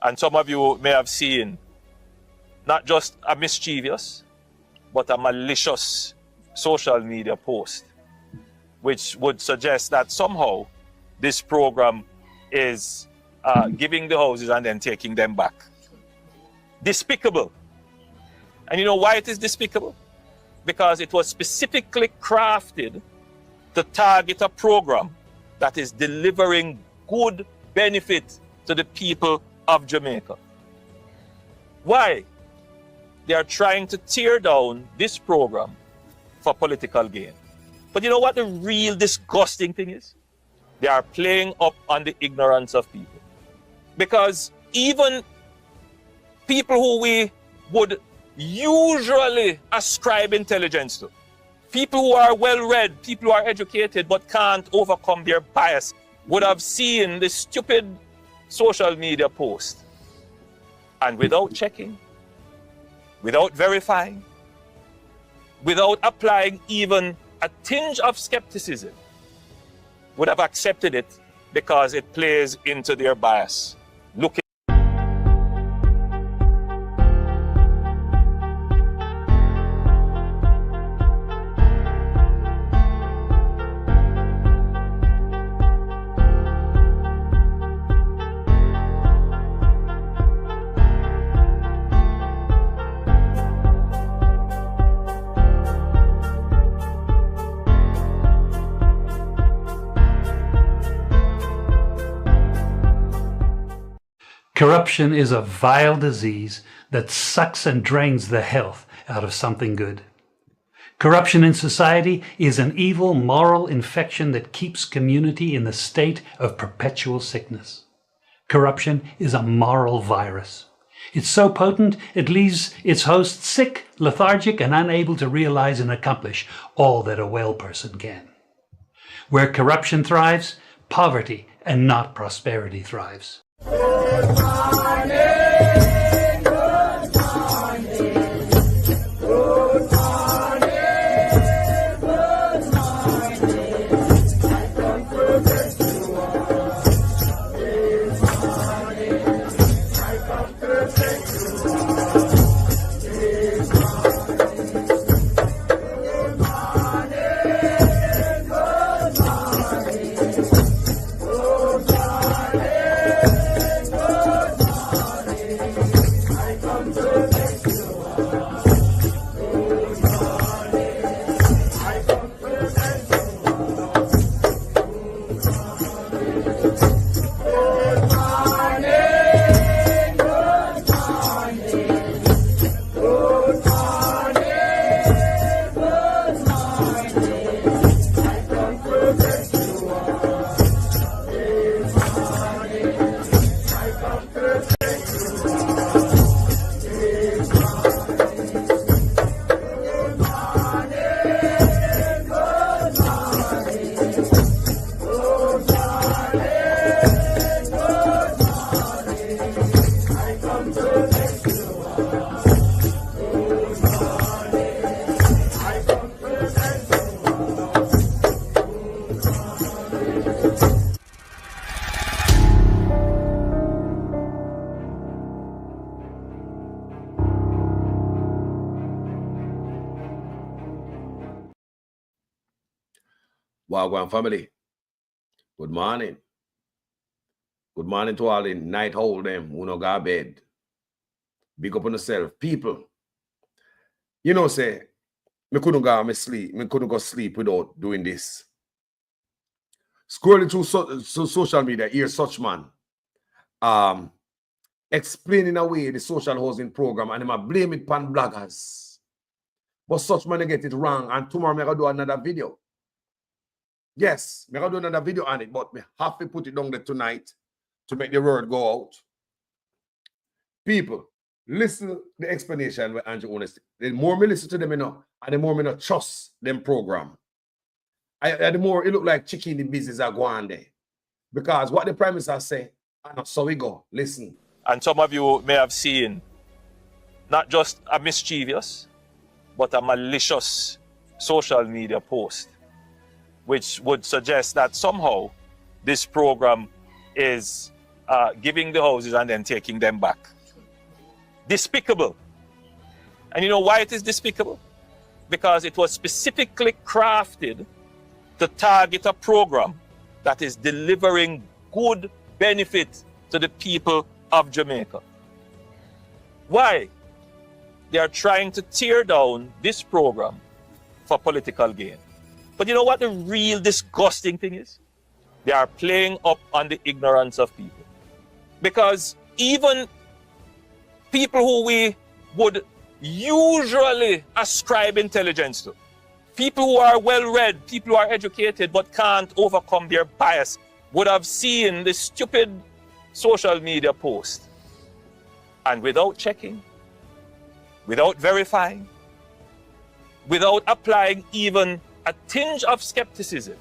And some of you may have seen not just a mischievous, but a malicious social media post, which would suggest that somehow this program is giving the houses and then taking them back. Despicable. And you know why it is despicable? Because it was specifically crafted to target a program that is delivering good benefit to the people of Jamaica. Why? They are trying to tear down this program for political gain. But you know what the real disgusting thing is? They are playing up on the ignorance of people. Because even people who we would usually ascribe intelligence to, people who are well-read, people who are educated but can't overcome their bias, would have seen this stupid social media post. And without checking, without verifying, without applying even a tinge of skepticism, would have accepted it because it plays into their bias. Look. Corruption is a vile disease that sucks and drains the health out of something good. Corruption in society is an evil moral infection that keeps community in the state of perpetual sickness. Corruption is a moral virus. It's so potent it leaves its host sick, lethargic, and unable to realize and accomplish all that a well person can. Where corruption thrives, poverty and not prosperity thrives. Good morning, good morning, good morning, good morning. I come to bless you all. This morning, I come to bless you all. This morning, good morning, good morning, good morning. Wagwan family, good morning. Good morning to all in night hold them who no go bed. Big up on yourself. People, you know, say, me couldn't go sleep without doing this. Scrolling through social media, hear such man explaining away the social housing program and I blame it upon bloggers. But such man get it wrong, and tomorrow I'm going to do another video. Yes, I'm going to do another video on it, but I have to put it down there tonight to make the word go out. People, listen to the explanation with Andrew Honesty. The more me listen to them, and the more me not trust them program. The more it look like chicken the business are going there. Because what the Prime Minister say, and so we go. Listen. And some of you may have seen not just a mischievous, but a malicious social media post, which would suggest that somehow this program is giving the houses and then taking them back. Despicable. And you know why it is despicable? Because it was specifically crafted to target a program that is delivering good benefit to the people of Jamaica. Why? They are trying to tear down this program for political gain. But you know what the real disgusting thing is? They are playing up on the ignorance of people. Because even people who we would usually ascribe intelligence to, people who are well-read, people who are educated but can't overcome their bias, would have seen the stupid social media post. And without checking, without verifying, without applying even a tinge of skepticism,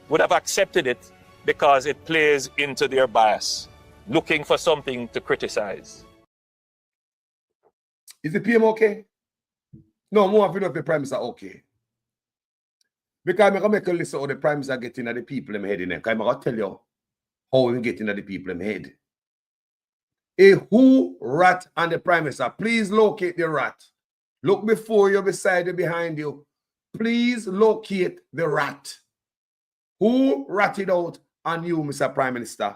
would have accepted it because it plays into their bias, looking for something to criticize. Is the PM okay? No, more of the Prime Minister okay. Because I'm going to make a list of the Prime Minister getting at the people in my head in there. Because I'm going to tell you how we getting at the people in my head. A who rat and the Prime Minister. Please locate the rat. Look before you, beside you, behind you. Please locate the rat. Who ratted out on you, Mr. Prime Minister?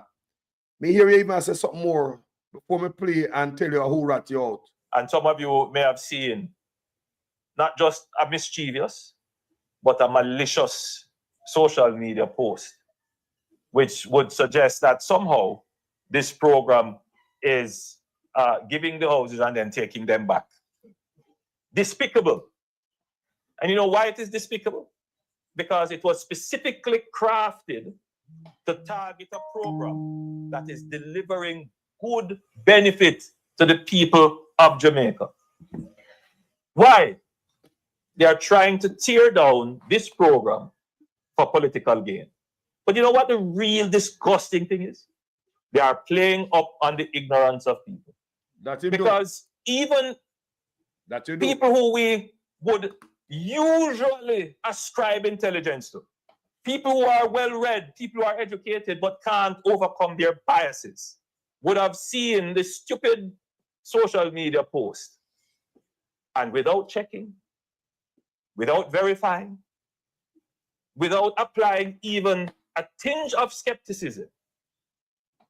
Me hear you even say something more before me play and tell you who rat you out. And some of you may have seen not just a mischievous, but a malicious social media post, which would suggest that somehow this program is giving the houses and then taking them back. Despicable. And you know why it is despicable? Because it was specifically crafted to target a program that is delivering good benefit to the people of Jamaica. Why? They are trying to tear down this program for political gain. But you know what the real disgusting thing is? They are playing up on the ignorance of people. Because even people who we would usually ascribe intelligence to, people who are well-read, people who are educated but can't overcome their biases, would have seen the stupid social media post. And without checking, without verifying, without applying even a tinge of skepticism,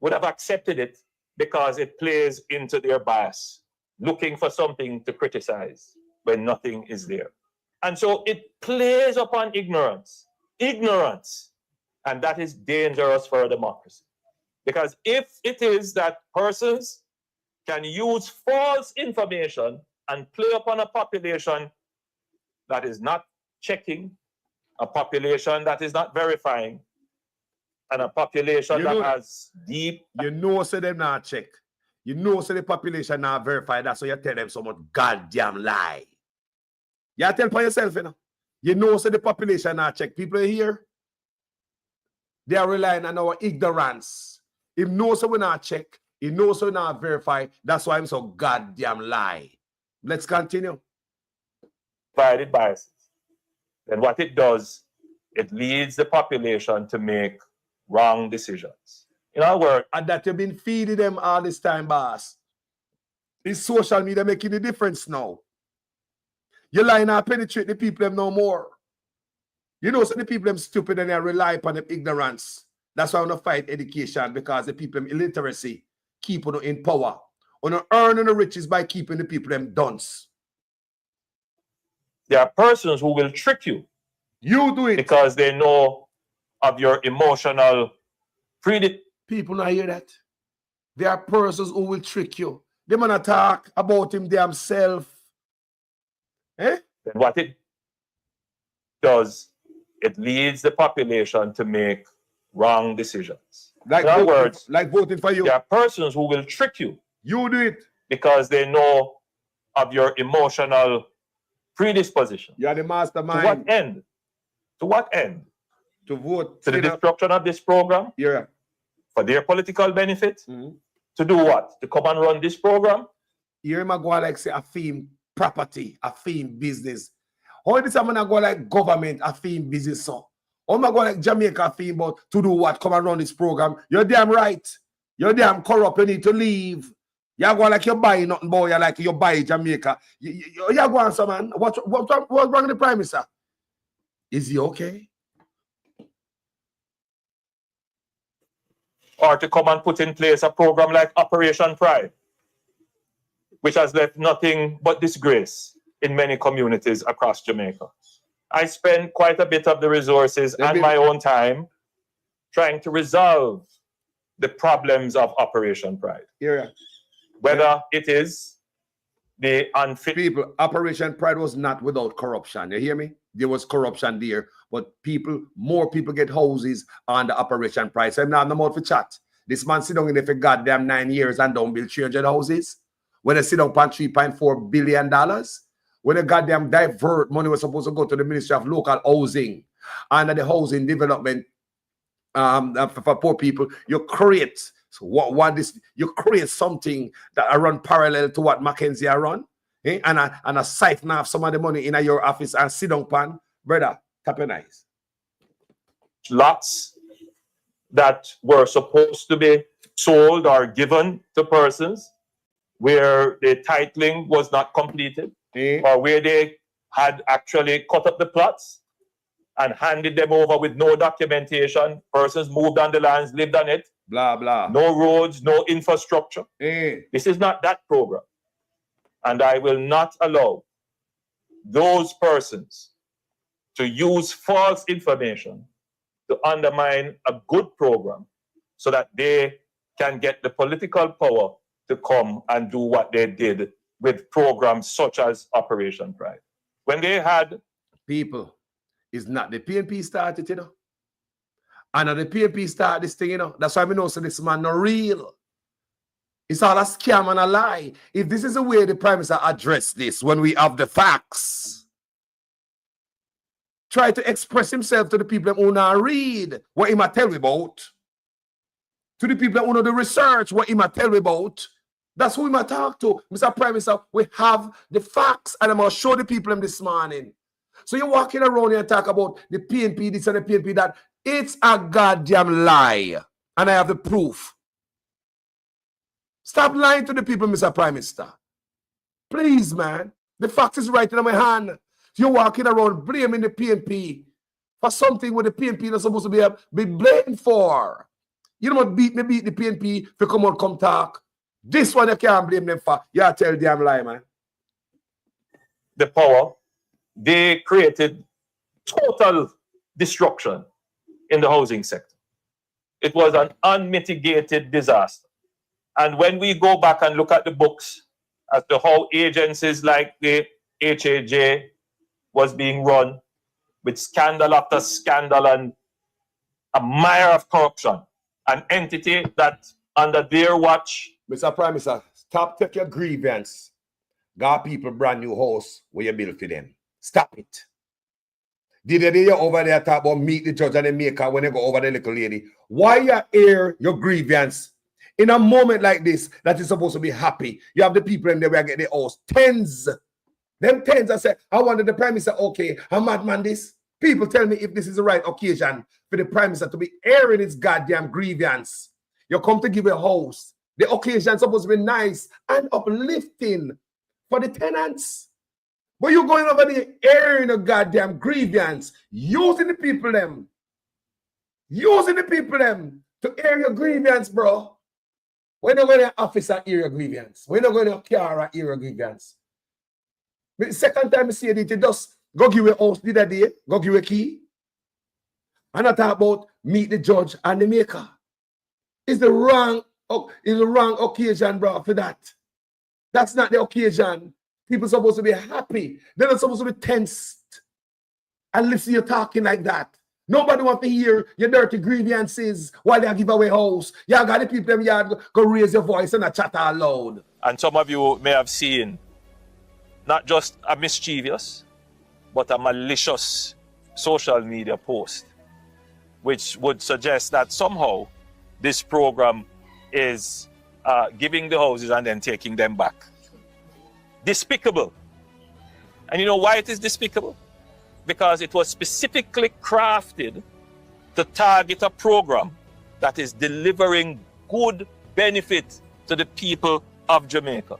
would have accepted it because it plays into their bias, looking for something to criticize when nothing is there. And so it plays upon ignorance. Ignorance. And that is dangerous for a democracy. Because if it is that persons can use false information and play upon a population that is not checking, a population that is not verifying, and a population that has deep... You know, so them not check. You know, so the population not verify. That's why you tell them so much goddamn lie. You tell for yourself, you know. You know, so the population not check. People here, they are relying on our ignorance. If no, so we not check. If no, so we not verify. That's why I'm so goddamn lie. Let's continue. Divided biases. Then what it does, it leads the population to make wrong decisions. In other words, and that you've been feeding them all this time, boss. Is social media making a difference now? You're lying and penetrate the people them no more. You know, so the people them stupid and they rely upon them ignorance. That's why I want to fight education, because the people them illiteracy keep on in power. On earning the riches by keeping the people them dunce. There are persons who will trick you. You do it. Because they know of your emotional People not hear that. There are persons who will trick you. They man talk about him themselves. Eh? And what it does, it leads the population to make wrong decisions. Like, in other words, like voting for you. There are persons who will trick you. You do it. Because they know of your emotional predisposition. You are the mastermind. To what end? To what end? To vote. To the destruction of this program? Yeah. For their political benefit? To do what? To come and run this program? You hear me go like say a theme property, a theme business. How this I'm gonna go like government, a theme business so? How am I go like Jamaica theme, but to do what? Come and run this program. You're damn right. You're damn corrupt. You need to leave. You go like you buy nothing, boy. You like you buy Jamaica. You go on, some man. What's wrong with the Prime Minister? Is he okay? Or to come and put in place a program like Operation Pride, which has left nothing but disgrace in many communities across Jamaica. I spend quite a bit of the resources and my own time trying to resolve the problems of Operation Pride. Yeah. Whether it is the unfit people, Operation Pride was not without corruption. You hear me? There was corruption there, but more people get houses on the Operation Pride. So I'm not in the mouth for chat. This man sit down in there for goddamn 9 years and don't build 300 houses. When they sit down on $3.4 billion, when they goddamn divert money was supposed to go to the Ministry of Local Housing and the housing development for poor people, you create you create something that I run parallel to what Mackenzie I run, and I siphon off some of the money in your office and sit down pan, brother, tap your eyes. Lots that were supposed to be sold or given to persons where the titling was not completed, or where they had actually cut up the plots and handed them over with no documentation. Persons moved on the lands, lived on it. Blah, blah. No roads, no infrastructure. This is not that program. And I will not allow those persons to use false information to undermine a good program so that they can get the political power to come and do what they did with programs such as Operation Pride. When they had people, it's not the PNP started, you know. And the PNP started this thing, you know. That's why we know so this man not real. It's all a scam and a lie. If this is the way the Prime Minister address this, when we have the facts, try to express himself to the people who not read what he might tell me about. To the people who know the research, what he might tell me about. That's who we might talk to. Mr. Prime Minister, we have the facts, and I'm going to show the people them this morning. So you're walking around here and talk about the PNP, this and the PNP, that. It's a goddamn lie. And I have the proof. Stop lying to the people, Mr. Prime Minister. Please, man. The fact is right in my hand. You're walking around blaming the PNP for something where the PNP is supposed to be blamed for. You don't want to beat the PNP for come talk. This one you can't blame them for. You tell damn lie, man. The power, they created total destruction in the housing sector. It was an unmitigated disaster. And when we go back and look at the books as to how agencies like the HAJ was being run with scandal after scandal and a mire of corruption, an entity that under their watch. Mr. Prime Minister, stop take your grievance. Got people brand new house where you build for them. Stop it. Did you over there talk about meet the judge and the maker when you go over the little lady? Why you air your grievance in a moment like this that is supposed to be happy? You have the people in there where get the house. Tens. Them tens I say, I wanted the Prime Minister, okay, I'm madman this. People tell me if this is the right occasion for the Prime Minister to be airing his goddamn grievance. You come to give a house. The occasion is supposed to be nice and uplifting for the tenants. But you're going over there airing a goddamn grievance, using the people them to air your grievance, bro. We're not going to officer air your grievance. We're not going to car air your grievance. But the second time I see it, you just go give a house the other day, go give a key. And I talk about meet the judge and the maker. It's the wrong occasion, bro, for that. That's not the occasion. People are supposed to be happy. They're not supposed to be tensed and listen to you talking like that. Nobody wants to hear your dirty grievances while they give away house. You got the people in yard go raise your voice and chat out loud. And some of you may have seen not just a mischievous, but a malicious social media post, which would suggest that somehow this program is giving the houses and then taking them back. Despicable. And you know why it is despicable? Because it was specifically crafted to target a program that is delivering good benefit to the people of Jamaica.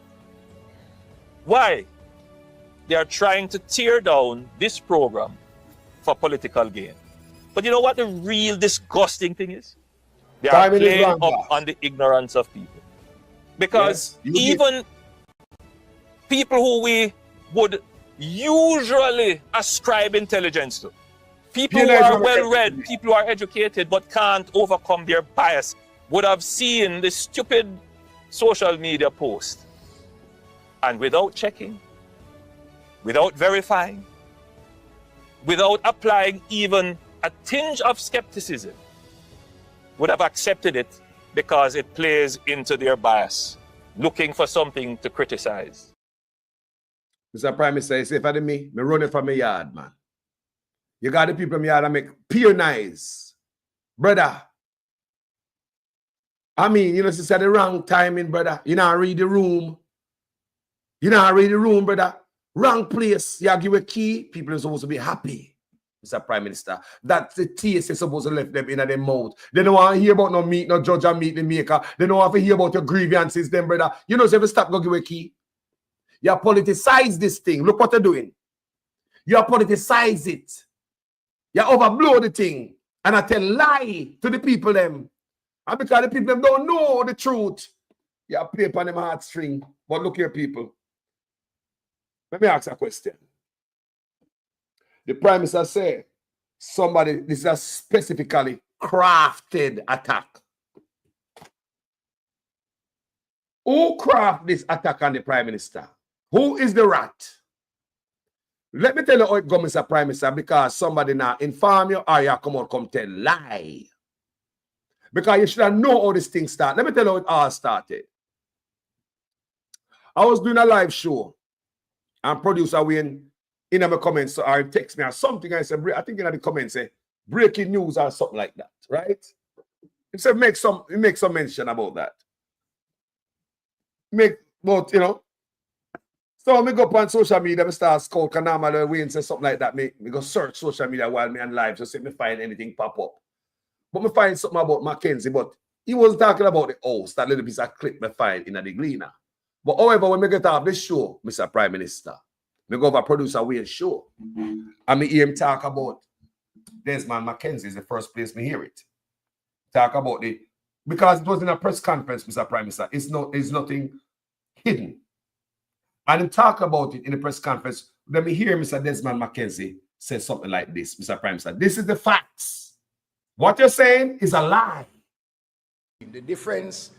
Why? They are trying to tear down this program for political gain. But you know what the real disgusting thing is? They are playing up on the ignorance of people. Because even people who we would usually ascribe intelligence to, people who are well-read, people who are educated but can't overcome their bias, would have seen the stupid social media post. And without checking, without verifying, without applying even a tinge of skepticism, would have accepted it because it plays into their bias, looking for something to criticize. Mr. Prime Minister, you say for me run it from my yard, man. You got the people in my yard that make pure nice. Brother. I mean, you know, it's at the wrong timing, brother. You not read the room. You not read the room, brother. Wrong place. You give a key, people are supposed to be happy. Mr. Prime Minister, that's the taste is supposed to left them in their mouth. They don't want to hear about no meat, no judge and meat the maker. They don't want to hear about your grievances, them, brother. You know, so if you stop, go give a key. You politicize this thing. Look what they're doing. You politicize it. You overblow the thing. And I tell lie to the people them. And because the people them don't know the truth, you play upon them heartstring. But look here, people. Let me ask a question. The Prime Minister said, this is a specifically crafted attack. Who crafted this attack on the Prime Minister? Who is the rat? Let me tell you how it goes, Mr. Prime Minister, because somebody now inform you or you come tell lie. Because you should have known how this thing started. Let me tell you how it all started. I was doing a live show and producer Wayne in my comments or text me or something. I said, I think in the comments say breaking news or something like that, right? He said make some mention about that. But you know. So me go up on social media, I start scout Kanama Wayne say something like that. Me go search social media while me on live just see me find anything pop up. But me find something about Mackenzie, but he was talking about the house, that little piece of clip me find in the Gleaner. But however, when me get off this show, Mr. Prime Minister, me go over producer Wayne's show. And me hear him talk about Desmond Mackenzie is the first place me hear it. Talk about it. Because it was in a press conference, Mr. Prime Minister. It's nothing hidden. And him talk about it in the press conference. Let me hear Mr. Desmond Mackenzie say something like this, Mr. Prime Minister. This is the facts. What you're saying is a lie. The difference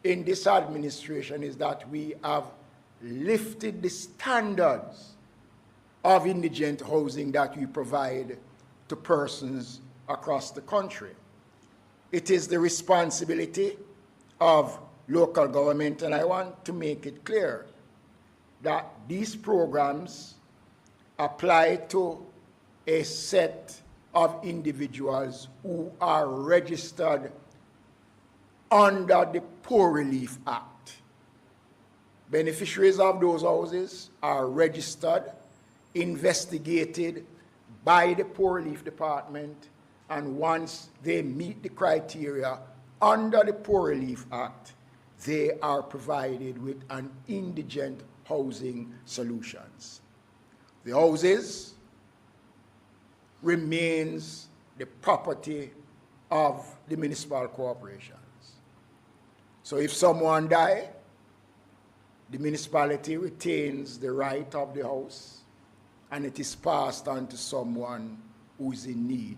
in this administration is that we have lifted the standards of indigent housing that we provide to persons across the country. It is the responsibility of local government, and I want to make it clear that these programs apply to a set of individuals who are registered under the Poor Relief Act. Beneficiaries of those houses are registered, investigated by the Poor Relief Department, and once they meet the criteria under the Poor Relief Act, they are provided with an indigent housing solutions. The houses remains the property of the municipal corporations. So if someone dies, the municipality retains the right of the house and it is passed on to someone who is in need.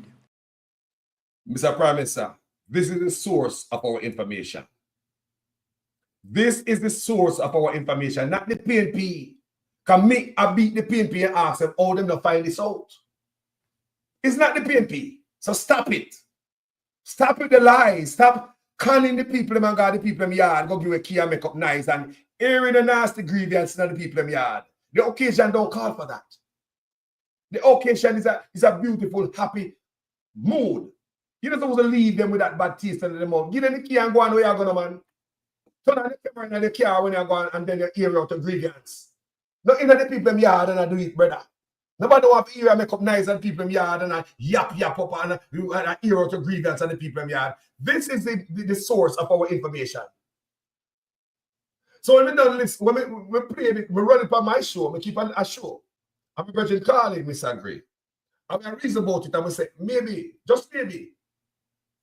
Mr. Prime Minister, this is the source of our information. This is the source of our information, not the PNP. Can I beat the PNP and ask them how them to find this out? It's not the PNP. So stop it. Stop with the lies. Stop conning the people and go the people in yard, go give a key and make up nice and airing the nasty grievances in the people in yard. The occasion don't call for that. The occasion is a beautiful, happy mood. You're not supposed to leave them with that bad taste in the mouth. Give them the key and go on where you're going, man. Turn on the camera in the car when you're going and then you air out the grievance. Not in the people in yard and I do it, brother. Nobody don't have to hear make up nice and people in yard and yap up and hear out of grievance and the people in yard. This is the source of our information. So when we done this, when we play it, we run it on my show, we keep on a show. I'm a virgin calling, Mr. Gray. And we reason about it and we say, maybe, just maybe.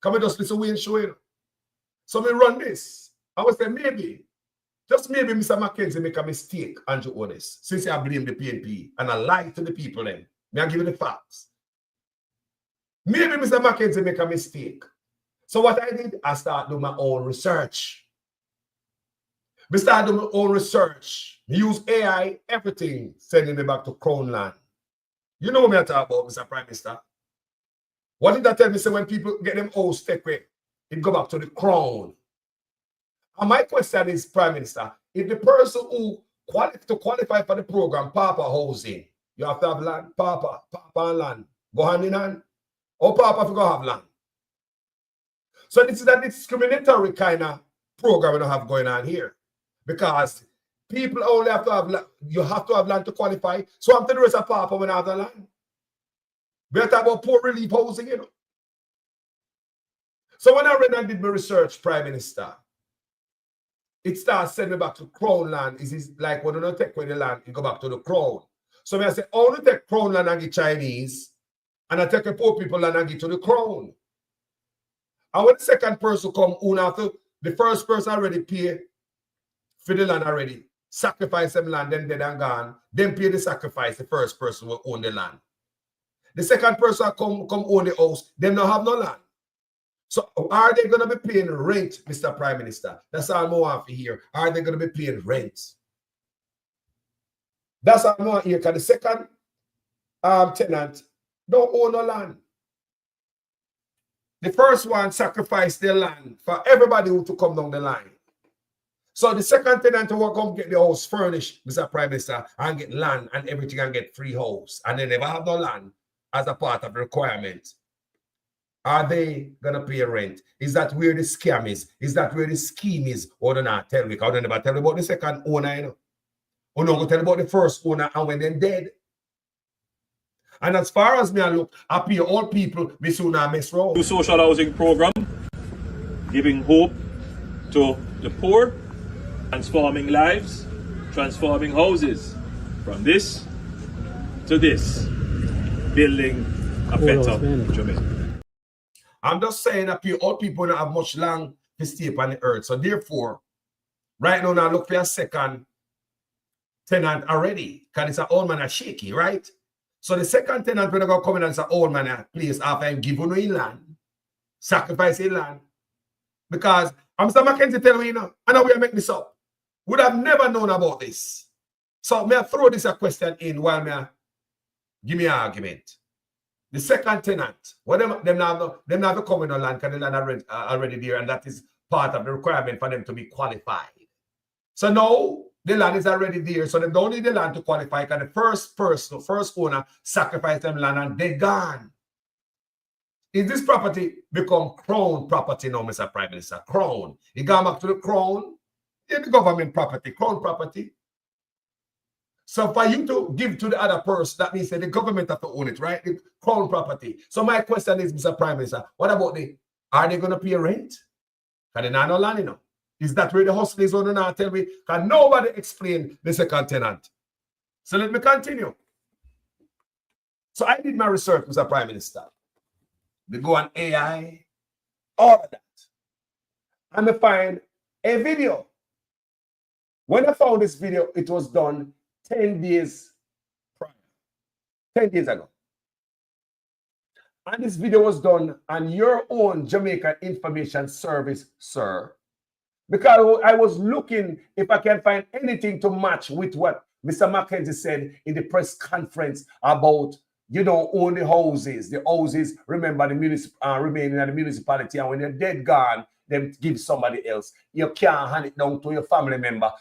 Can we just listen to Wayne show you? So we run this. I would say maybe. Just maybe Mr. Mackenzie make a mistake, Andrew Honest, since I blame the PNP and I lie to the people then. May I give you the facts? Maybe Mr. Mackenzie make a mistake. So what I did, I started doing my own research. I started doing my own research. I use AI, everything, sending me back to Crown Land. You know what I'm talking about, Mr. Prime Minister. What did I tell me? Say when people get them house take away, it go back to the Crown. And my question is, Prime Minister, if the person who qualify for the program, Papa housing, you have to have land, Papa and land, go hand in hand, or Papa if you go have land. So this is a discriminatory kind of program we don't have going on here. Because people only have to have land, you have to have land to qualify. So I'm telling the rest of Papa when I have the land. We're talking about poor relief housing, you know. So when I read and did my research, Prime Minister, it starts sending me back to Crown Land. Is like when you don't take away the land, you go back to the Crown. So when I say, I only take Crown Land and give Chinese, and I take the poor people land and give to the Crown. And when the second person come, after the first person already pay for the land already, sacrifice them land, then dead and gone, then pay the sacrifice, the first person will own the land. The second person come own the house, them don't have no land. So are they going to be paying rent, Mr. Prime Minister? That's all I want to hear. Are they going to be paying rent? That's all I want to hear. Because the second tenant don't own no land. The first one sacrificed their land for everybody who to come down the line. So the second tenant will come get the house furnished, Mr. Prime Minister, and get land and everything and get free house. And they never have no land as a part of the requirement. Are they going to pay rent? Is that where the scam is? Is that where the scheme is? Or do not tell me? Because they never tell me about the second owner, you know. Or no, go tell me about the first owner and when they're dead. And as far as me I look, I pay all people, me soon I mess wrong. New social housing program, giving hope to the poor, transforming lives, transforming houses, from this to this, building a better Jamaica. I'm just saying that all people don't have much land to stay on the earth. So therefore, right now, I look for a second tenant already. Because it's an old man, a shaky, right? So the second tenant, when I go come in and say, old man, a place after and give you land, sacrifice in land. Because Mr. Mackenzie tell me, you know, I know we are making this up. Would have never known about this. So may I throw this a question in while me give me an argument. The second tenant, what them have to come in on land because the land already there, and that is part of the requirement for them to be qualified. So now the land is already there, so they don't need the land to qualify because the first owner sacrificed them land and they're gone. Is this property become Crown property now, Mr. Prime Minister? Crown. It gone back to the Crown. Yeah, the government property, Crown property. So for you to give to the other person, that means that the government have to own it, right? The Crown property. So my question is, Mr. Prime Minister, what about are they going to pay rent? Because they not no land, you know. Is that where the hustle is or not? Tell me, because nobody explained the second tenant. So let me continue. So I did my research, Mr. Prime Minister. We go on AI, all of that. And I find a video. When I found this video, it was done 10 days prior, 10 days ago. And this video was done on your own Jamaica Information Service, sir. Because I was looking if I can find anything to match with what Mr. Mackenzie said in the press conference about, you don't own the houses. The houses, remember, the remaining in the municipality, and when they're dead gone, them give somebody else. You can't hand it down to your family member.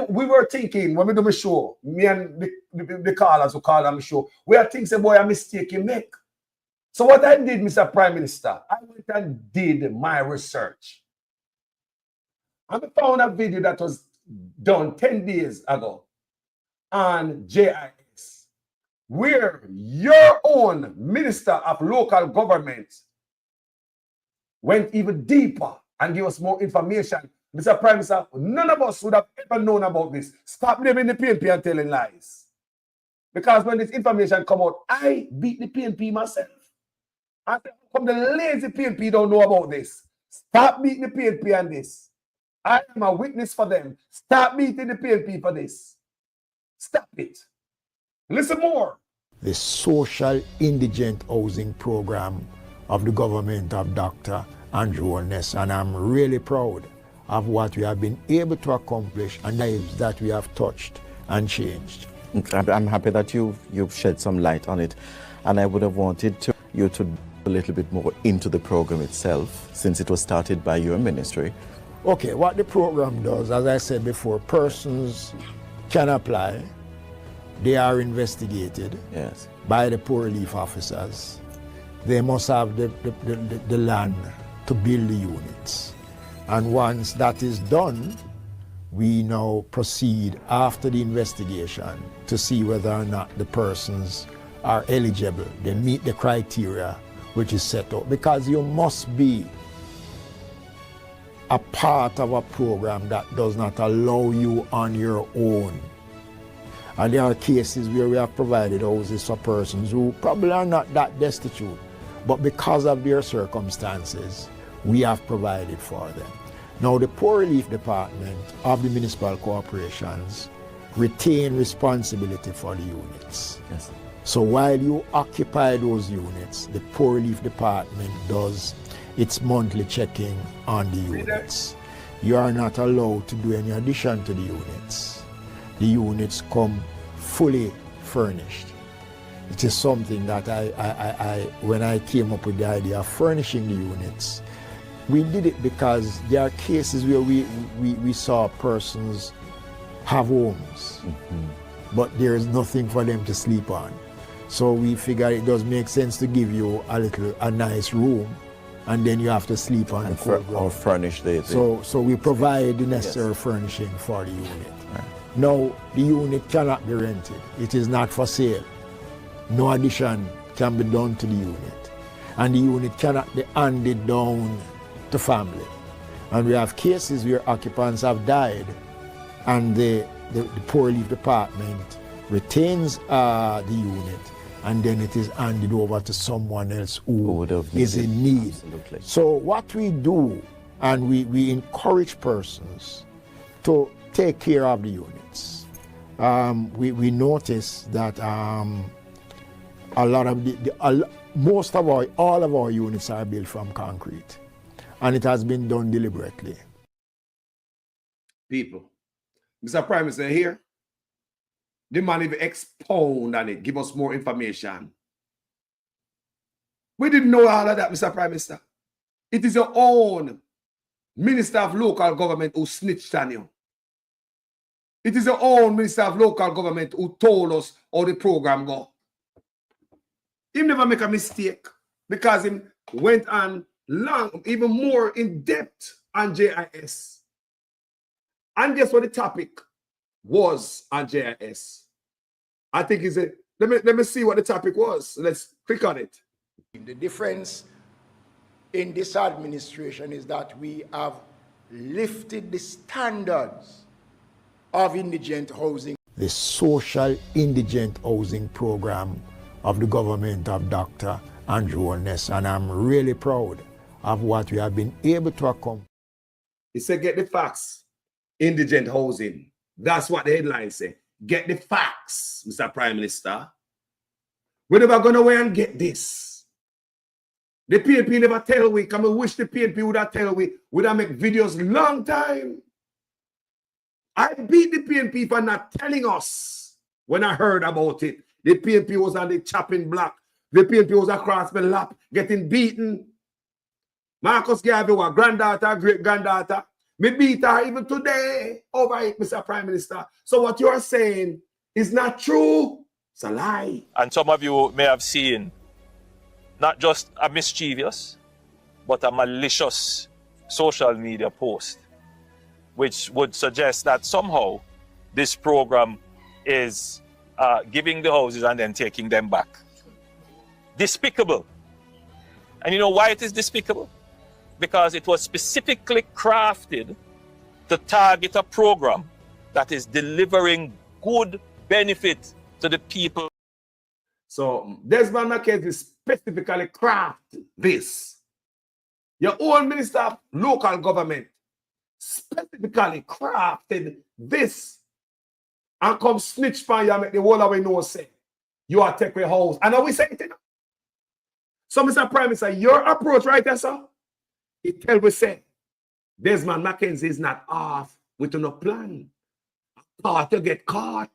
We were thinking, when we do my show, me and the callers who call on my show, we are thinking, boy, a mistake you make. So what I did, Mr. Prime Minister, I went and did my research. And I found a video that was done 10 days ago on JIS. where your own Minister of Local Government went even deeper and gave us more information. Mr. Prime Minister, none of us would have ever known about this. Stop blaming the PNP and telling lies. Because when this information come out, I beat the PNP myself. I said, how come the lazy PNP don't know about this? Stop beating the PNP on this. I am a witness for them. Stop beating the PNP for this. Stop it. Listen more. The social indigent housing program of the government of Dr. Andrew Holness, and I'm really proud of what we have been able to accomplish and lives that we have touched and changed. I'm happy that you've shed some light on it, and I would have wanted you to a little bit more into the program itself, since it was started by your ministry. Okay, what the program does, as I said before, persons can apply. They are investigated by the poor relief officers. They must have the land to build the units. And once that is done, we now proceed after the investigation to see whether or not the persons are eligible. They meet the criteria which is set up. Because you must be a part of a program that does not allow you on your own. And there are cases where we have provided houses for persons who probably are not that destitute, but because of their circumstances, we have provided for them. Now, the Poor Relief Department of the municipal corporations retain responsibility for the units. Yes. So while you occupy those units, the Poor Relief Department does its monthly checking on the units. You are not allowed to do any addition to the units. The units come fully furnished. It is something that when I came up with the idea of furnishing the units, we did it because there are cases where we saw persons have homes, but there is nothing for them to sleep on. So we figured it does make sense to give you a nice room, and then you have to sleep on the cold ground. Or furnish the So we provide the necessary furnishing for the unit. Right. Now, the unit cannot be rented. It is not for sale. No addition can be done to the unit. And the unit cannot be handed down to family. And we have cases where occupants have died, and the Poor Relief Department retains the unit, and then it is handed over to someone else who is in need. Absolutely. So what we do, and we encourage persons to take care of the units. We notice that a lot of all of our units are built from concrete, and it has been done deliberately. People, Mr. Prime Minister here, the man even expound on it, give us more information. We didn't know all of that, Mr. Prime Minister. It is your own Minister of Local Government who snitched on you. It is your own Minister of Local Government who told us how the program go. He never make a mistake because he went on long, even more in depth on JIS. And guess what the topic was on JIS? I think it's a, let me see what the topic was. Let's click on it. The difference in this administration is that we have lifted the standards of indigent housing. The social indigent housing program of the government of Dr. Andrew Holness, and I'm really proud of what we have been able to accomplish. He said, get the facts. Indigent housing. That's what the headline say. Get the facts, Mr. Prime Minister. We're never going away and get this. The PNP never tell we. Come and wish the PNP would have tell we. Would have make videos long time. I beat the PNP for not telling us when I heard about it. The PNP was on the chopping block. The PNP was across the lap, getting beaten. Marcus Garvey, our granddaughter, great-granddaughter. Me beat her even today over it, Mr. Prime Minister. So what you are saying is not true. It's a lie. And some of you may have seen not just a mischievous, but a malicious social media post, which would suggest that somehow this program is giving the houses and then taking them back. Despicable. And you know why it is despicable? Because it was specifically crafted to target a program that is delivering good benefit to the people. So Desmond Mackenzie specifically crafted this. Your own minister of local government specifically crafted this and come snitch for you and make the whole of we know say you are take away house. And now we say it, you know? So Mr. Prime Minister, your approach right there, sir, it tell we say Desmond Mackenzie is not off with no plan. Caught to get caught.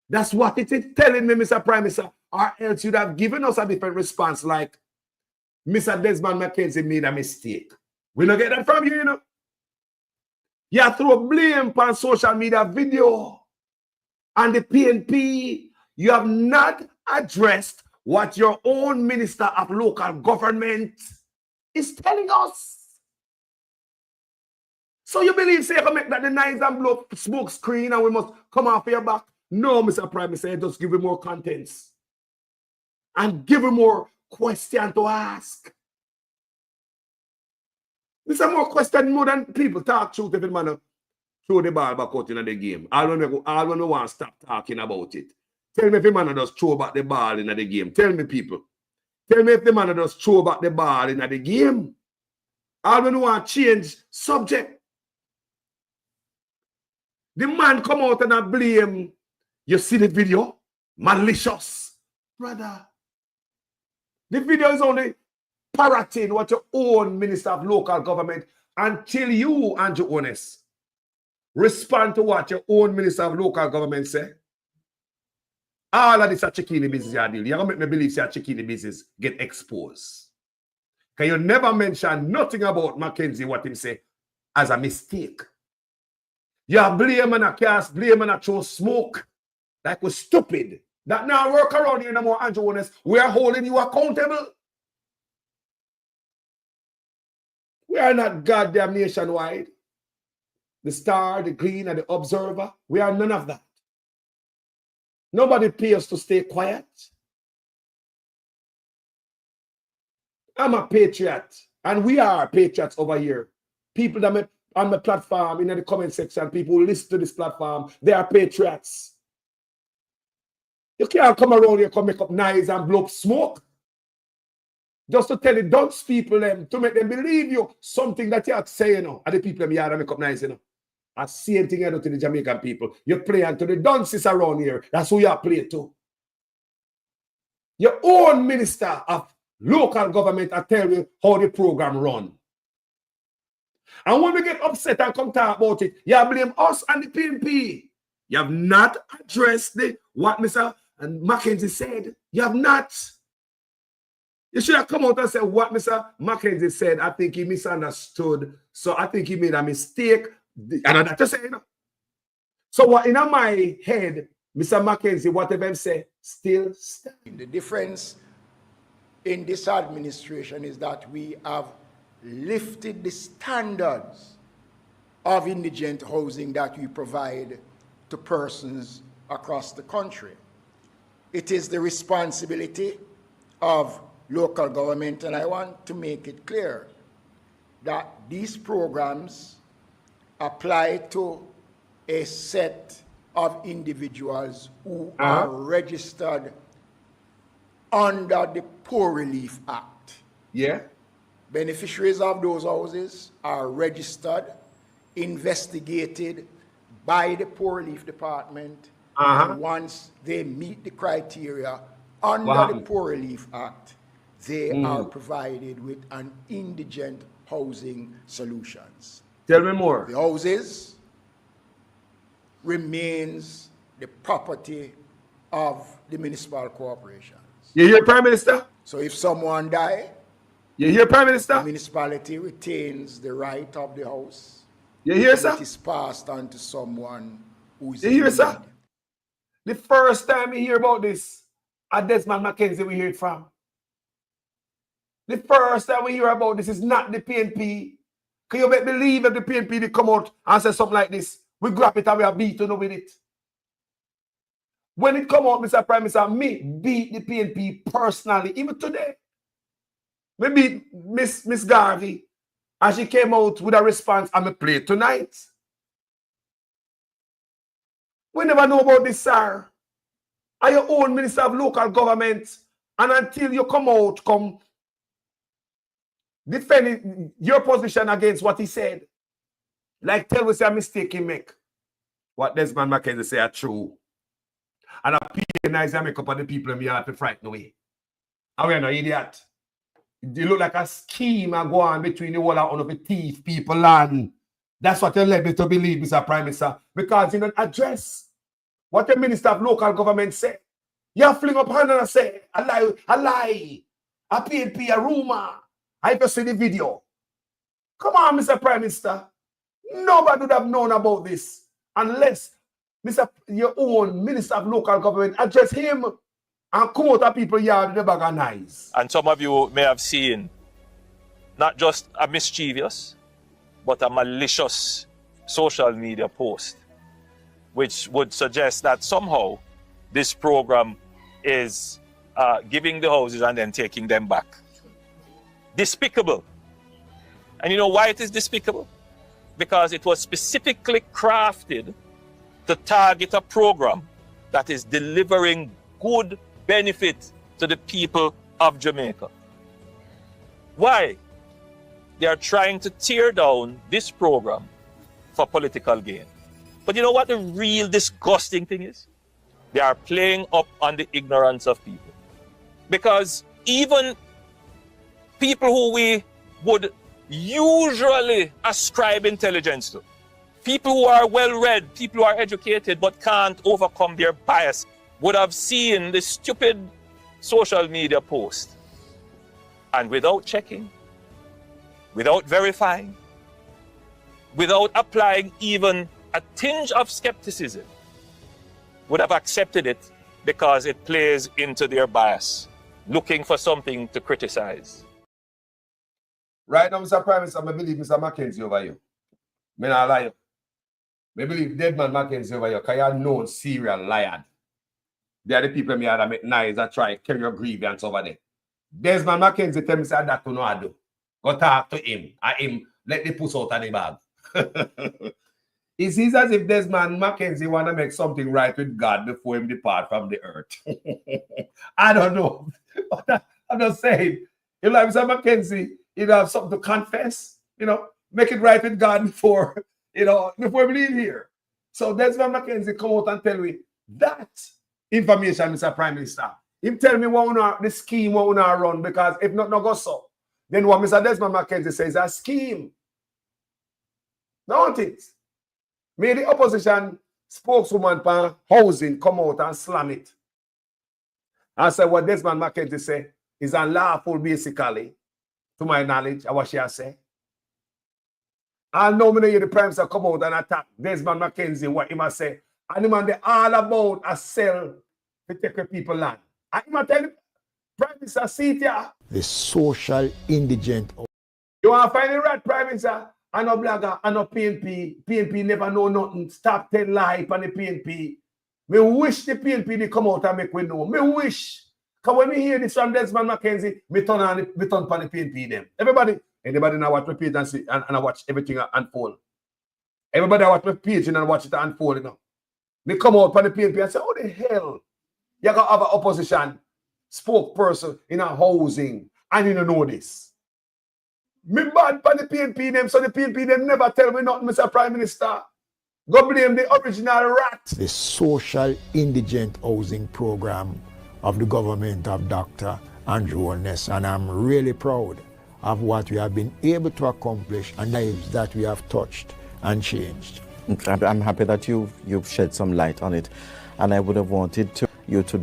That's what it is telling me, Mr. Prime Minister, or else you'd have given us a different response like Mr. Desmond Mackenzie made a mistake. We don't get that from you, you know. You throw blame on social media video and the PNP. You have not addressed what your own minister of local government is telling us. So you believe, say, you can make that the knives and blow smoke screen and we must come off your back? No, Mr. Prime Minister, just give him more contents and give him more question to ask. This is more question more than people talk truth if the man throw the ball back out in the game. All when we want to stop talking about it. Tell me if the man just throw back the ball in the game. Tell me, people. Tell me if the man just throw back the ball in the game. All when we want to change subject. The man come out and blame. You see the video? Malicious. Brother. The video is only parroting what your own minister of local government until you, Andrew Honest, respond to what your own minister of local government say. All of this are chicken business you deal. You're going to make me believe that chicken business get exposed. Because you never mention nothing about Mackenzie, what him say, as a mistake. You are blame and a cast, blame and a throw smoke. Like we're stupid. That now work around here no more, Andrew Honest. We are holding you accountable. We are not goddamn nationwide. The Star, the Green, and the Observer. We are none of that. Nobody pays us to stay quiet. I'm a patriot. And we are patriots over here. People that on my platform, in the comment section, people who listen to this platform, they are patriots. You can't come around here, come make up knives and blow up smoke. Just to tell the dunce people them, to make them believe you something that you have to say, you know. And the people them here that make up knives, you know. I same thing I do to the Jamaican people. You play unto the dunces around here. That's who you play to. Your own minister of local government, I tell you how the program run. And when we get upset and come talk about it, you blame us and the PNP. You have not addressed what Mr. Mackenzie said. You have not. You should have come out and said what Mr. Mackenzie said. I think he misunderstood. So I think he made a mistake. And I'm just saying. So what in my head, Mr. Mackenzie, whatever he said, still stands. The difference in this administration is that we have lifted the standards of indigent housing that we provide to persons across the country. It is the responsibility of local government, and I want to make it clear that these programs apply to a set of individuals who are registered under the Poor Relief Act. Yeah. Beneficiaries of those houses are registered, investigated by the Poor Relief Department, and once they meet the criteria under the Poor Relief Act, they are provided with an indigent housing solutions. Tell me more. The houses remains the property of the municipal corporations. You hear, Prime Minister? So if someone die, you hear, Prime Minister? the municipality retains the right of the house. You hear, sir? It is passed on to someone who is you hear, sir? The first time we hear about this, at Desmond Mackenzie we hear it from. The first time we hear about this is not the PNP. Can you make believe if the PNP they come out and say something like this? We grab it and we are beaten with it. When it come out, Mr. Prime Minister, me beat the PNP personally, even today. Me beat Miss Garvey, and she came out with a response, and me play it tonight. We never know about this, sir. Are your own Minister of Local Government, and until you come out, come defend your position against what he said, like tell us a mistake he make. What Desmond McKenzie say are true. And I penalize and make up on the people in the yard to frighten away. And we're no idiot. It look like a scheme go on between the whole of the thief people land. That's what you led me to believe, Mr. Prime Minister. Because you don't address what the Minister of Local Government said. You fling up hand and say, a lie, a PNP, a rumor. I just see the video. Come on, Mr. Prime Minister. Nobody would have known about this unless your own Minister of Local Government address him and come out of people's yard with the bag of knives. And some of you may have seen not just a mischievous, but a malicious social media post, which would suggest that somehow this program is giving the houses and then taking them back. Despicable. And you know why it is despicable? Because it was specifically crafted to target a program that is delivering good benefit to the people of Jamaica. Why? They are trying to tear down this program for political gain. But you know what the real disgusting thing is? They are playing up on the ignorance of people. Because even people who we would usually ascribe intelligence to, people who are well-read, people who are educated but can't overcome their bias, would have seen this stupid social media post. And without checking, without verifying, without applying even a tinge of skepticism, would have accepted it because it plays into their bias, looking for something to criticize. Right now, Mr. Prime Minister, I believe Mr. McKenzie over you. I not lie. I believe Desmond McKenzie over you because you're a known serial liar. They are the people that make nice that try to carry your grievance over there. Desmond McKenzie tell me that to know I do. Go talk to him. And him let the puss out of the bag. It seems as if Desmond McKenzie want to make something right with God before him depart from the earth. I don't know. I'm just saying. If like Mr. McKenzie, you have something to confess, make it right with God before, before we leave here. So Desmond McKenzie come out and tell me that information, Mr. Prime Minister. Him tell me what the scheme what we run, because if not go so, then what Mr. Desmond McKenzie says is a scheme. Don't it? May the opposition spokeswoman for housing come out and slam it. And say what Desmond McKenzie say is unlawful, basically, to my knowledge, what she has said. And now I hear the Prime Minister come out and attack Desmond McKenzie, what he must say. And him and they all about a sell to take the people land. And him tell the Prime Minister, see it here. The social indigent. You want to find the right Prime Minister? And no blogger, and no PNP. PNP never know nothing. Stop telling lie on the PNP. Me wish the PNP they come out and make we know. Me wish. Because when we hear this from Desmond McKenzie, me turn on the PNP them. Anybody now watch my page and see and I watch everything unfold. Everybody watch my page and watch it unfold, They come out on the PNP and say, "Oh the hell, you got have an opposition spokesperson in a housing and you don't know this." Me bad for the PNP them, so the PNP them never tell me nothing, Mr. Prime Minister. Go blame the original rat. The social indigent housing program of the government of Dr. Andrew Holness, and I'm really proud of what we have been able to accomplish and lives that we have touched and changed. I'm happy that you've shed some light on it, and I would have wanted you to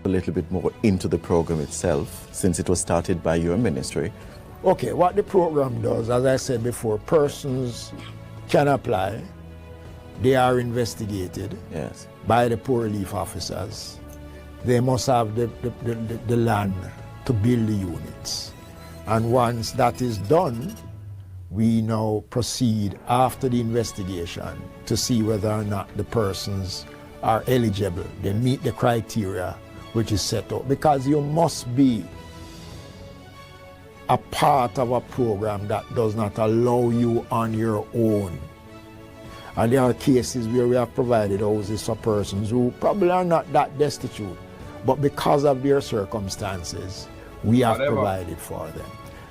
a little bit more into the program itself, since it was started by your ministry. Okay, what the program does, as I said before, persons can apply. They are investigated by the poor relief officers. They must have the land to build the units. And once that is done, we now proceed after the investigation to see whether or not the persons are eligible. They meet the criteria which is set out, because you must be a part of a program that does not allow you on your own. And there are cases where we have provided houses for persons who probably are not that destitute, but because of their circumstances, we have provided for them.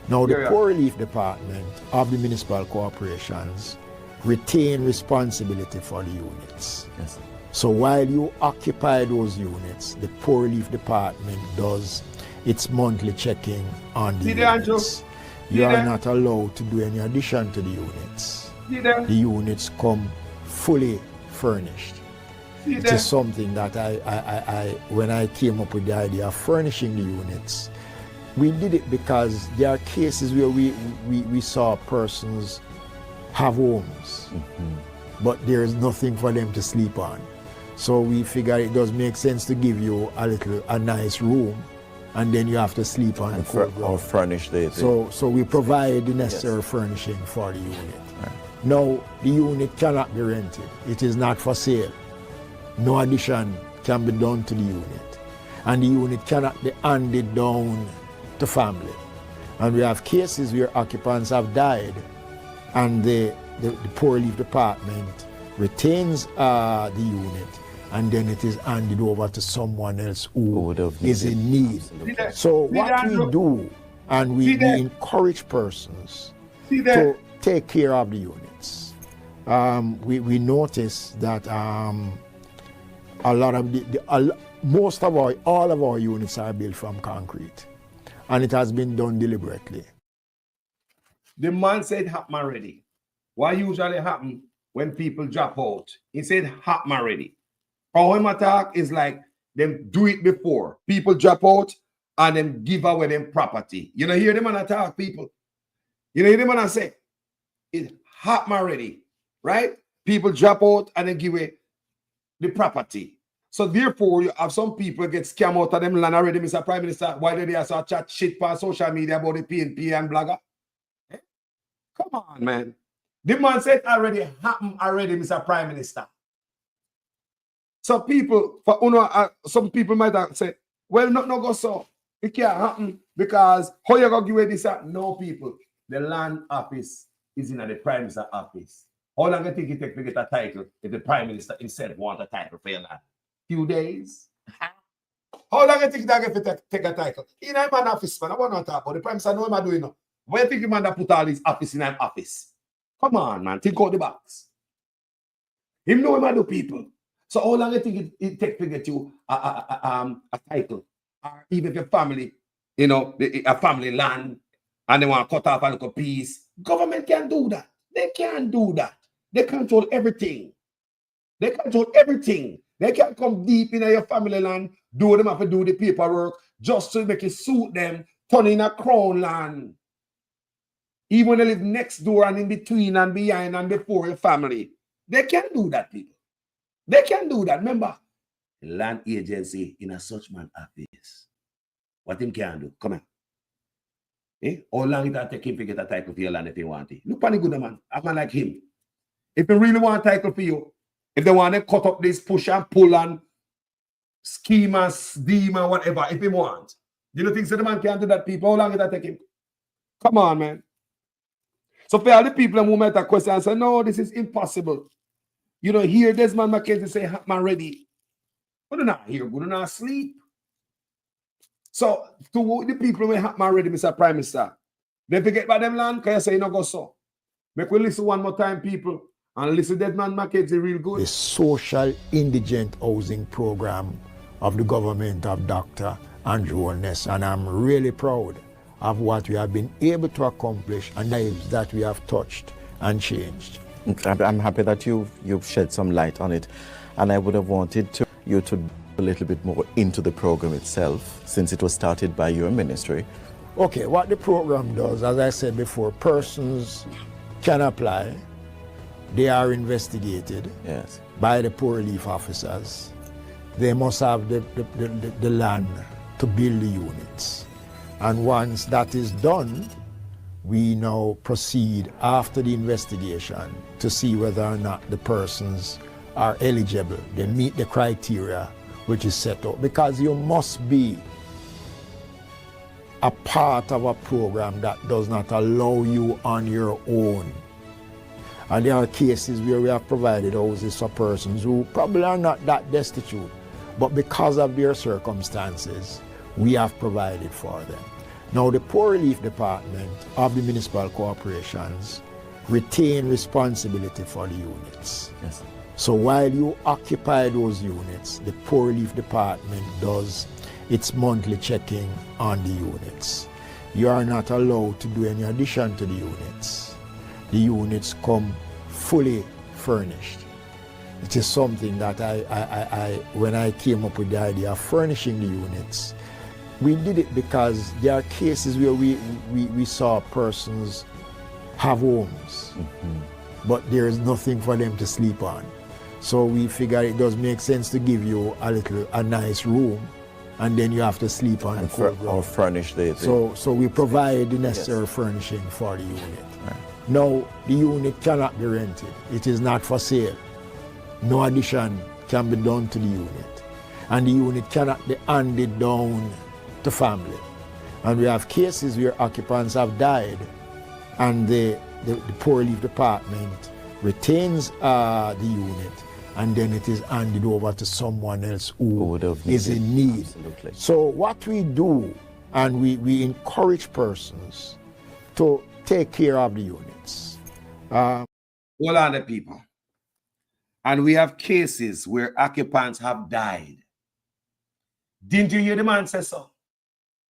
Now, the Poor Relief Department of the municipal corporations retain responsibility for the units. Yes. So while you occupy those units, the Poor Relief Department does its monthly checking on the units. You are not allowed to do any addition to the units. The units come fully furnished. It is something that when I came up with the idea of furnishing the units, we did it because there are cases where we saw persons have homes, but there is nothing for them to sleep on. So we figured it does make sense to give you a nice room, and then you have to sleep on the cold ground. Or furnish the So we provide the necessary furnishing for the unit. Right. Now, the unit cannot be rented. It is not for sale. No addition can be done to the unit. And the unit cannot be handed down to family. And we have cases where occupants have died, and the Poor Relief Department retains the unit, and then it is handed over to someone else who is in need. So what we do, and we encourage persons to take care of the units. We notice that a lot of all of our units are built from concrete, and it has been done deliberately. The man said happen already. What usually happen when people drop out? He said happen already. How him attack is like them do it before. People drop out and then give away them property. You know, hear them man attack people. You know, hear them man say it happen already, right? People drop out and then give away the property. So therefore, you have some people get scammed out of them land already, Mr. Prime Minister. Why did they also chat shit on social media about the PNP and blogger? Eh? Come on, man. The man said already happened already, Mr. Prime Minister. So people, some people might have said, well, not go so. It can't happen because how you going to give away this? No, people. The land office is in the Prime Minister office. How long do you think it takes to get a title if the Prime Minister himself wants a title for your land? Few days. How long do you think that get take a title? In a man office, man. I want to talk about the Prime Minister. Know what am I doing now? Where do you think the man that put all his office in an office? Come on, man. Think out the box. Him know what am I do, people. So how long do you think it takes to get you a title? Or even if your family, you know, a family land, and they want to cut off a little piece. Government can't do that. They can't do that. They control everything. They control everything. They can't come deep in your family land, do them have to do the paperwork just to make it suit them, turn in a crown land. Even when they live next door and in between and behind and before your family. They can't do that, people. They can't do that. Remember, land agency in a such man office. What him can do? Come on. Eh? How long it will take him to get a title for your land if he want it? Look at the good man. A man like him. If he really want a title for you, if they want to cut up this push and pull and scheme and steam and whatever, if he want. Do you think so the man can do that, people? How long it will take him? Come on, man. So for all the people who might have question and say, no, this is impossible. You know, hear Desmond McKenzie say, man, ready. But they're not here, good, they're not asleep. So, to the people who have man ready, Mr. Prime Minister, they forget about them land, because you say, you know, go so. Make we listen one more time, people, and listen to Desmond McKenzie real good. The social indigent housing program of the government of Dr. Andrew Holness, and I'm really proud of what we have been able to accomplish and lives that we have touched and changed. I'm happy that you've shed some light on it, and I would have wanted you to a little bit more into the program itself, since it was started by your ministry. Okay, what the program does, as I said before, persons can apply. They are investigated by the poor relief officers. They must have the land to build the units. And once that is done, we now proceed after the investigation to see whether or not the persons are eligible, they meet the criteria which is set out, because you must be a part of a program that does not allow you on your own. And there are cases where we have provided houses for persons who probably are not that destitute, but because of their circumstances, we have provided for them. Now, the Poor Relief Department of the municipal corporations retain responsibility for the units. Yes. So while you occupy those units, the Poor Relief Department does its monthly checking on the units. You are not allowed to do any addition to the units. The units come fully furnished. It is something that when I came up with the idea of furnishing the units, we did it because there are cases where we saw persons have homes, but there is nothing for them to sleep on. So we figured it does make sense to give you a nice room, and then you have to sleep on the cold ground. Or furnish the So we provide the necessary furnishing for the unit. Right. Now, the unit cannot be rented. It is not for sale. No addition can be done to the unit. And the unit cannot be handed down to family. And we have cases where occupants have died, and the Poor Relief Department retains the unit, and then it is handed over to someone else who is in need. Absolutely. So what we do, and we encourage persons to take care of the units. All on the people. And we have cases where occupants have died. Didn't you hear the man say so?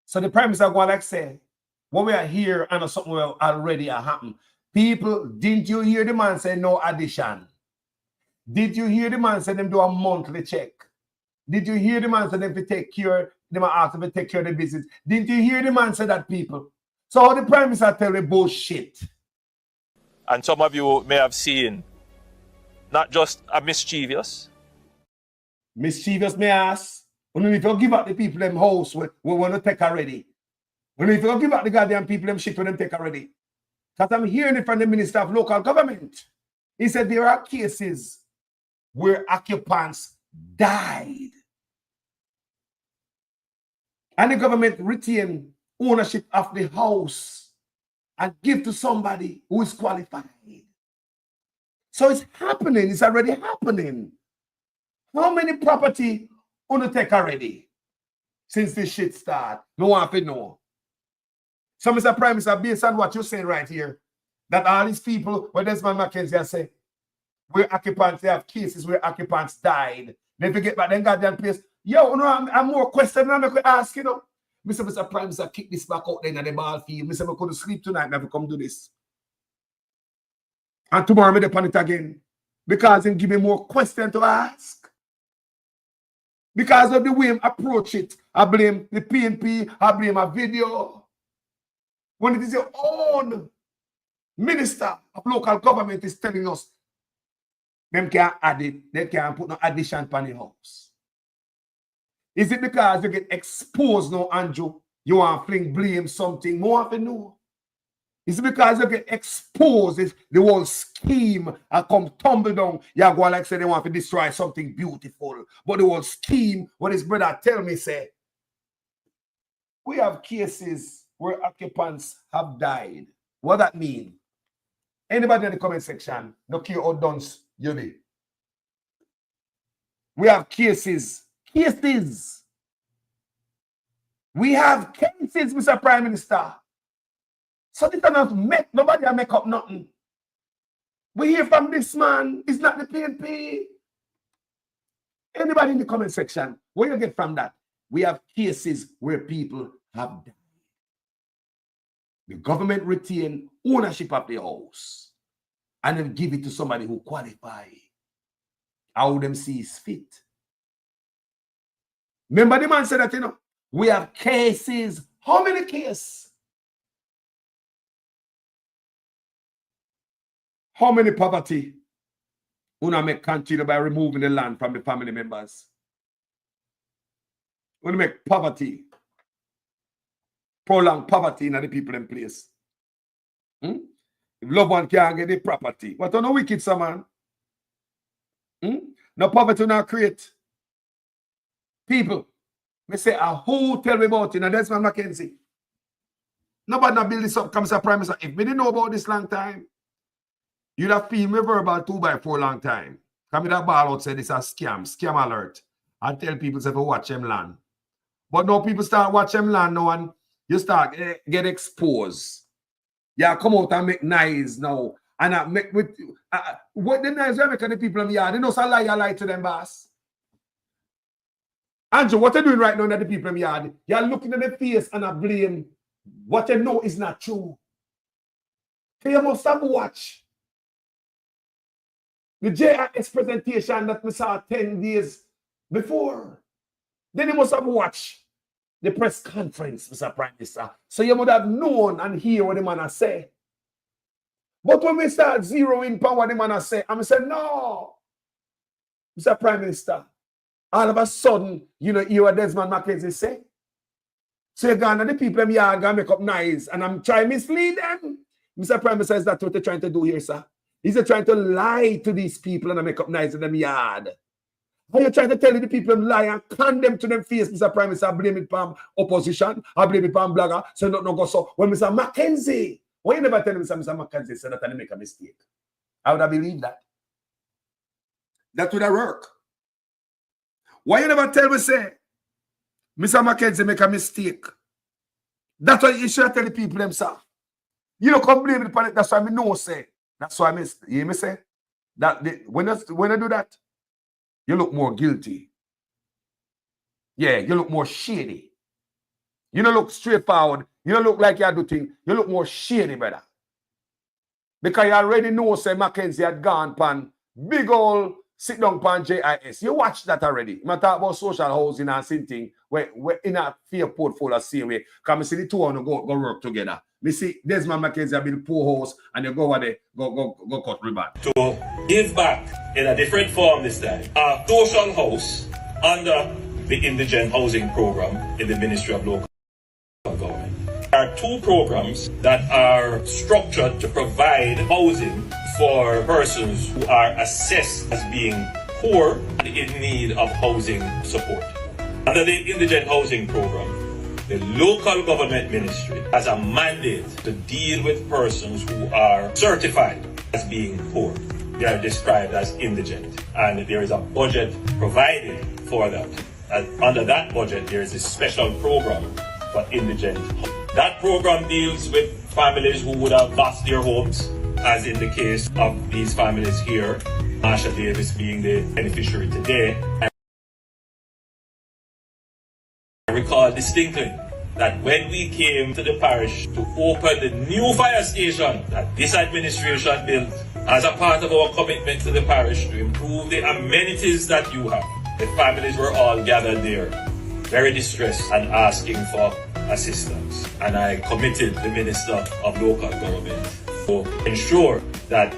So the Prime Minister going like say, when we are here and something will already happened. People, didn't you hear the man say no addition? Did you hear the man say them do a monthly check? Did you hear the man say them to take care, them ask them to take care of the business? Didn't you hear the man say that, people? So how the Prime Minister tell you bullshit? And some of you may have seen not just a mischievous may ask, when if you give up the people them house, we want to take already. When if you give up the goddamn people them shit, when them take already. Because I'm hearing it from the Minister of Local Government. He said there are cases where occupants died. And the government retain ownership of the house and give to somebody who is qualified. So it's happening. It's already happening. How many property take already since this shit start? No one to know. So, Mr. Prime Minister, based on what you're saying right here, that all these people, what Desmond McKenzie has said, where occupants, they have cases where occupants died. They forget about them goddamn place. Yo, no, I'm more questions than I could ask, you know. Mr. Prime Minister, kick this back out there in the ball field. Mr. I couldn't sleep tonight, never come do this. And tomorrow I'm upon it again. Because he give me more questions to ask. Because of the way I approach it, I blame the PNP, I blame a video. When it is your own Minister of Local Government is telling us, them can't add it, they can't put no addition on the house. Is it because you get exposed now, Andrew? You want to fling blame something more often? No. Is it because you get exposed, the whole scheme and come tumble down? You go like say they want to destroy something beautiful. But the whole scheme, what his brother tell me, say, we have cases where occupants have died. What that mean? Anybody in the comment section, no care how done you be. We have cases. We have cases, Mr. Prime Minister. So this are not make, nobody make up nothing. We hear from this man, it's not the PNP. Anybody in the comment section, where you get from that? We have cases where people have died. The government retain ownership of the house and then give it to somebody who qualify. How them see is fit. Remember the man said that, you know, we have cases. How many cases? How many poverty una make continue by removing the land from the family members? Una make poverty, prolong poverty in the people in place. If loved one can't get the property, what on a wicked man? No poverty not create. People, me say, who tell me about it? Now, Desmond McKenzie. Nobody not build this up, comes a prime minister. If me didn't know about this long time, you'd have feel me verbal 2x4 long time. Come with that ball out, say this is a scam alert. And tell people to watch them land. But now people start watching them land now and you start get exposed. Yeah, come out and make noise now. And I make with what the noise we make the people in the yard. They know some lie to them, boss. Andrew, what you're doing right now in the people in the yard, you're looking at their face and I blame what you know is not true. So you must have watched the JIS presentation that we saw 10 days before. Then you must have watched the press conference, Mr. Prime Minister. So you would have known and hear what the man has said. But when we start zeroing upon what the man has said, I'm saying, no, Mr. Prime Minister, all of a sudden, you know, hear what Desmond McKenzie say. So you're going to the people in the yard going to make up noise and I'm trying to mislead them. Mr. Prime Minister, is that what they're trying to do here, sir? He's trying to lie to these people and make up noise in them yard. Are you trying to tell the people them lie and condemn to them face, Mr. Prime Minister, blame it from opposition, I blame it from blogger, so not no go so. When Mr. McKenzie, why you never tell him Mr. McKenzie said that and make a mistake? I would have believed that. That would have worked. Why you never tell me say, Mr. McKenzie make a mistake? That's why you should tell the people themselves. You don't come blame it upon it, that's why I know say. That's why I miss. You hear me say? That when I do that, you look more guilty. Yeah, you look more shady. You don't look straightforward. You don't look like you do things. You look more shady, brother. Because you already know, say, McKenzie had gone pan big old sit down pan JIS. You watch that already. I talk about social housing and something where in a fair portfolio same way. Because I see the two of them go work together. Me see Desmond McKenzie build poor house and you go over there, go cut ribbon. To give back in a different form this time. A social house under the Indigent Housing Program in the Ministry of Local Government. There are two programs that are structured to provide housing for persons who are assessed as being poor and in need of housing support. Under the Indigent Housing Program, the local government ministry has a mandate to deal with persons who are certified as being poor. They are described as indigent, and there is a budget provided for that. And under that budget, there is a special program for indigent. That program deals with families who would have lost their homes, as in the case of these families here, Marsha Davis being the beneficiary today. I recall distinctly that when we came to the parish to open the new fire station that this administration built as a part of our commitment to the parish to improve the amenities that you have, the families were all gathered there, very distressed and asking for assistance. And I committed the Minister of Local Government to ensure that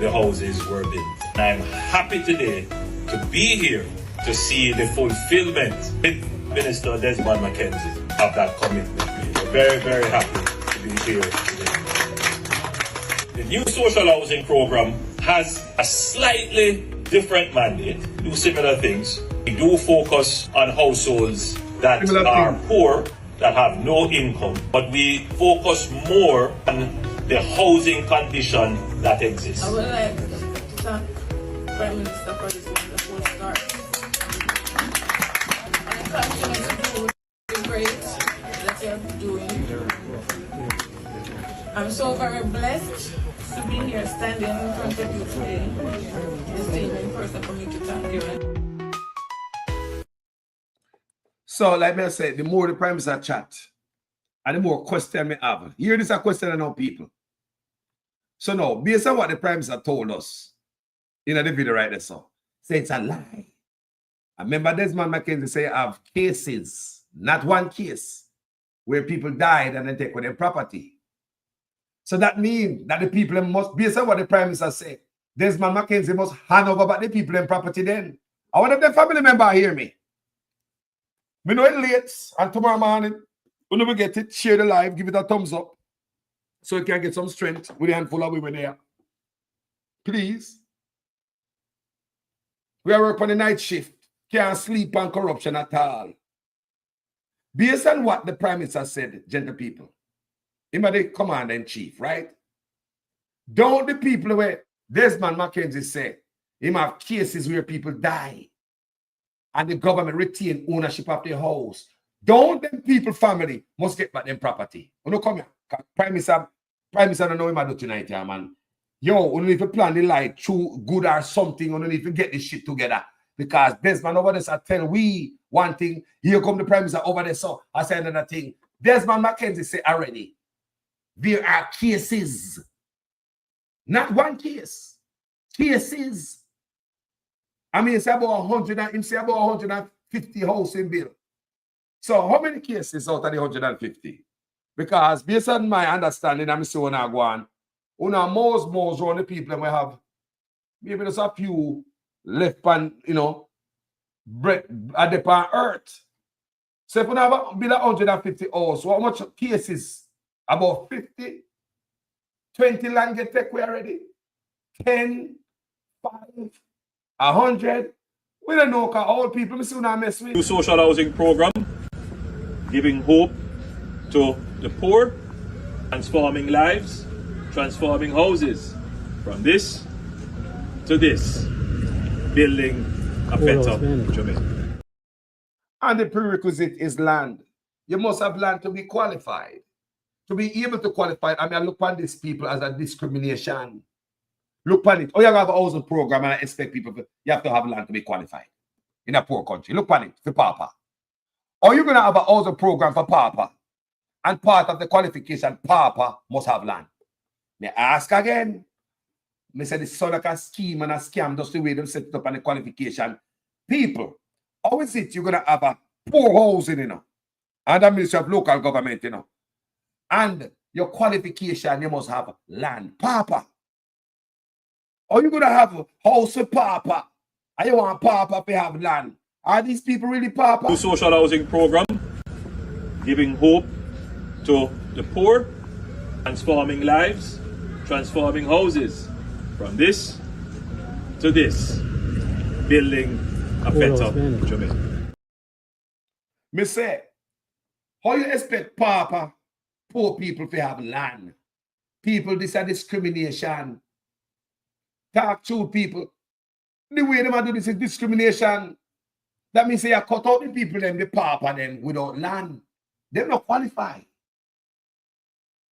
the houses were built. And I'm happy today to be here to see the fulfillment with Minister Desmond McKenzie of that commitment. We're very, very happy to be here today. The new social housing program has a slightly different mandate. We do similar things. We do focus on households that are poor, that have no income, but we focus more on the housing condition that exists. I would like to thank Prime Minister for this wonderful start. And continue to do the great that you're doing. I'm so very blessed to be here standing in front of you today. This team in person for me to thank you. So, like I said, the more the Prime Minister chat, and the more question we have. Here is a question on our people. So now, based on what the Prime Minister told us in the video right there, so say it's a lie. I remember Desmond McKenzie say I have cases, not one case, where people died and then take away their property. So that means that the people must, based on what the Prime Minister said, Desmond McKenzie must hand over back the people in property then. I want the family member hear me. We know it's late, and tomorrow morning, when we get it, share the live, give it a thumbs up, so you can get some strength with a handful of women there. Please. We are working on the night shift. Can't sleep on corruption at all. Based on what the Prime Minister said, gentle people, him are the commander-in-chief, right? Don't the people where Desmond Mackenzie said, him have cases where people die and the government retain ownership of their house. Don't them people family must get back them property. You know, come here. Prime Minister don't know him I do tonight, yeah, man. Yo, you need to plan the light through good or something. You need to get this shit together. Because Desmond over there I tell we one thing. Here come the Prime Minister over there, so I say another thing. Desmond Mackenzie say already, there are cases. Not one case. Cases. I mean, it's about 100 and say about 150 housing bill. So how many cases out of the 150? Because based on my understanding, I'm saying I go on. Una most around the people we have maybe there's a few left on, you know, bread at the pan earth. So if we have a bill of 150 hours, so how much cases? About 50, 20 land get take away already. 10, 5, 100. We don't know because all people see not mess with. New social housing program, giving hope to the poor, transforming lives, transforming houses. From this to this, building a better Jamaica. And the prerequisite is land. You must have land to be qualified. To be able to qualify, I mean, I look on these people as a discrimination. Look on it. Oh, you have a housing program and I expect people you have to have land to be qualified in a poor country. Look on it for Papa. Or you're going to have a housing program for Papa. And part of the qualification, Papa must have land. May I ask again? I say this is like a scheme and a scam, just the way them set it up on the qualification. People, how is it you're going to have a poor housing, you know, and the Ministry of Local Government, you know, and your qualification, you must have land. Papa. Are you going to have a house with Papa? And you want Papa to have land? Are these people really Papa? New social housing program, giving hope to the poor, transforming lives, transforming houses. From this to this, building a better Jamaica. Me say, how you expect Papa, poor people to have land? People, this is discrimination. Talk to people. The way they do this is discrimination. That means you cut out the people them, the Papa them without land. They're not qualified.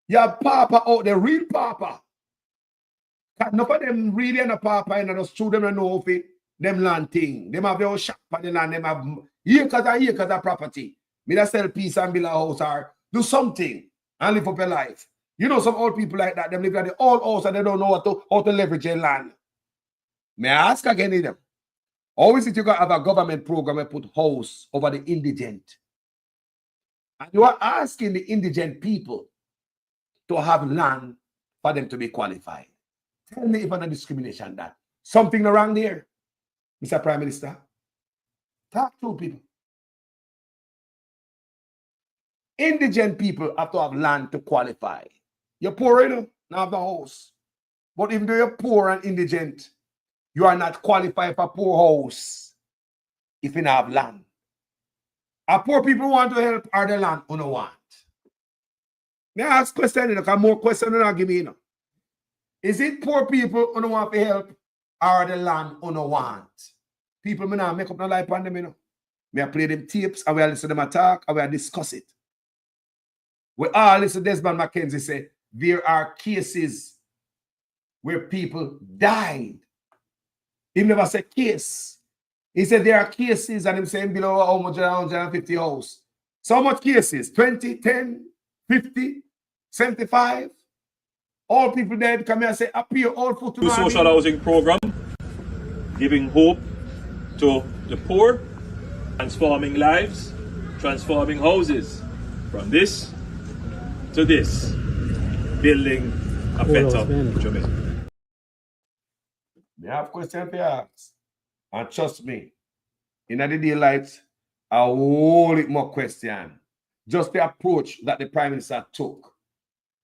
You have Papa out there, real Papa. Enough of them really and a Papa and just through them and know of it, them land thing. Them have their shop on the land, them have acres of property. Me that sell piece and build a house or do something and live up a life. You know some old people like that, them live at the old house and they don't know how to leverage their land. May I ask again in them? Always if you got have a government program and put house over the indigent. And you are asking the indigent people to have land for them to be qualified. Tell me if I'm a discrimination that. Something wrong there, Mr. Prime Minister. Talk to people. Indigent people have to have land to qualify. You're poor, you know, now have the house. But even though you're poor and indigent, you are not qualified for poor house if you don't have land. And poor people want to help or the land you don't want. May I ask question, you know, more questions than I give me, you know. Is it poor people who don't want to help or the land who don't want? People may not make up no life on them, you know. May I play them tapes and we listen to them talk and we discuss it. We all listen to Desmond Mackenzie say there are cases where people died. He never said case. He said there are cases and him saying below 150 house. So much cases? 20, 10, 50, 75? All people dead come here and say appear all for New social housing program, giving hope to the poor, transforming lives, transforming houses. From this to this, building a better Jamaica. They have questions to ask. And trust me, in the daylight, a whole lot more question. Just the approach that the Prime Minister took.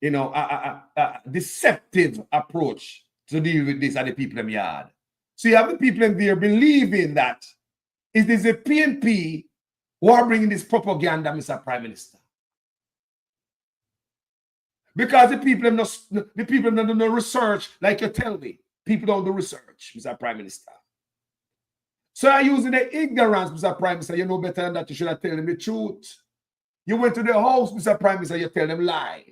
You know, a deceptive approach to deal with this at the people in the yard. So you have the people in there believing that it is the PNP who are bringing this propaganda, Mr. Prime Minister. Because the people don't do no research like you tell me. People don't do research, Mr. Prime Minister. So I'm using the ignorance, Mr. Prime Minister. You know better than that. You should have told them the truth. You went to the house, Mr. Prime Minister, you tell them lie.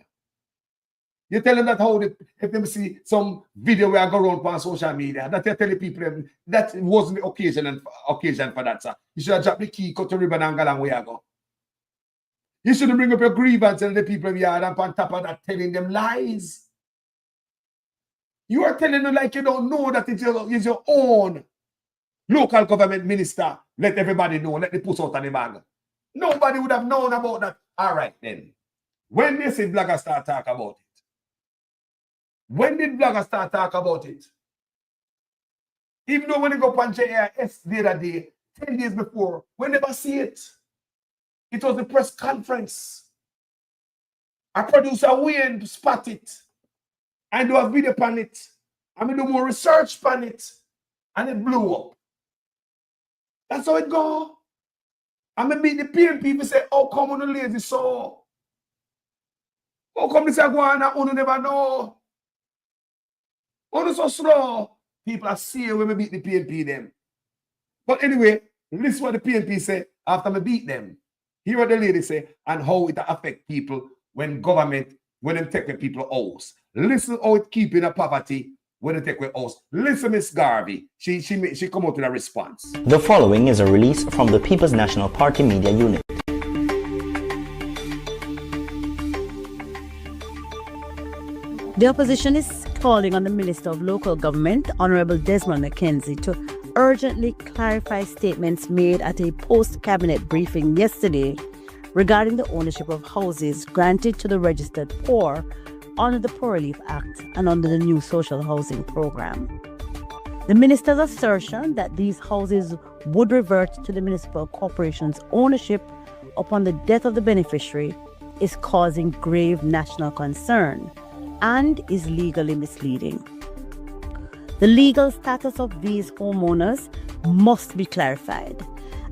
You tell them that how they, if them see some video where I go around on social media, that you tell the people that wasn't the occasion for that, sir. You should have dropped the key, cut the ribbon and go along where you go. You shouldn't bring up your grievance and the people in yard and on top of that telling them lies. You are telling them like you don't know that it's your own local government minister. Let everybody know, let the puss out of the bag. Nobody would have known about that. All right, then. When they say bloggers start talk about it? When did bloggers start talk about it? Even though when they go on JIS the other day, 10 days before, we never see it. It was the press conference. Our producer Wayne spot it. I do a video on it. I do more research on it. And it blew up. That's how it go. I'm going to beat the PNP people say, how come on the lazy so? How come this is going on? You never know. On so slow. People are seeing when we beat the PNP them. But anyway, listen what the PNP say after we beat them. Hear what the lady say and how it affect people when government, when they take the people house. Listen how it keep in a poverty when they take away house. Listen, Miss Garvey. She come out with a response. The following is a release from the People's National Party Media Unit. The opposition is calling on the Minister of Local Government, Honorable Desmond McKenzie, to urgently clarify statements made at a post-cabinet briefing yesterday regarding the ownership of houses granted to the registered poor under the Poor Relief Act and under the new social housing program. The minister's assertion that these houses would revert to the municipal corporation's ownership upon the death of the beneficiary is causing grave national concern and is legally misleading. The legal status of these homeowners must be clarified,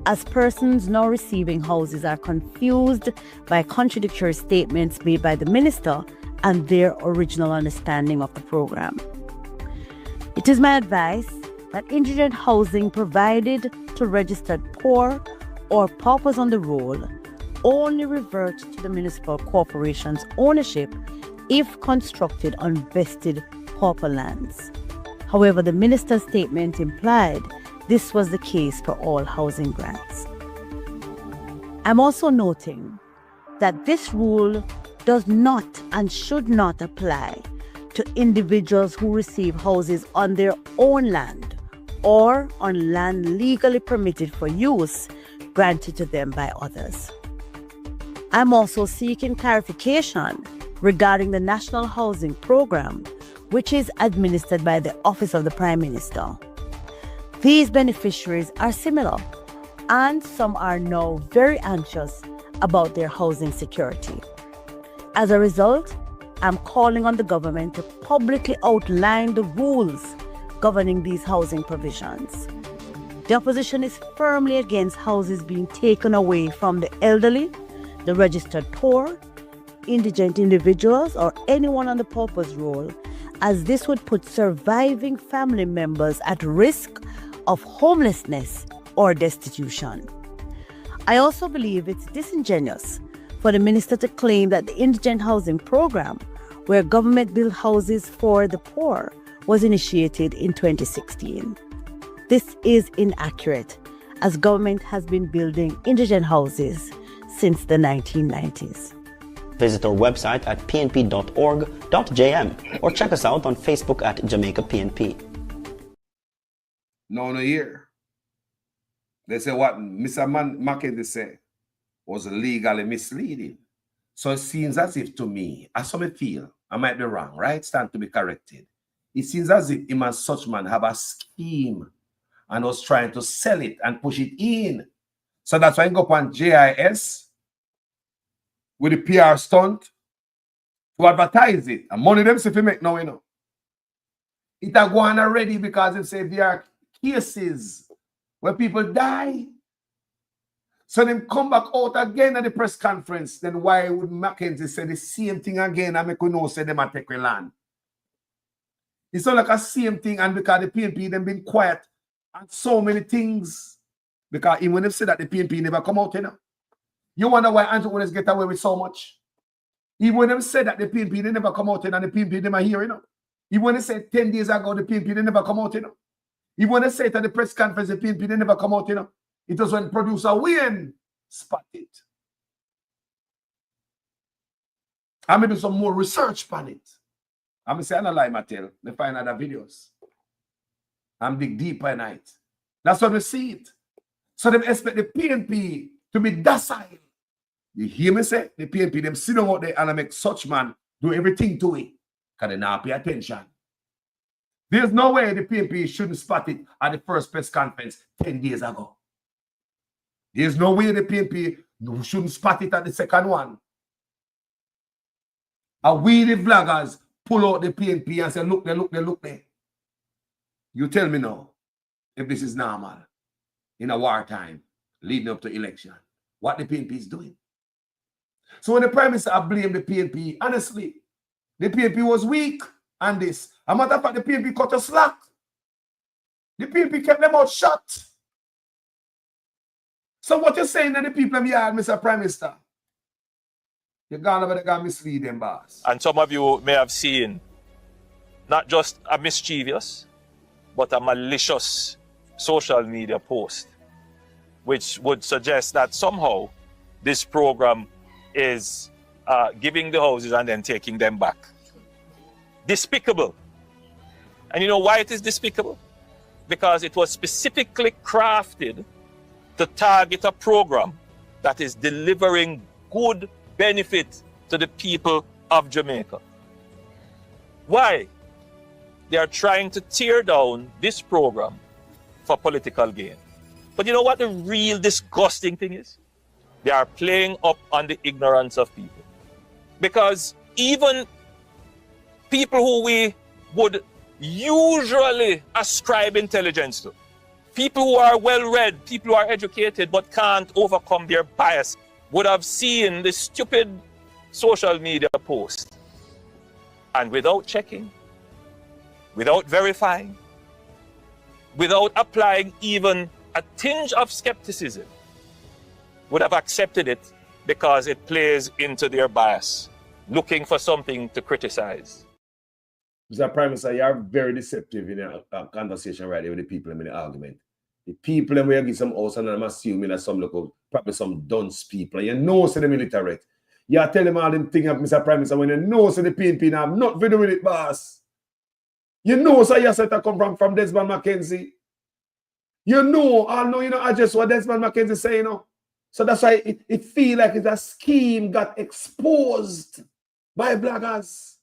as persons now receiving houses are confused by contradictory statements made by the minister and their original understanding of the program. It is my advice that indigent housing provided to registered poor or paupers on the roll only revert to the municipal corporation's ownership if constructed on vested pauper lands. However, the minister's statement implied this was the case for all housing grants. I'm also noting that this rule does not and should not apply to individuals who receive houses on their own land or on land legally permitted for use granted to them by others. I'm also seeking clarification regarding the National Housing Program, which is administered by the Office of the Prime Minister. These beneficiaries are similar, and some are now very anxious about their housing security. As a result, I'm calling on the government to publicly outline the rules governing these housing provisions. The opposition is firmly against houses being taken away from the elderly, the registered poor, indigent individuals, or anyone on the pauper's roll, as this would put surviving family members at risk of homelessness or destitution. I also believe it's disingenuous for the minister to claim that the indigent housing program, where government built houses for the poor, was initiated in 2016. This is inaccurate, as government has been building indigent houses since the 1990s. Visit our website at pnp.org.jm or check us out on Facebook at Jamaica PNP. No year. They say what Mr. McKenzie said was legally misleading. So it seems as if to me, as I feel, I might be wrong, right? Stand to be corrected. It seems as if him and such man have a scheme and was trying to sell it and push it in. So that's why I go on JIS with the PR stunt to advertise it. And money them if you make now, you know. It a go on already because they say they are cases where people die. So them come back out again at the press conference. Then why would Mackenzie say the same thing again and make we know say them a take we land? It's not like a same thing, and because the PNP them been quiet on so many things. Because even when they say that the PNP never come out, you know. You wonder why Andrew Holness get away with so much. Even when they said that the PNP they never come out, and the PNP never hear, you know. Even when they said 10 days ago the PNP they never come out, you know. Even when they said at the press conference the PNP they never come out, you know. It was when producer Wayne spot it. I'm going to do some more research on it. I'm going to say, I don't lie, Mattel. They find other videos. I'm dig deeper in it. That's what we see it. So they expect the PNP to be docile. You hear me say? The PNP, them sit down out there and make such man do everything to it. Because they not pay attention. There's no way the PNP shouldn't spot it at the first press conference 10 days ago. There's no way the PNP shouldn't spot it at the second one. And we, the vloggers, pull out the PNP and say, look there, look there, look there. You tell me now, if this is normal, in a wartime, leading up to election, what the PNP is doing. So when the Prime Minister blamed the PNP, honestly, the PNP was weak on this. As a matter of fact, the PNP cut a slack. The PNP kept them out shut. So what you're saying that the people in the yard, Mr. Prime Minister, you're gone over there and mislead them, boss. And some of you may have seen not just a mischievous, but a malicious social media post, which would suggest that somehow this program is giving the houses and then taking them back. Despicable. And you know why it is despicable? Because it was specifically crafted to target a program that is delivering good benefit to the people of Jamaica. Why? They are trying to tear down this program for political gain. But you know what the real disgusting thing is? They are playing up on the ignorance of people. Because even people who we would usually ascribe intelligence to, people who are well-read, people who are educated but can't overcome their bias, would have seen this stupid social media post. And without checking, without verifying, without applying even a tinge of skepticism, would have accepted it because it plays into their bias, looking for something to criticize. Mr. Prime Minister, you are very deceptive in a conversation right there with the people in the argument. The people and we give some house and I'm assuming that some local, probably some dunce people. You know, say the military. You tell them all them things of Mr. Prime Minister when you know, say the PNP now have not video with it, boss. You know, say you said to come from Desmond Mackenzie. You know, I know, you know, I just what Desmond Mackenzie say, you know. So that's why it feel like it's a scheme got exposed by bloggers.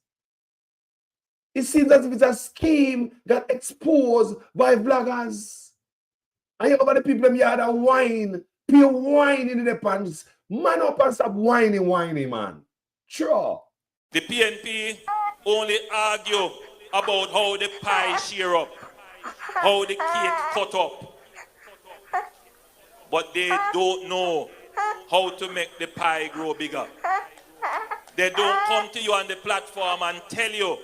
It seems as if it's a scheme got exposed by bloggers. And you over the people in the yard are whine, pure whine in the pants. Man up and stop whining, man. Sure. The PNP only argue about how the pie shear up, how the cake cut up. But they don't know how to make the pie grow bigger. They don't come to you on the platform and tell you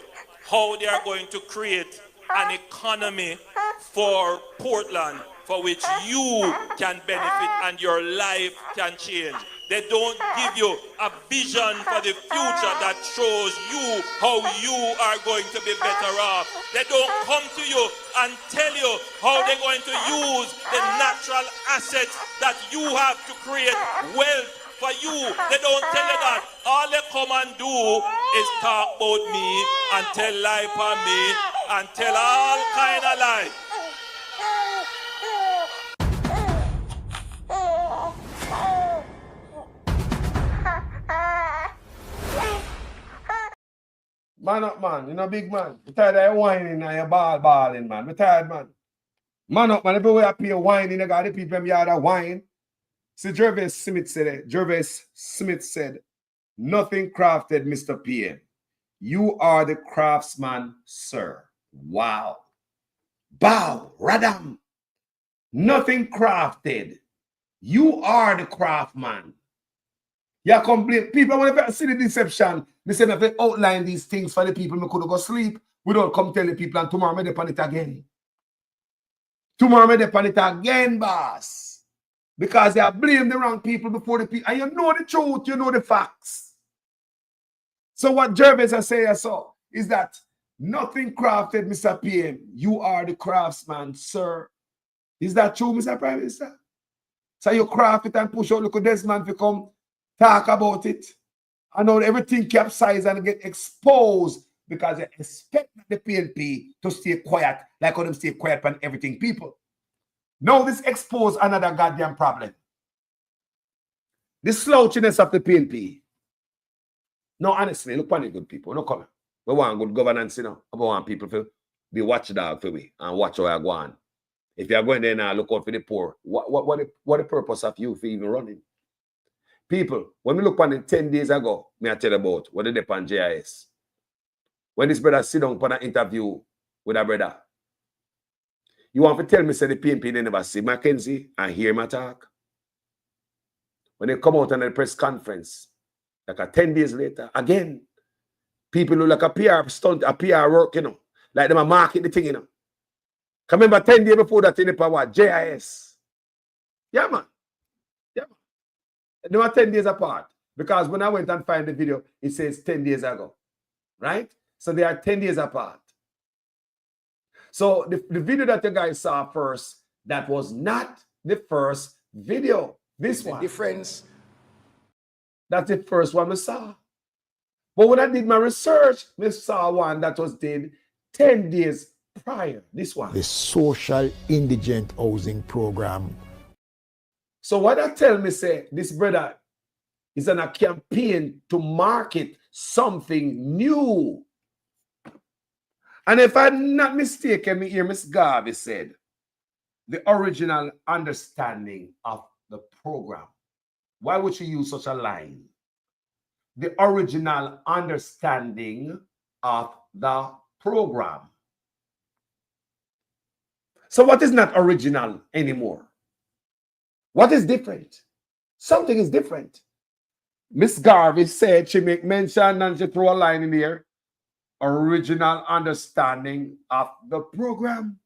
how they are going to create an economy for Portland for which you can benefit and your life can change. They don't give you a vision for the future that shows you how you are going to be better off. They don't come to you and tell you how they're going to use the natural assets that you have to create wealth for you. They don't tell you that. All they come and do is talk about me and tell lie for me and tell all kind of lie. Man up, man. You know, big man. We're tired of whining and your balling, man. We're tired, man. Man up, man. Everywhere I pay whining, you got the people in the yard that whine. See, Jervis Smith said, nothing crafted, Mr. PM. You are the craftsman, sir. Wow. Bow, radam. Nothing crafted. You are the craftsman. You complete people want to see the deception. They say if they outline these things for the people, we could go sleep. We don't come tell the people, and tomorrow me depend it again. Tomorrow me depend it again, boss. Because they have blamed the wrong people before the people. And you know the truth, you know the facts. So what Gervais has said so is that nothing crafted, Mr. PM. You are the craftsman, sir. Is that true, Mr. Prime Minister? So you craft it and push out look at Desmond to come talk about it. I know everything capsized and get exposed because they expect the PNP to stay quiet like how them stay quiet on everything, people. Now this expose another goddamn problem. The slouchiness of the PNP. No, honestly, look on the good people. No comment. We want good governance, you know. We want people to be watchdog for we and watch how I go on. If you're going there now, look out for the poor. What the purpose of you for even running? People, when we look on it 10 days ago, me I tell you about what they did on JIS. When this brother sit down for an interview with a brother, you want to tell me, say the PNP, they never see Mackenzie and hear my talk? When they come out on a press conference, like 10 days later, again, people who like a PR stunt, a PR work, you know, like them a market the thing, you know. Can remember 10 days before that in the power, JIS. Yeah, man. Yeah, man. They were 10 days apart. Because when I went and find the video, it says 10 days ago. Right? So they are 10 days apart. So the video that you guys saw first, that was not the first video. This one. Difference. That's the first one we saw. But when I did my research, we saw one that was did 10 days prior. This one. The social indigent housing program. So what I tell me say, this brother is on a campaign to market something new. And if I'm not mistaken, me hear Miss Garvey said, the original understanding of the program. Why would she use such a line? The original understanding of the program. So what is not original anymore? What is different? Something is different. Miss Garvey said she make mention and she throw a line in here. Original understanding of the program.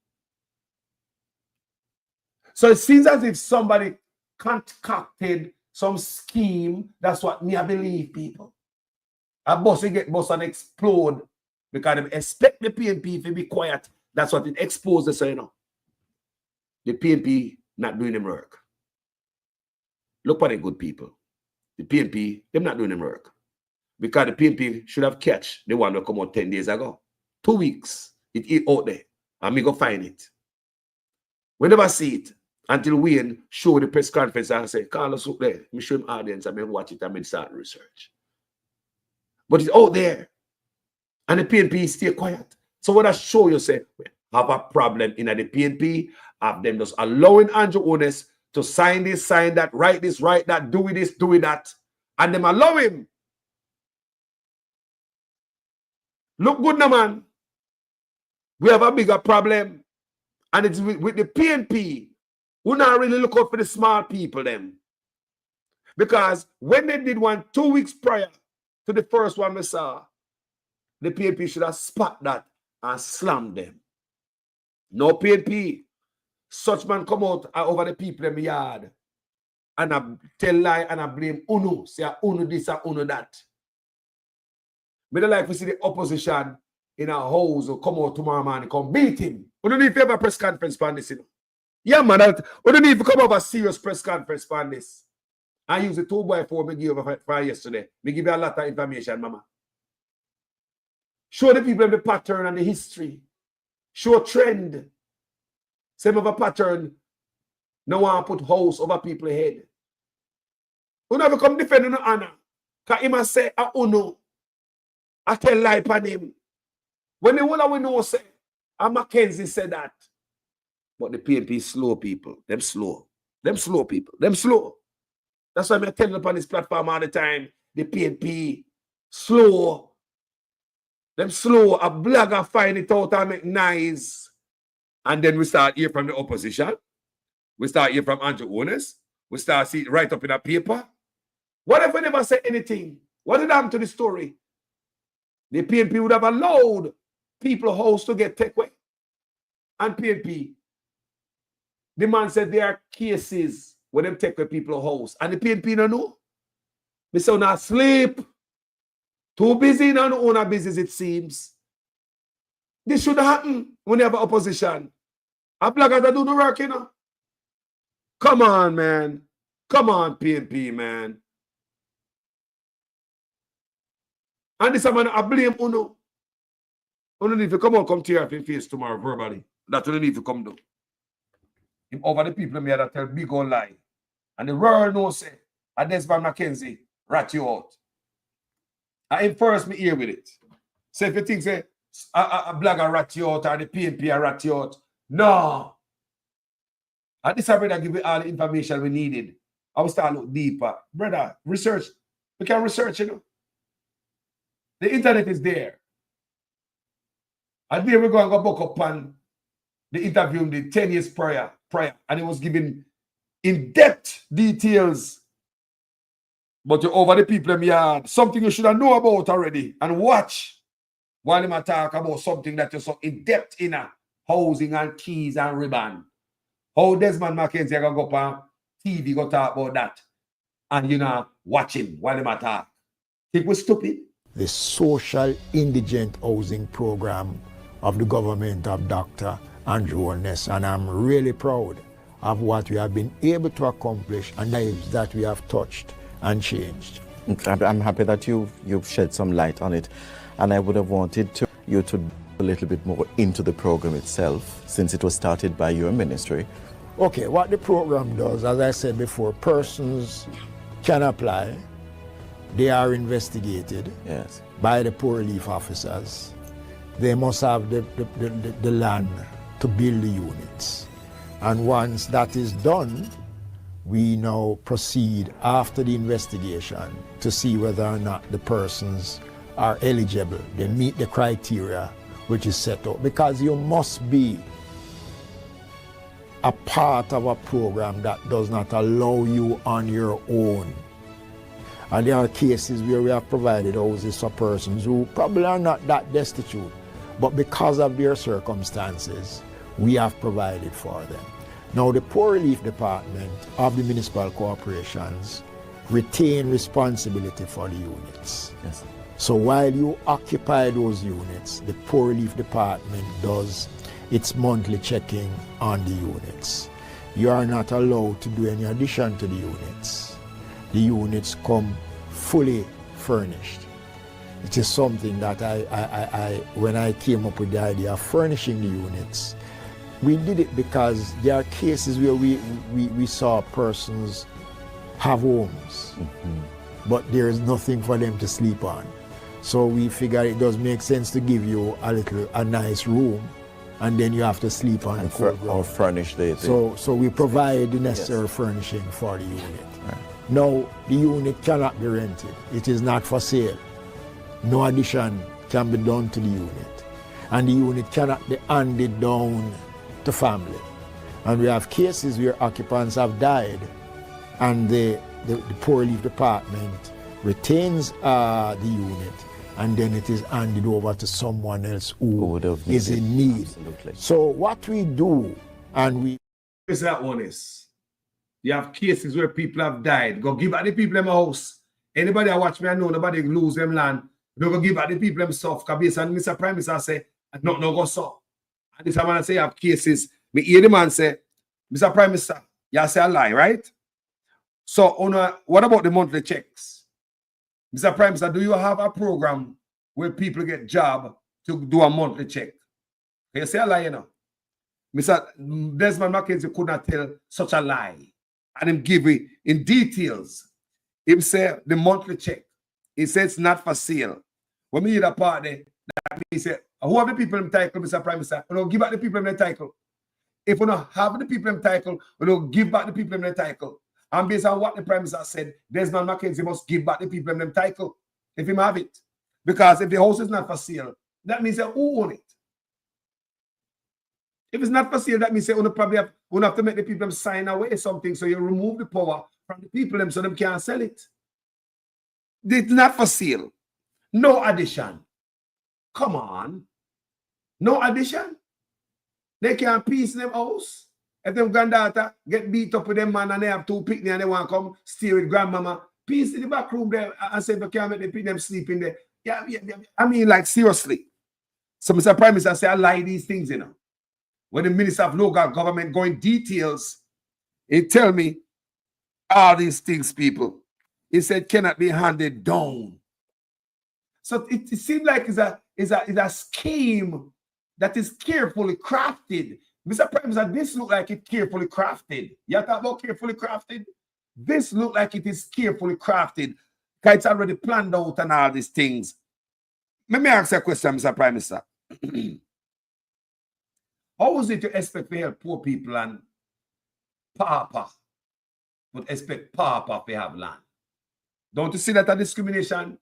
So it seems as if somebody concocted some scheme. That's what me I believe, people. A bus get bus and explode because they expect the PNP to be quiet. That's what it exposes, so you know. The PNP not doing them work. Look for the good people. The PNP, them not doing them work. Because the PNP should have catch the one that come out 10 days ago. 2 weeks. It out there. And me go find it. We never see it until Wayne show the press conference and say, Carlos up there. Me show him audience and me watch it and me start research. But it's out there. And the PNP stay quiet. So what I show you say, have a problem in the PNP, have them just allowing Andrew Holness to sign this, sign that, write this, write that, do this, do that. And them allow him. Look good now, man. We have a bigger problem. And it's with the PNP. We not really look out for the small people them. Because when they did one 2 weeks prior to the first one we saw, the PNP should have spot that and slammed them. No PNP. Such man come out over the people in the yard and I tell lie and I blame UNO. Say UNO this and UNO that. We don't like to see the opposition in a house who come out tomorrow morning and come beat him. We don't need to have a press conference on this, you know. Yeah, man. We don't need to come up a serious press conference on this. I use the 2x4 me give for yesterday. Me give you a lot of information, mama. Show the people the pattern and the history. Show trend. Same of a pattern. No one put house over people's head. We never come defend no honor. Because him say, I uno. I tell lie upon him. When the whole we know say, and Mackenzie said that. But the PNP slow people. Them slow. Them slow people. Them slow. That's why I'm telling upon this platform all the time. The PNP slow. Them slow. A blogger find it out and make nice. And then we start hear from the opposition. We start hear from Andrew Owners. We start see it right up in a paper. What if we never say anything? What did happen to the story? The PNP would have allowed people house to get taken away. And PNP, the man said there are cases where them take away people house. And the PNP don't know. They say not sleep. Too busy in our own business, it seems. This should happen when you have an opposition. A bloggers that do the work, you know. Come on, man. Come on, PNP, man. And this man, I blame Uno. Uno need to come on, come to your face tomorrow verbally. That's what you need to come do. Him over the people me that tell big old lie. And the world knows say, and Desmond McKenzie rat you out. I first me here with it. So if you think say a blogger rat you out or the PNP rat you out, no. And this brother give me all the information we needed. I will start look deeper. Brother, research. We can research, you know. The internet is there. And there we go and go book up on the interview the 10 years prior, and it was giving in-depth details. But you're over the people in the yard. Something you should have know about already and watch while him talk about something that you're so in-depth in housing and keys and ribbon. How Desmond McKenzie can go up on TV go talk about that and you know watch him while him talk. Think we're stupid? The social indigent housing program of the government of Dr. Andrew Holness, and I'm really proud of what we have been able to accomplish and lives that we have touched and changed. I'm happy that you've shed some light on it, and I would have wanted you to a little bit more into the program itself, since it was started by your ministry. Okay, what the program does, as I said before, persons can apply. They are investigated by the poor relief officers. They must have the land to build the units. And once that is done, we now proceed after the investigation to see whether or not the persons are eligible. They meet the criteria which is set out. Because you must be a part of a program that does not allow you on your own. And there are cases where we have provided houses for persons who probably are not that destitute, but because of their circumstances, we have provided for them. Now, the Poor Relief Department of the municipal corporations retain responsibility for the units. Yes. So while you occupy those units, the Poor Relief Department does its monthly checking on the units. You are not allowed to do any addition to the units. The units come fully furnished. It is something that when I came up with the idea of furnishing the units, we did it because there are cases where we saw persons have homes, but there is nothing for them to sleep on. So we figured it does make sense to give you a nice room, and then you have to sleep on or furnish the So we provide the necessary furnishing for the unit. Right. Now, the unit cannot be rented. It is not for sale. No addition can be done to the unit. And the unit cannot be handed down to family. And we have cases where occupants have died and the Poor Relief Department retains the unit, and then it is handed over to someone else who is in need. Absolutely. So what we do, and we... Is that one is? You have cases where people have died. Go give back the people in my house. Anybody that watch me, I know nobody lose them land. They go give back the people them stuff. Because based on Mr. Prime Minister say, no go so. And this man say you have cases. Me hear the man say, Mr. Prime Minister, you say a lie, right? So what about the monthly checks? Mr. Prime Minister, do you have a program where people get job to do a monthly check? You say a lie, you know. Mr. Desmond McKenzie could not tell such a lie. And him give it in details. Him say the monthly check. He says it's not for sale. When we hear that part there, he said, who have the people in title, Mr. Prime Minister? We don't give back the people in the title. If we don't have the people in title, we don't give back the people in the title. And based on what the Prime Minister said, Desmond McKenzie must give back the people in the title if he have it. Because if the house is not for sale, that means that who own it? If it's not for sale, that means you probably have to make the people sign away something, so you remove the power from the people them so them can't sell it. It's not for sale. No addition. Come on. No addition. They can't piece them house. If them granddaughter get beat up with them man and they have 2 picnic and they want to come stay with grandmama, piece in the back room there and say, if you can't make them pick them sleep in there. Yeah. I mean, like, seriously. So Mr. Prime Minister say, I lie these things, you know. When the Minister of Local Government go in details, he tell me all these things, people. He said cannot be handed down. So it seems like it's a scheme that is carefully crafted. Mr. Prime Minister, this look like it's carefully crafted. You talk about carefully crafted? This look like it is carefully crafted. Because it's already planned out and all these things. Let me ask you a question, Mr. Prime Minister. How is it to expect to help poor people and Papa would expect Papa to have land? Don't you see that a discrimination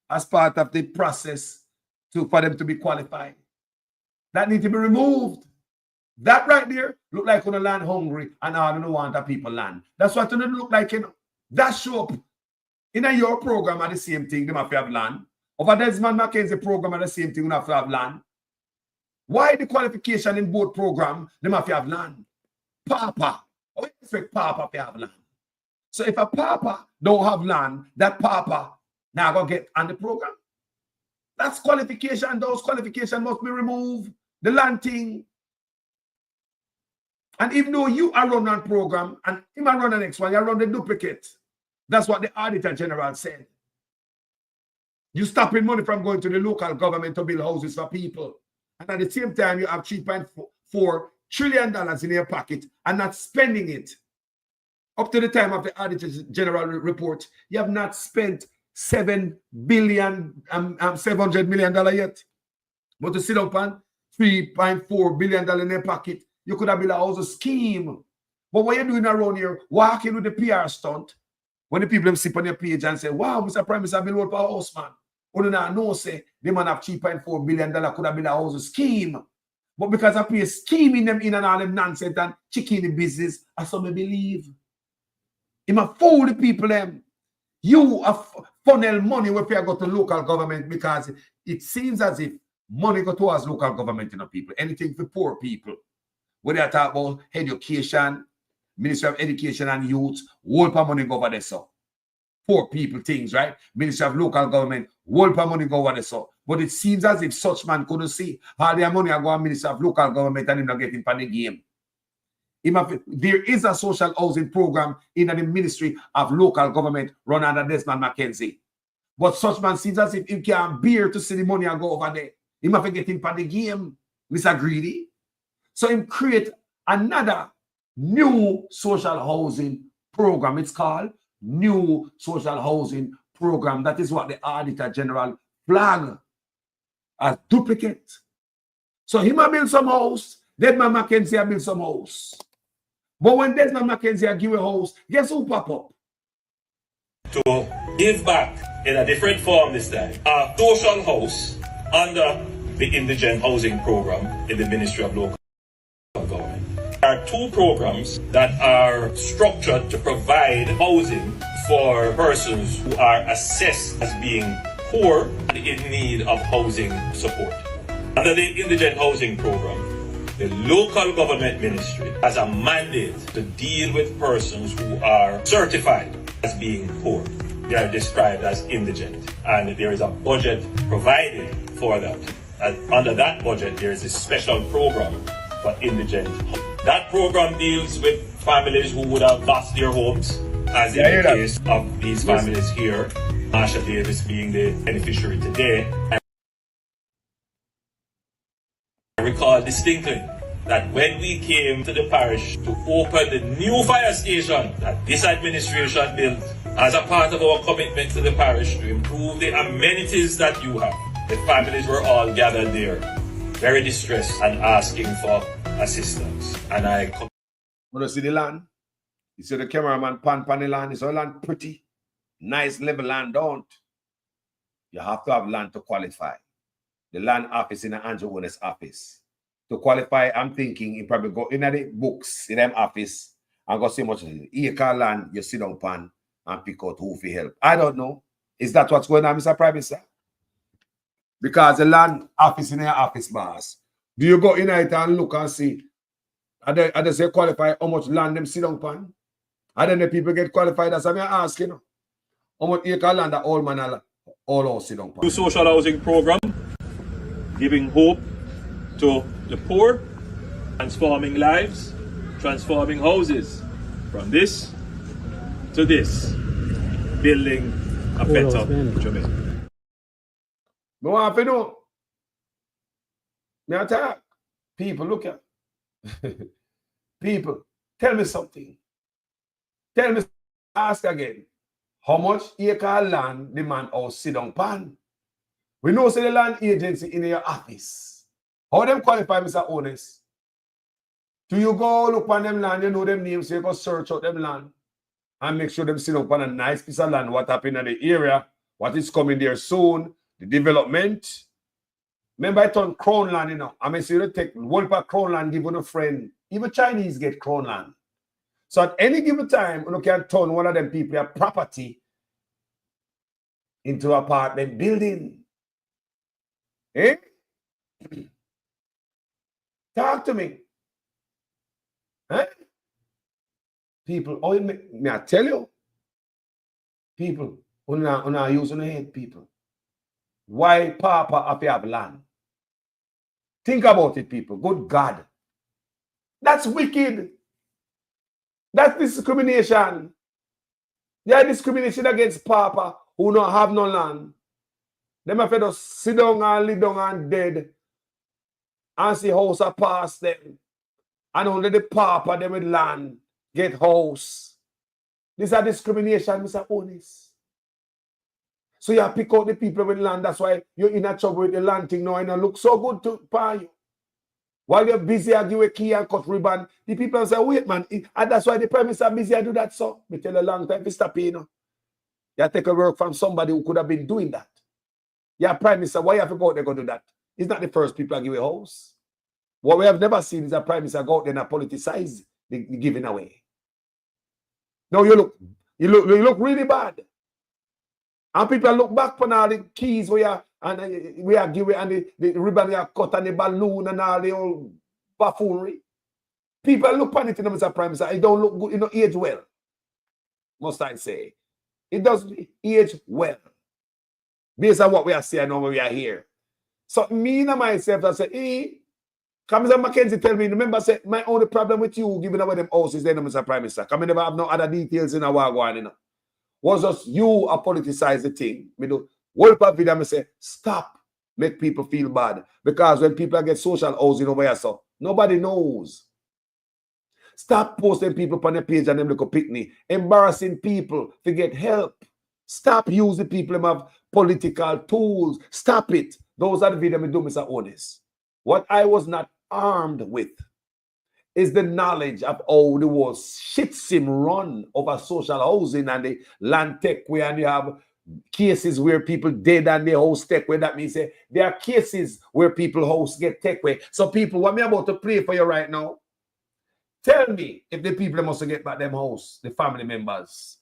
as part of the process for them to be qualified? That need to be removed. That right there look like on the land hungry and all don't want the people land. That's what it look like, you know. That show up in your program at the same thing, they have to have land. Over Desmond Mackenzie program at the same thing, they have to have land. Why the qualification in both programs, they have to have land? Papa. How you expect Papa to have land? So if a Papa don't have land, that Papa now go get on the program. That's qualification. Those qualifications must be removed. The land thing. And even though you are running on program and him are run the next one, you run the duplicate. That's what the Auditor General said. You stopping money from going to the local government to build houses for people. And at the same time, you have $3.4 trillion in your pocket and not spending it. Up to the time of the Auditor General report, you have not spent $700 million yet. But to sit up on $3.4 billion in your pocket, you could have built a house scheme. But what you're doing around here, walking with the PR stunt, when the people them sit on your page and say, wow, Mr. Prime Minister, build up a house, man. Or do not know, say, the man have $3.4 billion could have built a house scheme. But because I pay scheming them in and all them nonsense and chicken the business, I some believe. He might fool the people them. You funnel money where people go to local government because it seems as if money go towards local government, you know, people. Anything for poor people. When they talk about education, Ministry of Education and Youth, whole pa money go over there, so. Poor people things, right? Ministry of Local Government, whole pa money go over there, so. But it seems as if such man couldn't see how their money are going Ministry of Local Government and him not getting for the game. There is a social housing program in the Ministry of Local Government run under Desmond Mackenzie. But such man seems as if he can't bear to see the money and go over there. He might get him for the game, Mr. Greedy. So him create another new social housing program. It's called New Social Housing Program. That is what the Auditor General flag as duplicate. So he might build some house, Desmond Mackenzie build some house. But when Desmond Mackenzie give a house, guess who pop up? To give back in a different form this time, a social house under the Indigent Housing Program in the Ministry of Local Government. There are two programs that are structured to provide housing for persons who are assessed as being poor and in need of housing support. Under the Indigent Housing Program, the local government ministry has a mandate to deal with persons who are certified as being poor. They are described as indigent, and there is a budget provided for that. And under that budget, there is a special program for indigent. That program deals with families who would have lost their homes, as in the case of these families here, Marsha Davis being the beneficiary today. I recall distinctly that when we came to the parish to open the new fire station that this administration built as a part of our commitment to the parish to improve the amenities that you have, the families were all gathered there, very distressed and asking for assistance. And I want to see the land. You see the cameraman pan the land. Is all land pretty, nice level land, don't? You have to have land to qualify. The land office in the Andrew Woods office. to qualify, I'm thinking he probably go in the books in them office and go see much acre land you sit down pan and pick out who for help. I don't know. Is that what's going on, Mr. Prime Minister? Because the land office in your office, boss. Do you go in it and look and see? Are they say qualify how much land them sit down pan? And then the people get qualified. That's what I'm asking. You know? How much acre land that all man all house sit down pan? Social housing program, giving hope to the poor, transforming lives, transforming houses, from this to this, building a better Jamaica. Me want to know. Me attack. People, look at. People, tell me something. Tell me, ask again. How much acre land the man house sit down pan? We know say the land agency in your office. How them qualify, Mr. Honest? Do you go look on them land, you know them names, so you go search out them land and make sure them sit up on a nice piece of land, what happened in the area, what is coming there soon, the development. Remember I turn crown land, you know. I mean, so you take one part crown land, give one a friend. Even Chinese get crown land. So at any given time, you can turn one of them people a property into apartment building. Eh? Talk to me. Eh? People, oh, may I tell you? People, una use on the head, people. Why Papa have to have land? Think about it, people. Good God. That's wicked. That's discrimination. There discrimination against Papa who don't have no land. Them have to sit down and live down and dead and see house are past them. And only the Papa them with land get house. This is discrimination, Mr. Honest. So you pick out the people with land. That's why you're in a trouble with the land thing now and it looks so good to pay you. While you're busy, I give a key and cut ribbon. The people say, wait, man. And that's why the Prime Minister busy I do that, so. Me tell a long time, Mr. P, you know. You take a work from somebody who could have been doing that. Yeah, Prime Minister, why you have to go out there go do that? It's not the first people I give a house. What we have never seen is a Prime Minister go out there and politicize the giving away. Now you look really bad. And people look back on all the keys we are giving and the ribbon we are cut and the balloon and all the old buffoonery. People look on it, Mr. Prime Minister. It don't look good, it don't age well. Must I say. It doesn't age well. Based on what we are saying now when we are here. So me and myself, I say, hey, come Mr. Mackenzie tell me, remember, say, my only problem with you giving away them houses then, Mr. Prime Minister. Come never have no other details in our one, you know. Was just you a politicize the thing. Me do work up video, me say, stop, make people feel bad. Because when people get social housing over here, so nobody knows. Stop posting people on the page and them look a picnic, embarrassing people to get help. Stop using people who have political tools. Stop it. Those are the videos me do, Mr. Honest. What I was not armed with is the knowledge of how the world shit sim run over social housing and the land tech where and you have cases where people dead and they house tech where. That means there are cases where people house get tech way. So people, what me about to play for you right now? Tell me if the people must get back them house, the family members,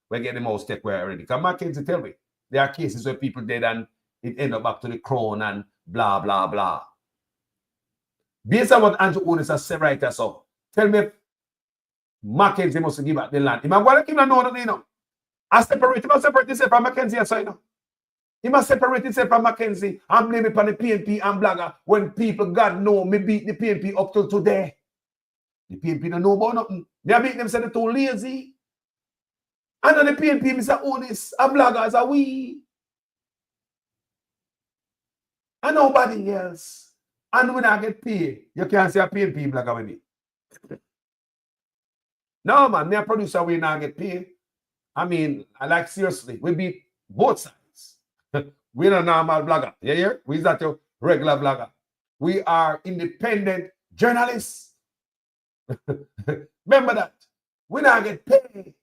we get them house tech way already. Because Mackenzie tell me, there are cases where people dead and it end up back to the crown and blah, blah, blah. Based on what Andrew Honest has said right there, so tell me if Mackenzie must give back the land. If I'm going to keep on knowing, you know, I separate himself from Mackenzie, so you know. He must separate himself from Mackenzie and blame it on the PNP and blogger when people, God know, me beat the PNP up till today. The PNP don't know about nothing. They beat them, say they're too lazy. And then the PNP, Mr. Honest, and bloggers are we. And nobody else. And when I get paid, you can't say a PNP blogger with me. No, man, me a producer, we not get paid. I mean, I like seriously, we beat both sides. We're not normal blogger. You hear? We're not your regular blogger. We are independent journalists. Remember that. We not get paid.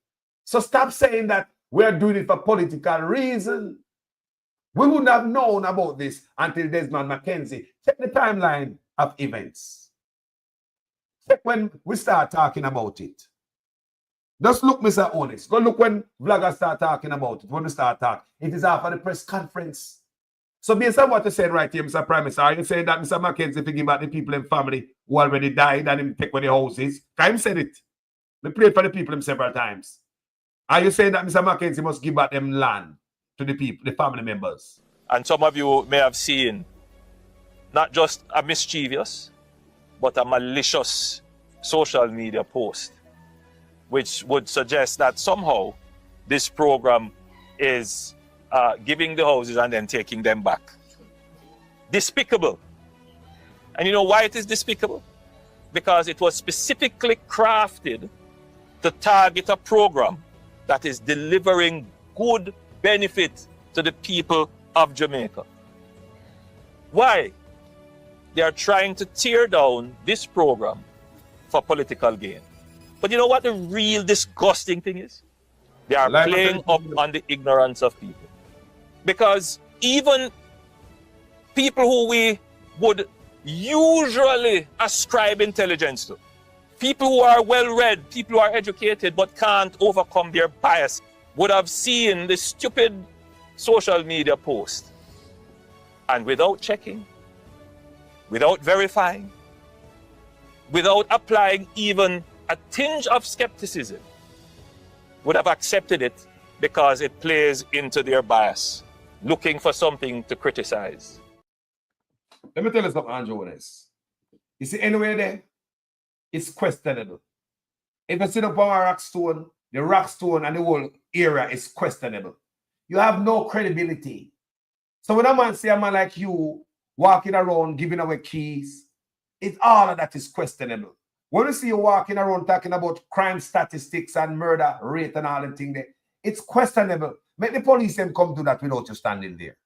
So stop saying that we're doing it for political reason. We wouldn't have known about this until Desmond McKenzie. Check the timeline of events. Check when we start talking about it. Just look, Mr. Honest. Go look when vloggers start talking about it. When we start talking, it is after the press conference. So based on what you said right here, Mr. Prime Minister, are you saying that Mr. McKenzie to give back the people and family who already died and him take away the houses? Time said it. We prayed for the people him several times. Are you saying that Mr. McKenzie must give back them land to the people, the family members? And some of you may have seen not just a mischievous, but a malicious social media post, which would suggest that somehow this program is giving the houses and then taking them back. Despicable. And you know why it is despicable? Because it was specifically crafted to target a program that is delivering good benefit to the people of Jamaica. Why? They are trying to tear down this program for political gain. But you know what the real disgusting thing is? They are playing up on the ignorance of people. Because even people who we would usually ascribe intelligence to, people who are well-read, people who are educated but can't overcome their bias, would have seen the stupid social media post. And without checking, without verifying, without applying even a tinge of skepticism, would have accepted it because it plays into their bias, looking for something to criticize. Let me tell you something, Andrew Honest. You see, anywhere there, it's questionable. If you sit up on a rock stone, the rock stone and the whole area is questionable. You have no credibility. So when a man say a man like you walking around giving away keys, it's all of that is questionable. When you see you walking around talking about crime statistics and murder rate and all them things there, it's questionable. Make the police them come do that without you standing there.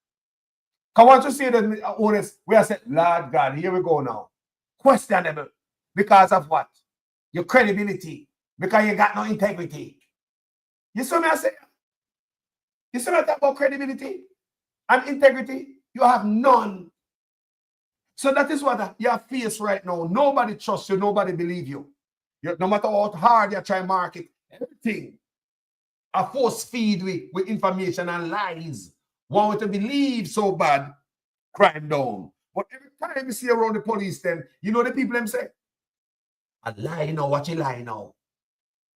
Because once you see the Honest, we are saying, Lord God, here we go now. Questionable. Because of what? Your credibility. Because you got no integrity. You see me I say? You see me I talk about credibility and integrity? You have none. So that is what you face right now. Nobody trusts you. Nobody believes you. No matter how hard you try to market, everything. A force feed with information and lies. Want to believe so bad, crime down. But every time you see around the police, then you know the people them say, a lie now, what you lie now.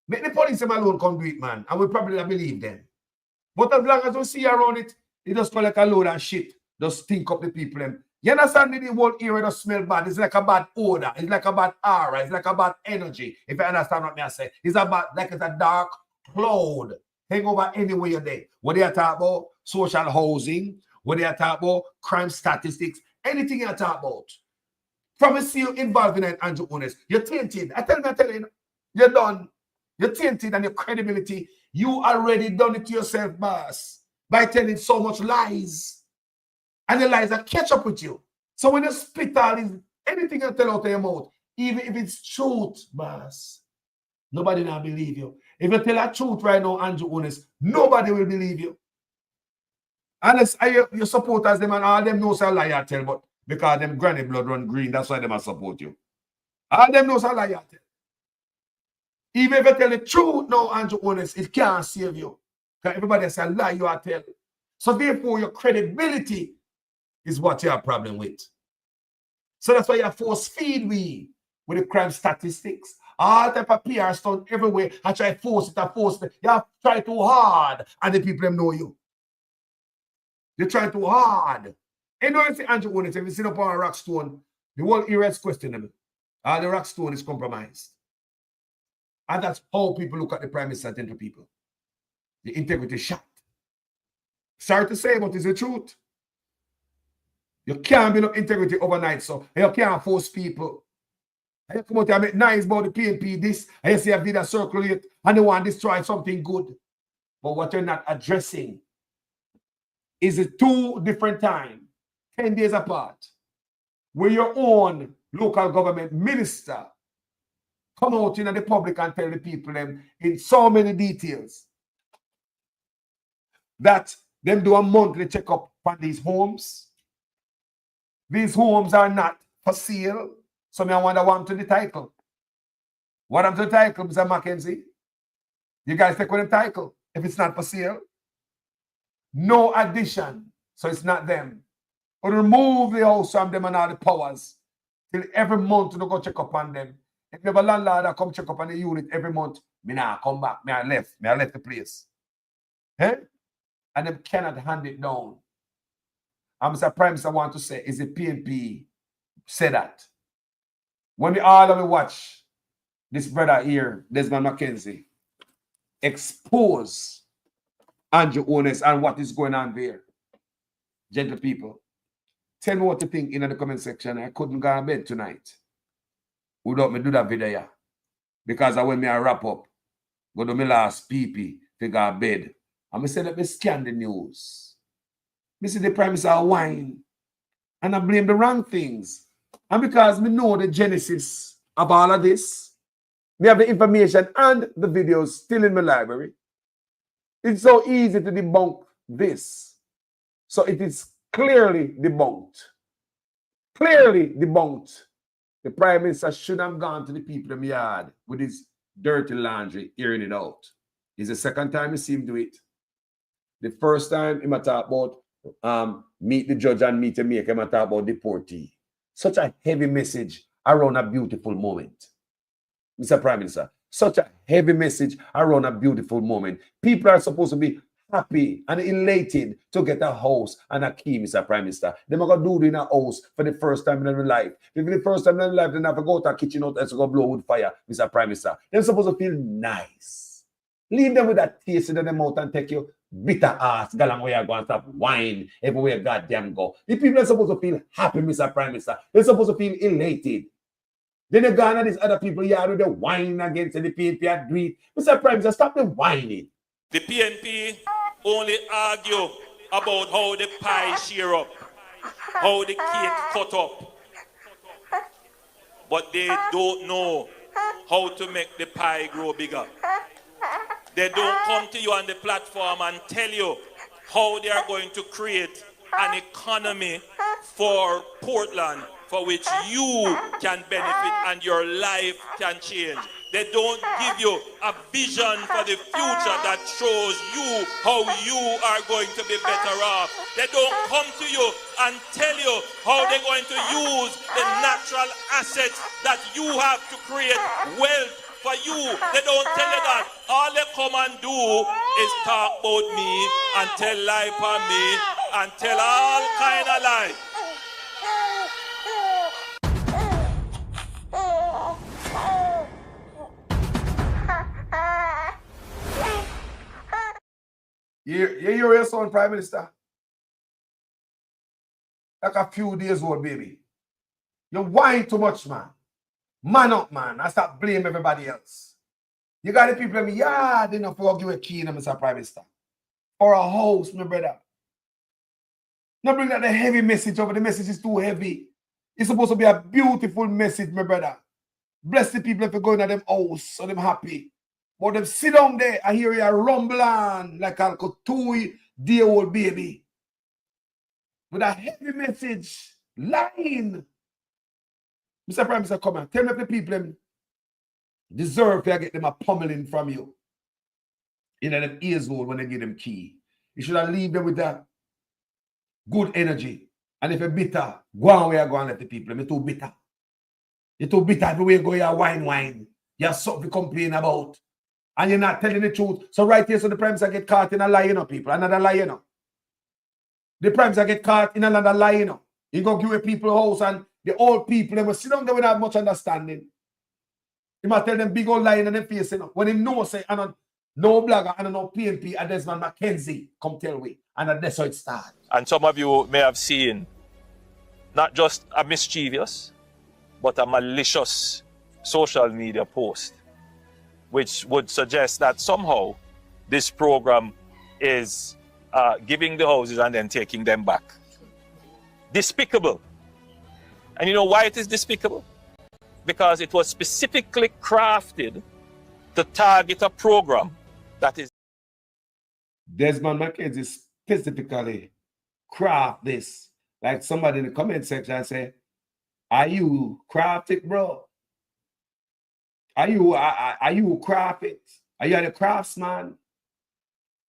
Make the police them alone come do it, man. And we probably don't believe them. But as long as we see around it, it just collect a load of shit. Just stink up the people them. You understand the whole area does smell bad. It's like a bad odor. It's like a bad aura. It's like a bad energy. If you understand what I say. It's about like it's a dark cloud. Hang over anywhere you're there. What they are talking about social housing, what they are talking about crime statistics, anything you are talking about. From a see you involved in it, Andrew Honest, you're tainted. I tell you, you're done. You're tainted and your credibility, you already done it to yourself, boss, by telling so much lies. And the lies are catch up with you. So when you spit all this, anything you tell out of your mouth, even if it's truth, boss, nobody now believe you. If you tell a truth right now, Andrew Honest, nobody will believe you. Unless your supporters, them and all them know a lie I tell, but because them granny blood run green, that's why they must support you. All them know a lie I tell. Even if you tell the truth now, Andrew Honest, it can't save you. Because everybody say a lie you are telling. So therefore, your credibility is what you have a problem with. So that's why you force feed with the crime statistics. All type of PR stuff everywhere. I try to force it. You have to try too hard. And the people them know you. You try too hard. And you see Andrew Honest, if you sit up on a rock stone, the whole area is questionable. The rock stone is compromised. And that's how people look at the Prime Minister to people. The integrity shot. Sorry to say, but it's the truth. You can't build up integrity overnight, so you can't force people. And you come out and make nice about the PNP this, and you see a video circulate, and they want to destroy something good. But what you're not addressing is a 2 different times, 10 days apart, where your own local government minister come out in the public and tell the people them in so many details that them do a monthly checkup on these homes. These homes are not for sale. So I wonder what happened to the title. What happened to the title, Mr. Mackenzie? You guys take with the title if it's not for sale. No addition. So it's not them. Or remove the house from them and all the powers. Till every month you go check up on them. If you have a landlord that come check up on the unit every month, me nah come back. Me I left the place. Eh? And them cannot hand it down. I'm Mr. Prime Minister want to say is the PNP say that. When we all of you watch this brother here, Desmond Mackenzie, expose Andrew Holness and what is going on there. Gentle people, tell me what you think in the comment section. I couldn't go to bed tonight without me do that video here. Because when I wrap up, go to my last PP to go to bed. I'm going to say let me scan the news. I see the Prime Minister whine. And I blame the wrong things. And because me know the genesis of all of this, me have the information and the videos still in my library. It's so easy to debunk this. So it is clearly debunked. Clearly debunked. The Prime Minister should have gone to the people in the yard with his dirty laundry, airing it out. It's the second time you see him do it. The first time he might talk about meet the judge and meet the maker, he might talk about deportee. Such a heavy message around a beautiful moment. Mr. Prime Minister, such a heavy message around a beautiful moment. People are supposed to be happy and elated to get a house and a key, Mr. Prime Minister. They're going to do it in a house for the first time in their life. If the first time in their life, they have to go to a kitchen out and go blow wood fire, Mr. Prime Minister. They're supposed to feel nice. Leave them with that taste in their mouth and take you bitter ass, galang where you go and stop wine everywhere goddamn go. The people are supposed to feel happy, Mr. Prime Minister. They're supposed to feel elated. Then they go on these other people here with the whine against the PNP and do it. Mr. Prime Minister, stop the whining. The PNP only argue about how the pie shear up, how the cake cut up. But they don't know how to make the pie grow bigger. They don't come to you on the platform and tell you how they are going to create an economy for Portland for which you can benefit and your life can change. They don't give you a vision for the future that shows you how you are going to be better off. They don't come to you and tell you how they're going to use the natural assets that you have to create wealth for you. They don't tell you that. All they come and do is talk about me and tell lie for me and tell all kind of lies. You hear your son, Prime Minister? Like a few days old, baby. You whine too much, man. Man up, man. I start blaming everybody else. You got the people in the yard, they don't forgive a key, Mr. Prime Minister. Or a house, my brother. Now bring that the heavy message over. The message is too heavy. It's supposed to be a beautiful message, my brother. Bless the people if you go in them house so them happy. But them sit down there, I hear you rumble on like a 2-day-old baby. With a heavy message, lying. Mr. Prime Minister, come on. Tell me if the people them deserve to get them a pummeling from you. In them ears hole when they give them key. You should have leave them with that good energy. And if you're bitter, go on where you go and let the people. You're too bitter. You're too bitter everywhere you go, you whine. You have something to complain about. And you're not telling the truth. So right here, so the Prime Minister get caught in a lie, people. Another lie, The Prime Minister get caught in another lie, You go give people a house and the old people, they will sit down there without much understanding. He might tell them big old lie in their face, When he know, say, and no blogger, and no PNP, and Desmond Mackenzie come tell we. And that's how it starts. And some of you may have seen not just a mischievous, but a malicious social media post, which would suggest that somehow this program is giving the houses and then taking them back. Despicable. And you know why it is despicable? Because it was specifically crafted to target a program that is... Desmond Mackenzie specifically craft this. Like somebody in the comment section say, are you craft it, bro? Are you craft it? Are you the craftsman?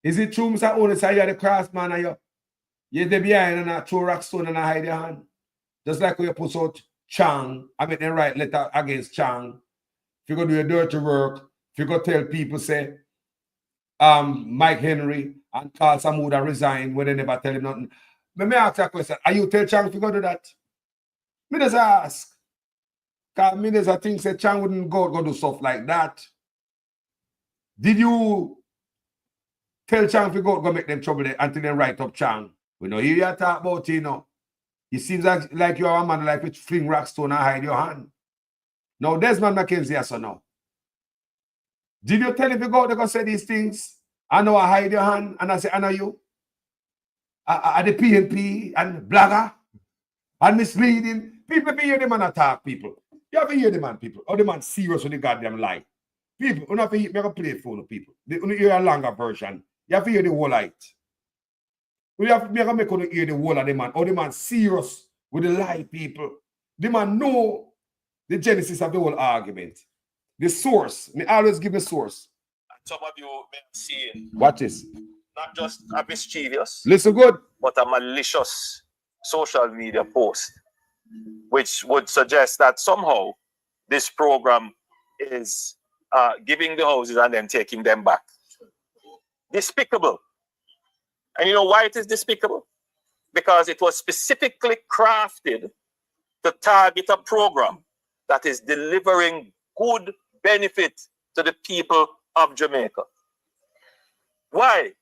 Is it true, Mr. Onis, are you the craftsman? Are you're there behind and I throw rock stone and I hide your hand? Just like when you put out Chang, I make them write letter against Chang. If you go do your dirty work, if you go tell people, say, Mike Henry and Carl Samuda resign when they never tell him nothing. Let me ask you a question. Are you tell Chang if you go do that? Me just ask. Because me there's a thing say Chang wouldn't go do stuff like that. Did you tell Chang if you go make them trouble until they write up Chang? We know you talk about it, you know. It seems like you are a man like which fling rock stone and hide your hand. Now Desmond McKenzie, yes or no? Did you tell him if you go to say these things? I know I hide your hand and I say, I know you. I the PNP and blagger and misleading. People hear the man attack people. You have to hear the man, people. Or the man serious with the goddamn lie. People, you have to hear, you have to play it for the people. You hear a longer version. You have to hear the whole light. You have to make you hear the whole of the man. Or the man serious with the lie, people. The man know the genesis of the whole argument. The source. Me always give the source. And some of you may have seen Watch this. not just a mischievous, Listen good. but a malicious social media post, which would suggest that somehow this program is giving the houses and then taking them back. Despicable. And you know why it is despicable? Because it was specifically crafted to target a program that is delivering good benefit to the people of Jamaica. Why?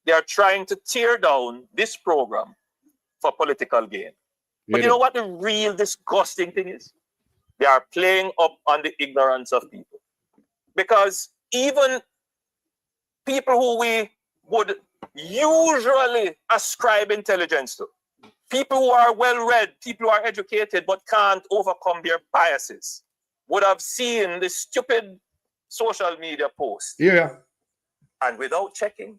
They are trying to tear down this program for political gain. But you know what the real disgusting thing is? They are playing up on the ignorance of people. Because even people who we would usually ascribe intelligence to, people who are well-read, people who are educated but can't overcome their biases, would have seen this stupid social media post. Yeah. And without checking.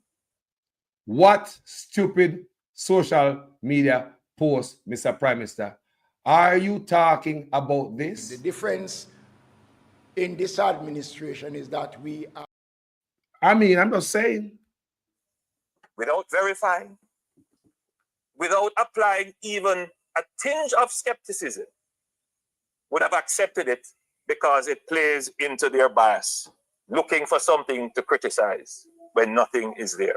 What stupid social media post, Mr. Prime Minister? Are you talking about this? The difference in this administration is that we are... I mean, I'm just saying. Without verifying, without applying even a tinge of skepticism, would have accepted it because it plays into their bias, looking for something to criticize when nothing is there.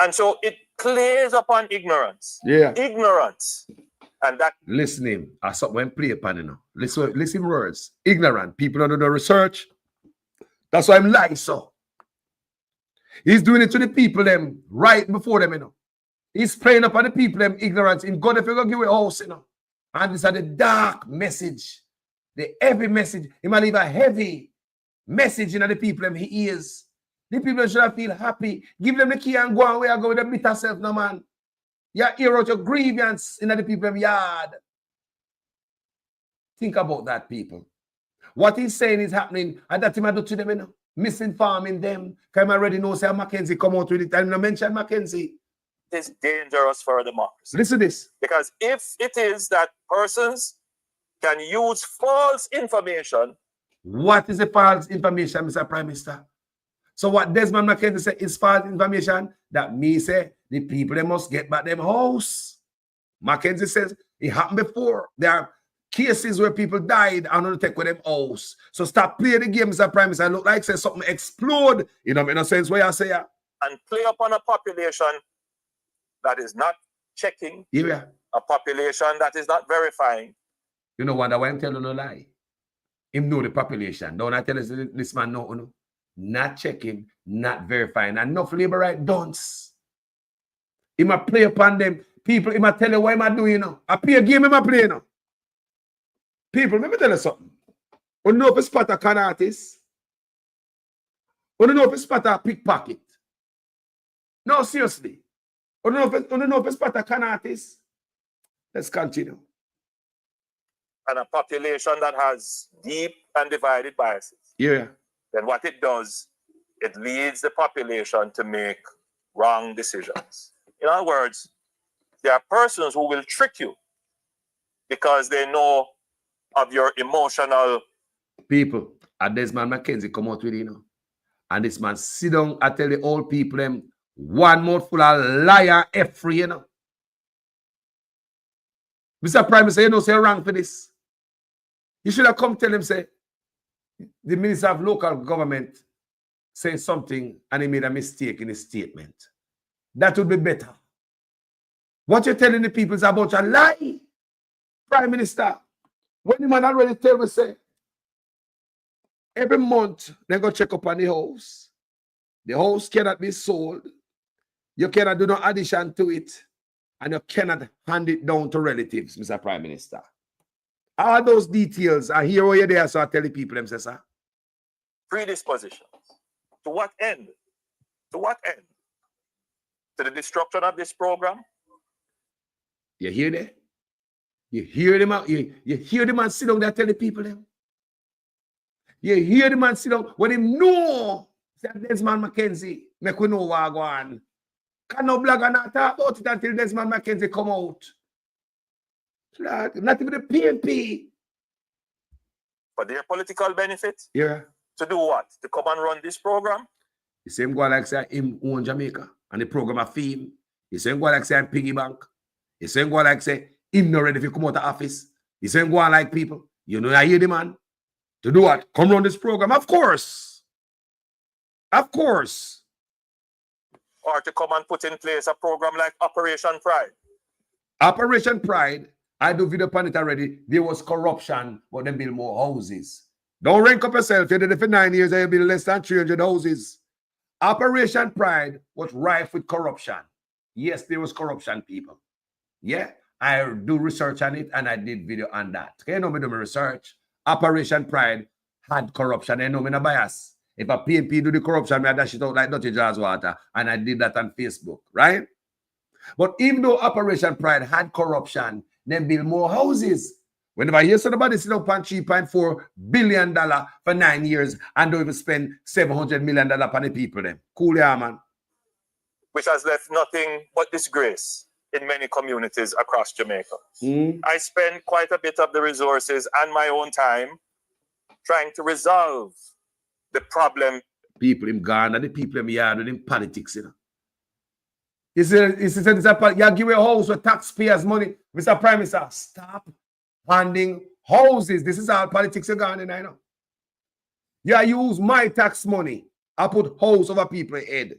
And so it plays upon ignorance. Yeah. Ignorance. And that... Listening. I saw when play upon it now. Listen words. Ignorant. People don't do the research. That's why I'm lying, so. He's doing it to the people them right before them, you know. He's playing upon the people them ignorance. In God, if you're going to give a house, you know. And this is the dark message. The heavy message. He might leave a heavy message in the people them he is. The people should feel happy. Give them the key and go away and go with the bitter self, no man. You hear out your grievance in the people them yard. Think about that, people. What he's saying is happening, and that he might do to them, you know. Misinforming them. Because I already know say Mackenzie come out with it. And I mention Mackenzie. It is dangerous for a democracy. Listen to this. Because if it is that persons can use false information. What is the false information, Mr. Prime Minister? So what Desmond McKenzie said is false information. That me say the people they must get back them house. Mackenzie says it happened before. There are cases where people died and don't take with them house. So stop playing the game, Mr. Prime Minister. Look like say something explode. You know, in a sense where I say and play upon a population that is not checking. Yeah. A population that is not verifying. You know why I'm telling no lie. Him know the population. Don't I tell us this man no. Not checking, not verifying. Enough labor right dunce. He might play upon them. People, he might tell you what am I doing, you know. I play a game, he might play, you know. People, let me tell you something. You know if it's spot a con artist? You know if it's spot a pickpocket? No, seriously. You know if it's spot a con artist? Let's continue. And a population that has deep and divided biases. Yeah. Then what it does, it leads the population to make wrong decisions. In other words, There are persons who will trick you because they know of your emotional. People, and Desmond McKenzie come out with it, you know. And this man sit down and tell the old people them one mouthful of liar every, you know. Mr. Prime Minister, you know, say wrong for this. You should have come tell him, say, the Minister of Local Government say something and he made a mistake in his statement. That would be better. What you're telling the people is about a lie, Prime Minister. When the man already tell me, say, every month they go check up on the house. The house cannot be sold. You cannot do no addition to it. And you cannot hand it down to relatives, Mr. Prime Minister. All those details are here where you're there, so I tell the people them, say, sir. Predispositions. To what end? To what end? To the destruction of this program? You hear that? You hear them out. You hear the man sit down there tell the people them. You hear the man sit down when him know that Desmond McKenzie make we know what go on. Can no blog and not talk about it until Desmond McKenzie come out. Not even the PNP. For their political benefit? Yeah. To do what? To come and run this program? The same guy like say him own Jamaica and the program a fee. The same guy like say I'm piggy bank. The same guy like say him not ready to come out of office. The same guy like people. You know I hear the man. To do what? Come run this program. Of course. Of course. Or to come and put in place a program like Operation Pride. Operation Pride, I do video on it already. There was corruption, but they build more houses. Don't rank up yourself. You did it for 9 years and you build less than 300 houses. Operation Pride was rife with corruption. Yes, there was corruption, people. Yeah, I do research on it and I did video on that. Okay, you know me do my research. Operation Pride had corruption. I know me no bias. If a PNP do the corruption, I dash it out like dirty jars water. And I did that on Facebook, right? But even though Operation Pride had corruption, they build more houses. Whenever I hear somebody sit up on $3.4 billion for 9 years and don't even spend $700 million on the people, them. Cool, yeah, man. Which has left nothing but disgrace in many communities across Jamaica. I spend quite a bit of the resources and my own time trying to resolve the problem. People in Ghana, the people in yard, in politics, you know. You give away a house with taxpayers' money. Mr. Prime Minister, stop handing houses. This is all politics in Ghana, I know. Yeah, use my tax money. I put house over people's head.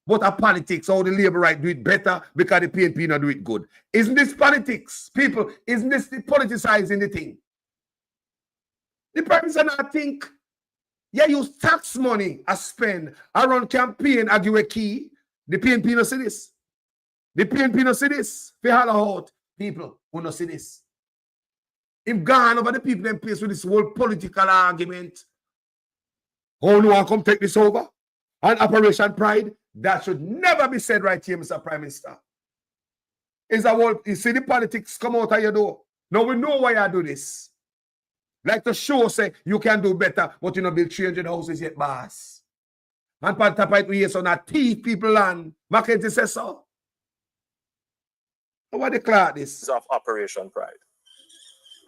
But a politics, how the labor right do it better because the PNP not do it good. Isn't this politics? People, isn't this the politicizing the thing? The Prime Minister not think, yeah, use tax money I spend. I run campaign, I give a key. The PNP no see this. The PNP no see this. They holler out people who no see this. If gone over the people in place with this whole political argument, oh no, I come take this over. And Operation Pride, that should never be said right here, Mr. Prime Minister. Is a whole, you see the politics come out of your door. Now we know why I do this. Like the show say, you can do better, but you know build 300 houses yet, boss. And part of it we hear so not thief people land. McKenzie says so. What declare this? Of Operation Pride.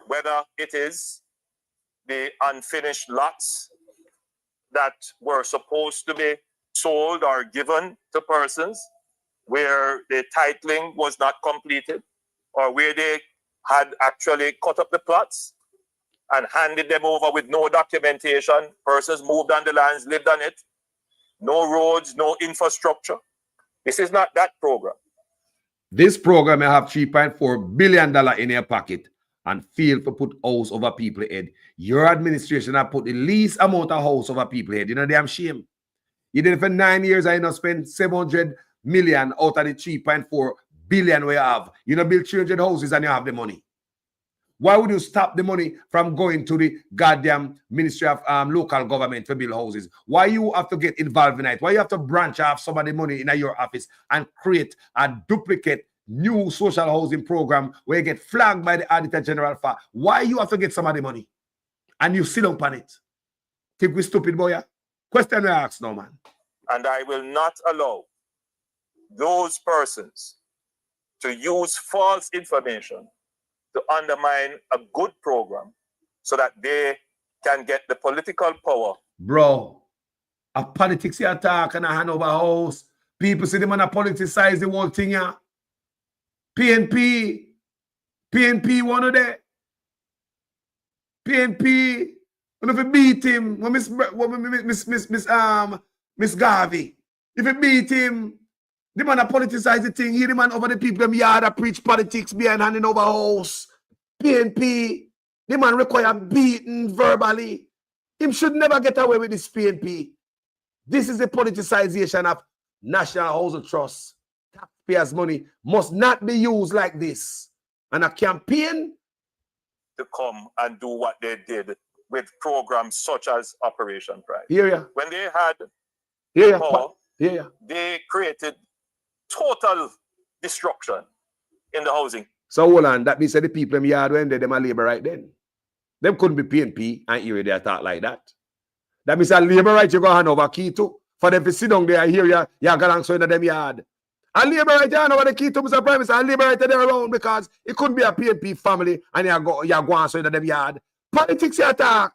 Whether it is the unfinished lots that were supposed to be sold or given to persons where the titling was not completed or where they had actually cut up the plots and handed them over with no documentation. Persons moved on the lands, lived on it. No roads, no infrastructure. This is not that program. This program may have $3.4 billion in your pocket and fail to put house over people's head. Your administration have put the least amount of house over people's head. You know, damn shame. You did it for 9 years and you know spend 700 million out of the 3.4 billion we have. You know, build 300 houses and you have the money. Why would you stop the money from going to the goddamn Ministry of Local Government to build houses? Why you have to get involved in it? Why you have to branch off some of the money in your office and create a duplicate new social housing program where you get flagged by the Auditor General for? Why you have to get some of the money? And you sit up on it. Think we stupid, boy? Yeah? Question I ask now, man. And I will not allow those persons to use false information to undermine a good program so that they can get the political power. Bro, a politics here talk and a Hanover house. People see them and politicize the whole thing here. PNP one of them. PNP, when if you beat him, when Miss Garvey, if you beat him, the man a politicize the thing, he the man over the people them yard a preach politics behind handing over house. PNP, the man require beating verbally. Him should never get away with this PNP. This is the politicization of National Housing Trust. Taxpayers' money must not be used like this. And a campaign to come and do what they did with programs such as Operation Pride. Yeah. When they had power, they created total destruction in the housing. So hold on, that means that the people in the yard when they them a labor right then. Them couldn't be PNP and hear they talk like that. That means that labor right you go hand over key to. For them to sit down there and hear you got answer in them yard. And labor right you hand over the key to Mr. Prime Minister and labor right there around because it couldn't be a PNP family and you go answer in them yard. Politics you attack.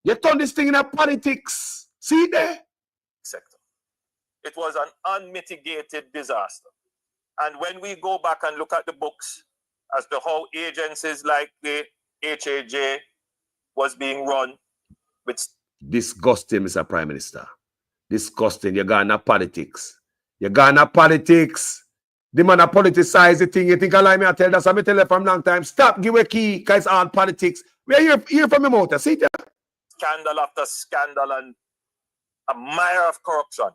You turn this thing in a politics. See there? Sector. It was an unmitigated disaster. And when we go back and look at the books as to how agencies like the HAJ was being run with... Disgusting, Mr. Prime Minister. Disgusting. You're going to politics. You're going to politics. The man politicize the thing. You think I like me? I tell that's what I tell you from a long time. Stop, give a key, because it's all politics. We're here from the motor. See that? Scandal after scandal and a mire of corruption.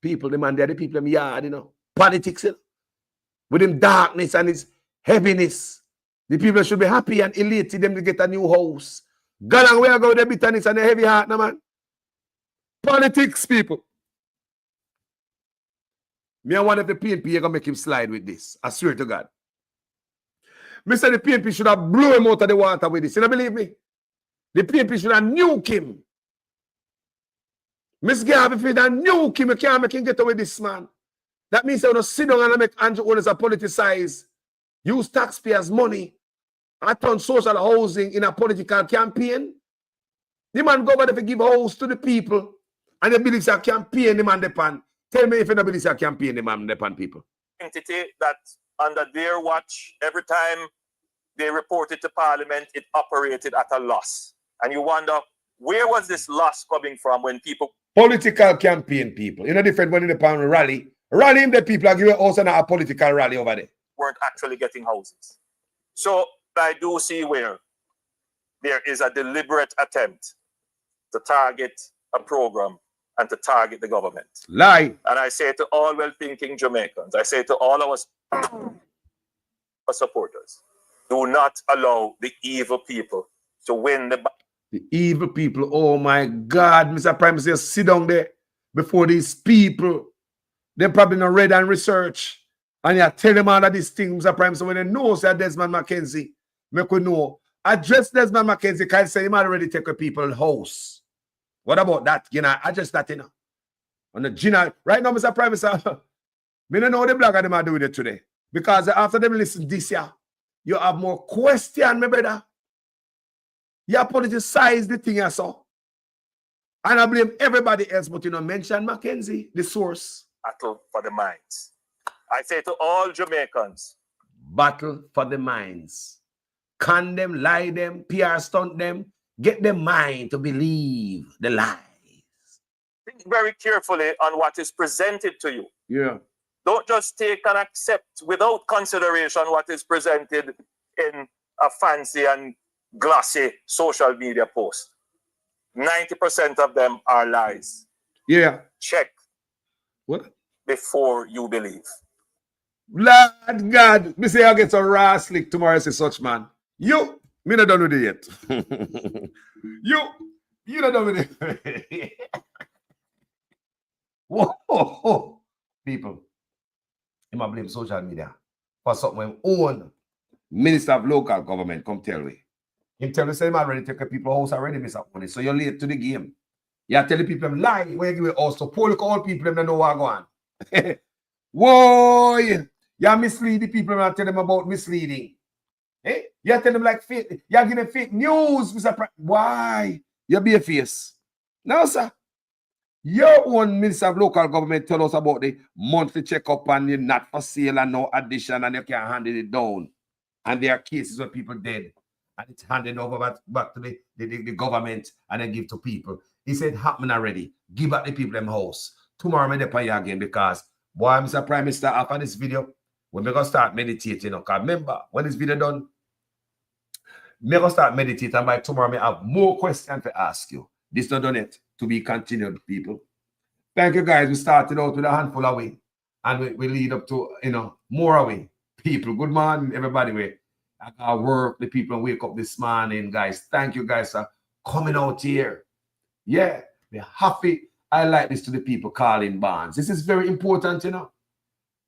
People, the man, they're the people in the yard, you know. Politics, you know? With him darkness and his heaviness. The people should be happy and elated them to get a new house. God and where go with the bitterness and the heavy heart, no man. Politics, people. Me and one of the PNP, you're going to make him slide with this. I swear to God. Me say the PNP should have blew him out of the water with this. You don't believe me? The PNP should have nuke him. Miss Garvey, if you don't nuke him, you can't make him get away with this, man. That means they will sit down and make Andrew owners politicize, use taxpayers' money, and turn social housing in a political campaign. The man go over there to give house to the people, and they believe it's a campaign, the man depend. Tell me if you don't believe it's a campaign, the man depend people. Entity that under their watch, every time they reported to Parliament, it operated at a loss. And you wonder, where was this loss coming from when people... Political campaign people. You know different when in the pan rally. Rallying the people and giving also a political rally over there. Weren't actually getting houses. So I do see where there is a deliberate attempt to target a program and to target the government. Lie. And I say to all well-thinking Jamaicans, I say to all our supporters, do not allow the evil people to win the... The evil people, oh my God, Mr. Prime Minister, sit down there before these people. They probably not read and research. And you tell them all of these things, Mr. Prime Minister, when they know, say Desmond McKenzie, make we know. Address Desmond McKenzie, because say he might already take a people's house. What about that? You know, address that, you know. On the Gina, right now, Mr. Prime Minister, we don't know what the blogger them are doing it today. Because after them listen this year, you have more question, my brother. You politicize the thing I saw. And I blame everybody else, but you know, mention McKenzie, the source. Battle for the minds. I say to all Jamaicans, battle for the minds. Con them, lie them, PR stunt them, get their mind to believe the lies. Think very carefully on what is presented to you. Yeah. Don't just take and accept without consideration what is presented in a fancy and glossy social media post. 90% of them are lies. Yeah. Check. What? Before you believe. Lord God, me say I get some raw slick tomorrow, say such man. You, me not done with it yet. you not done with it. Whoa. People, you might blame social media for something when own Minister of Local Government come tell me. Him tell me say, man, already take a people house already, Mr. Money. So you're late to the game. You tell the people lie when you give it house. So poor all people them know what go on. Whoa! You mislead the people and tell them about misleading. Eh? You tell them like fake. You give them fake news, Mr. Why? You be a face. No, sir. Your own Minister of Local Government tell us about the monthly checkup and you're not for sale and no addition and you can't hand it down. And there are cases where people dead and it's handed over back to the government and then give to people. He said, happen already. Give back the people them house. Tomorrow I'm going to again because, boy, Mr. Prime Minister, after this video, we're going to start meditating. Because remember, when this video done, we're going to start meditating. And by tomorrow, I have more questions to ask you. This not done yet. To be continued, people. Thank you, guys. We started out with a handful away. And we lead up to, more away. People, good morning, everybody. I got work, the people wake up this morning, guys. Thank you, guys, for coming out here. Yeah, we're happy. I like this to the people calling bonds. This is very important,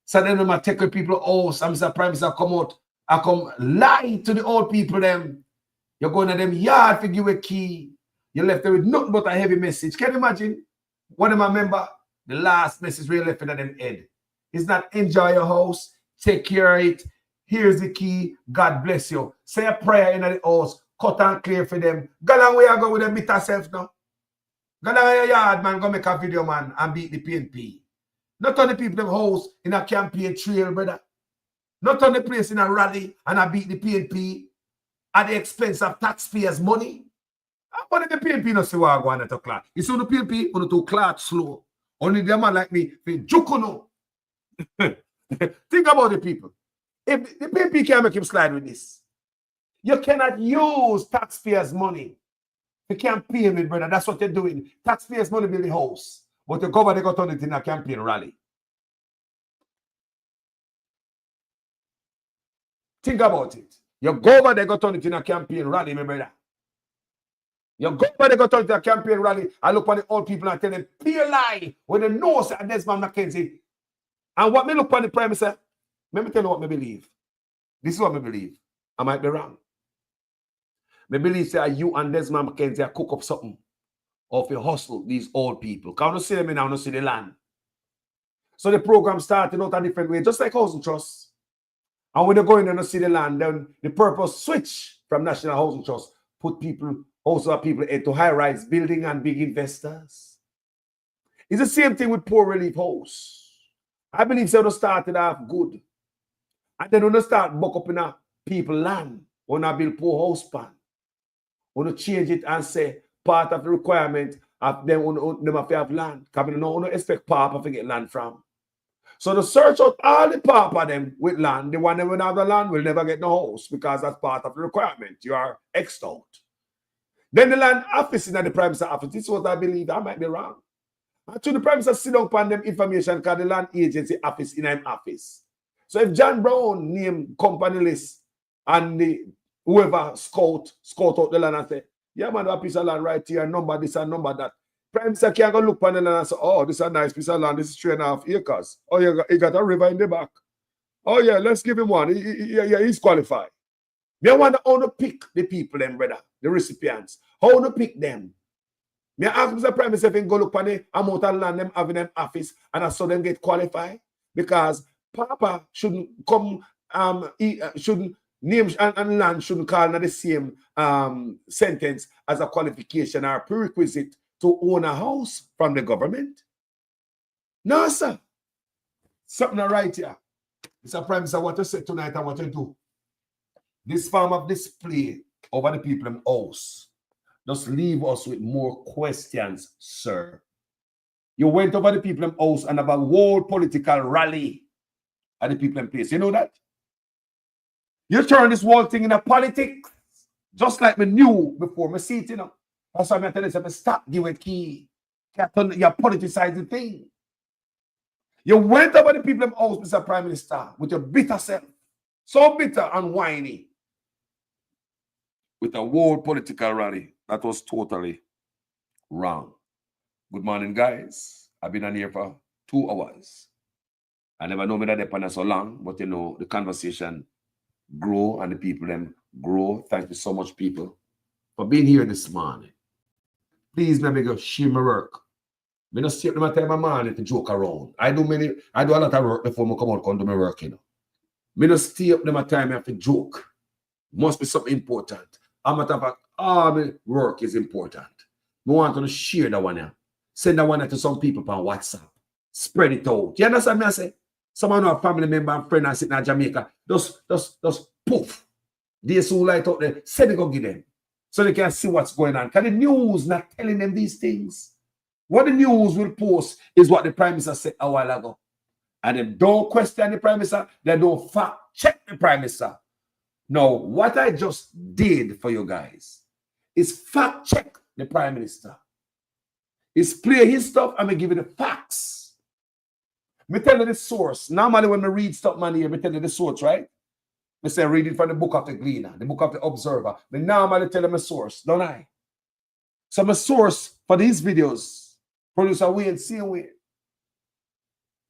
So then I'm take the people house. I'm Mr. Prime Minister come out. I come lie to the old people them. You're going to them yard to give a key. You left there with nothing but a heavy message. Can you imagine? One of my member, the last message we left in them head. Is not enjoy your house, take care of it. Here's the key. God bless you. Say a prayer in the house. Cut and clear for them. Go along where you go with them bitter self now. Go down your yard, man. Go make a video, man, and beat the PNP. Not on the people them house in a campaign trail, brother. Not on the place in a rally and I beat the PNP at the expense of taxpayers' money. But the PNP not see what I go on at a clock. You see the PNP on to clock slow. Only them man like me, they jukono. Think about the people. If the PNP can't make him slide with this, you cannot use taxpayers' money. You can't pay me, brother. That's what they're doing. Taxpayers' money build the house. But the government got on it in a campaign rally. Think about it. Your government got on it in a campaign rally, my brother. Your government got on it in a campaign rally. I look at the old people and tell them, pure lie. When they know that Desmond McKenzie. And what me look at the Prime Minister, let me tell you what I believe. This is what I believe. I might be wrong. I believe that you and Desmond McKenzie cook up something of a hustle, these old people. Because I don't see them now, I don't see the land. So the program started out a different way, just like Housing Trust. And when they go in and see the land, then the purpose switch from National Housing Trust, put people, also people into high-rise building and big investors. It's the same thing with Poor Relief House. I believe they started off good. And then when they start buck up in a people land, when I build poor house pan, when you change it and say part of the requirement of them have to have land. Because we don't expect Papa to get land from. So to search out all the Papa them with land, the one that will have the land will never get no house because that's part of the requirement. You are X'd out. Then the land office in the Prime Minister office. This is what I believe. I might be wrong. Actually, the Prime Minister sit down upon them information because the land agency office in an office. So if John Brown name company list and the whoever scout out the land and say, yeah, man, a piece of land right here, number this and number that. Prime Minister can't go look upon the land and say, oh, this is a nice piece of land, this is 3.5 acres. Oh, he got a river in the back. Oh, yeah, let's give him one. He's qualified. Me want to pick the people, them, brother, the recipients. How to pick them? Me ask Mr. Prime Minister if he go look upon the amount of land them have in them office and I saw them get qualified. Because Papa shouldn't come, shouldn't name and land shouldn't call in the same sentence as a qualification or prerequisite to own a house from the government. No, sir. Something right here. Mr. Prime Minister, what to say tonight and what to do. This form of display over the people in house just leave us with more questions, sir. You went over the people in house and have a whole political rally at the people in place. You know that? You turn this whole thing in a politics, just like me knew before me see it, That's why I'm telling you, stop giving key. You politicize the thing. You went over the people in house, Mr. Prime Minister, with your bitter self. So bitter and whiny. With a whole political rally. That was totally wrong. Good morning, guys. I've been on here for 2 hours. I never know me that they've been so long, but the conversation grow and the people them grow. Thank you so much, people, for being here this morning. Please, let me go share my work. I don't take my time of morning to joke around. I do a lot of work before I come out and do my work, Me no stay up them a time have to joke. Must be something important. A matter of fact, all my work is important. Me want to share that one here. Send that one to some people on WhatsApp. Spread it out. You understand me? I say? Someone who a family member and friend and sitting in Jamaica. Just poof. They so light out there. Send it go give them. So they can see what's going on. Because the news not telling them these things. What the news will post is what the Prime Minister said a while ago. And they don't question the Prime Minister. They don't fact check the Prime Minister. Now, what I just did for you guys is fact check the Prime Minister. Is play his stuff and me give you the facts. Me tell you the source. Normally when me read stuff, man, here, me tell you the source, right? Me say read it from the book of the Gleaner, the book of the Observer. Me normally tell you my source, don't I? So my source for these videos, producer Wayne, same way,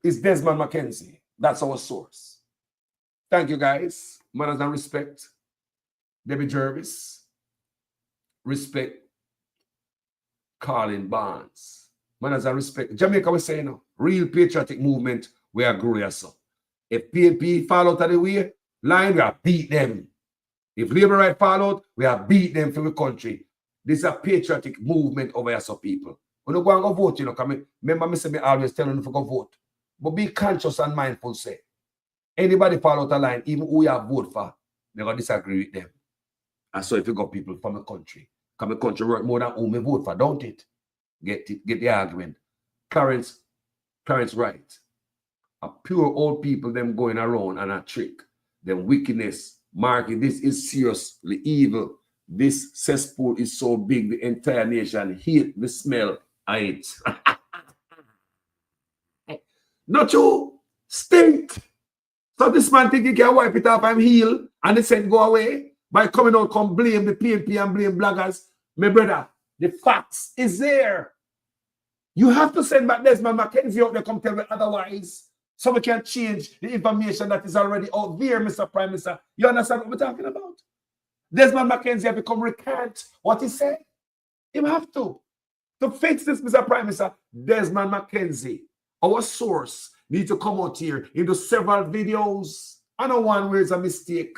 is Desmond Mackenzie. That's our source. Thank you, guys. Manners and respect. Debbie Jervis. Respect. Colin Barnes. Manners and respect. Jamaica, we say, no, real patriotic movement, we are glorious. If PNP fall out of the way, line, we have beat them. If Labour right fall out, we have beat them for the country. This is a patriotic movement over here, so people. When you go and go vote, you know, because remember me say me always tell you to go vote. But be conscious and mindful, say. Anybody fall out of line, even who you have vote for, they're going to disagree with them. And so if you got people from the country, because the country work more than who me vote for, don't it? Get the argument. Clarence right. A pure old people, them going around and a trick. Them wickedness. Marking, this is seriously evil. This cesspool is so big, the entire nation hate the smell of it. Not you. Stink. So this man think he can wipe it off and heal and the scent go away by coming out, come blame the PNP and blame bloggers. My brother, the facts is there. You have to send back Desmond Mackenzie out there, come tell me otherwise. So we can change the information that is already out there, Mr. Prime Minister. You understand what we're talking about? Desmond Mackenzie have become recant what he said. He have to. To fix this, Mr. Prime Minister, Desmond Mackenzie, our source, need to come out here into several videos. I know one where it's a mistake.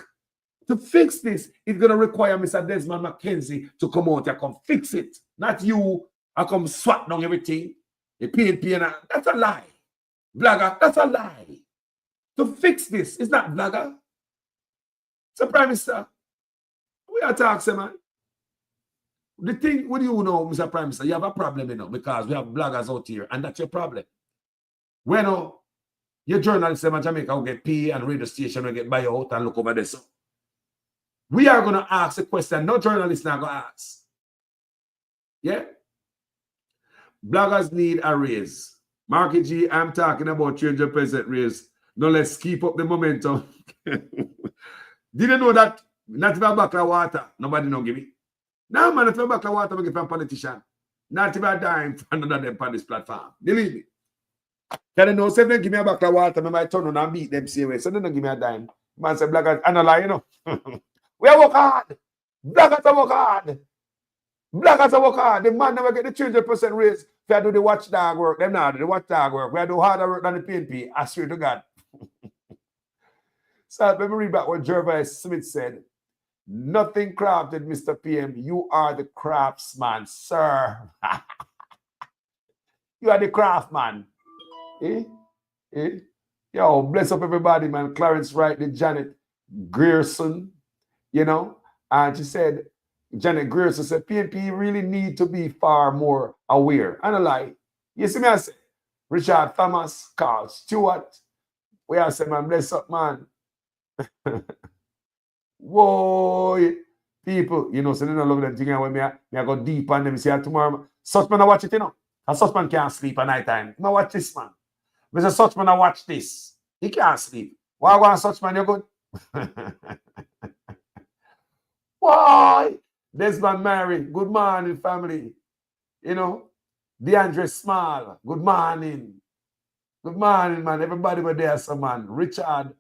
To fix this, it's going to require Mr. Desmond Mackenzie to come out and come fix it. Not you, I come swat down everything. The PNP and that's a lie. Blogger, that's a lie. To fix this, it's not blogger. So, Prime Minister, we are talking, man. The thing, what do you know, Mr. Prime Minister? You have a problem, you know, because we have bloggers out here, and that's your problem. When your journalists in Jamaica will get paid and radio station will get buy out and look over this. We are going to ask a question. No journalist now going to ask. Yeah? Bloggers need a raise. Marky G, I'm talking about 300% raise. No, let's keep up the momentum. Didn't know that not even a bucket of water, nobody don't give me. Now, man, if you bucket of water, we give from politician. Not even a dime for none of them on this platform. Believe me. Can you know, say they give me a bucket of water, I might turn on and beat them same way. So they don't give me a dime. Man say, bloggers, and a lie, you know. We are work hard. Bloggers are work hard. Bloggers are work hard. The man never get the 300% raise. If I do the watchdog work, them now do the watchdog work. We do harder work than the PNP. I swear to God. So let me read back what Gervais Smith said. Nothing crafted, Mr. PM. You are the craftsman, sir. You are the craftsman. Eh? Eh? Yo, bless up everybody, man. Clarence Wright, the Janet Grierson, you know. And she said, Janet Grierson said, PNP really need to be far more aware. And I lie. You see me, I say, Richard Thomas, Carl Stewart. We are saying, man, bless up, man. Whoa, people, you know, so they don't love them thing when me I go deep on them. See, tomorrow, such man I watch it, you know. A such man can't sleep at night time. I watch this, man. Mr. Such man I watch this. He can't sleep. Why go on such man, you're good? Why? Desmond Mary, good morning, family. You know, DeAndre Small, good morning. Good morning, man. Everybody were there, some man. Richard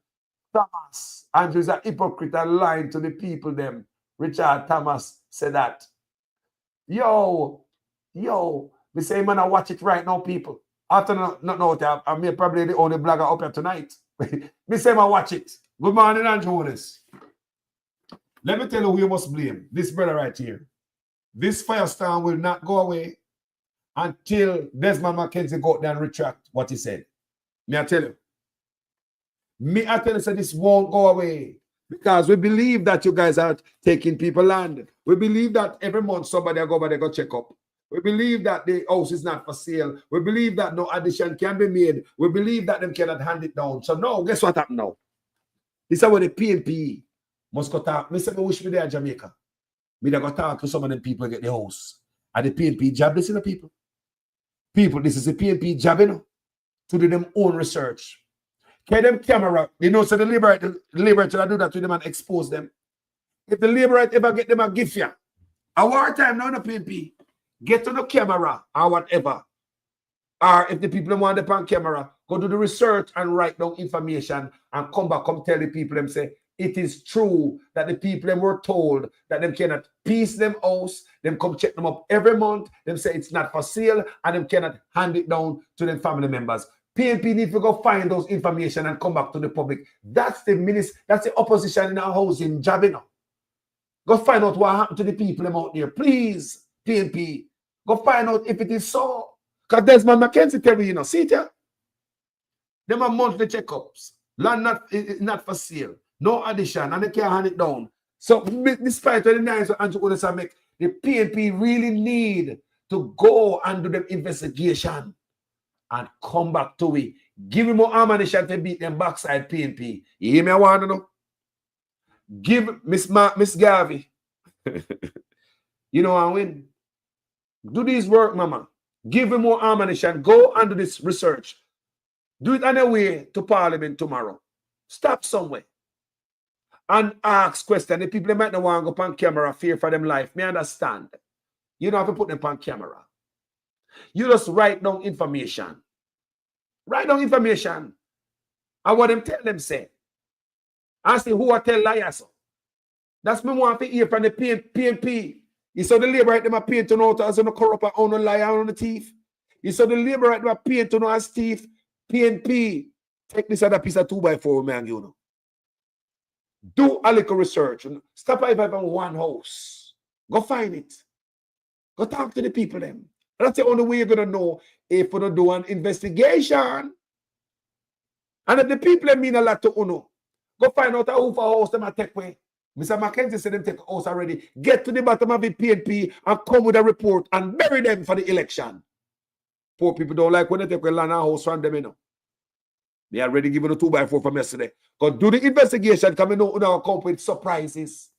Thomas. Andrew's a hypocrite and lying to the people, them. Richard Thomas said that. Yo, we say, man, I watch it right now, people. After not know, I'm probably the only blogger up here tonight. Me say, man, watch it. Good morning, Andrew Willis. Let me tell you who you must blame. This brother right here. This firestorm will not go away until Desmond McKenzie go out there and retract what he said. Me I tell you. Me I tell you, so this won't go away. Because we believe that you guys are taking people land. We believe that every month somebody go over there go check up. We believe that the house is not for sale. We believe that no addition can be made. We believe that them cannot hand it down. So no, guess what happened now? This is what the PNP must go talk. Me say, I wish me there in Jamaica. Me there go talk to some of them people get the house. And the PNP job, listen to people. People, this is the PNP job, you know, to do them own research. Get them camera, you know, so the Liberator do that to them and expose them. If the Liberator ever get them a gift ya, a wartime now in the PNP, get to the camera or whatever. Or if the people want them on camera, go do the research and write down information and come back, come tell the people them say, it is true that the people them were told that them cannot piece them house, them come check them up every month, them say it's not for sale, and them cannot hand it down to them family members. PNP need to go find those information and come back to the public. That's the opposition in our housing job, you know. Go find out what happened to the people them out there. Please, PNP, go find out if it is so. Because Desmond McKenzie tell me, you know, see it here? Them are monthly checkups. Land not for sale. No addition, and they can't hand it down. So, despite the nice Andrew Willis make, the PNP really need to go and do them investigation and come back to it. Give him more ammunition to beat them backside PNP. You hear me? I want to know. Give Miss Garvey. You know, I win. Do this work, mama. Give him more ammunition. Go and do this research. Do it on the way to Parliament tomorrow. Stop somewhere. And ask questions. The people might not want to go on camera, fear for them life. Me understand. You don't have to put them on camera. You just write down information. Write down information. And what them tell them say. And see who I tell liars. That's me want to hear from the PNP. You saw the labor right them are paying to know as a corrupt on a liar on the thief. You saw the labor right them are paying to know as thief. PNP. Take this other piece of 2x4, man, you know. Do a little research. Stop by one house. Go find it. Go talk to the people them. That's the only way you're gonna know if you do an investigation. And if the people mean a lot to Uno, go find out who for house them take away. Mr. McKenzie said them take a house already. Get to the bottom of the PNP and come with a report and bury them for the election. Poor people don't like when they take a land house from them, you know. They already given a 2x4 from yesterday. Go do the investigation, come in our come with surprises.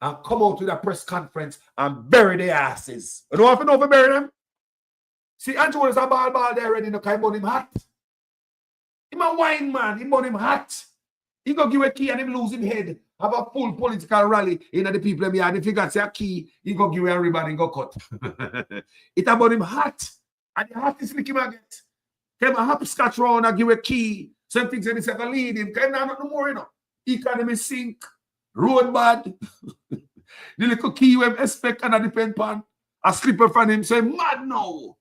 And come out to the press conference and bury their asses. You don't have to know if you bury them. See, Andrew is a ball there already, you know, because he burn him hot. He's a wine man, he burn him hot. He go give a key and him lose him head. Have a full political rally in the people in yard. If he got a key, he go give a ribbon and go cut. It about him hot. And the hottest lick him again. Came a hopscotch round and give a key. Some things that he said to lead him. Came down no more, you know. Economy sink. Road bad. The little key we expect and depend upon. A slipper from him say, mad now.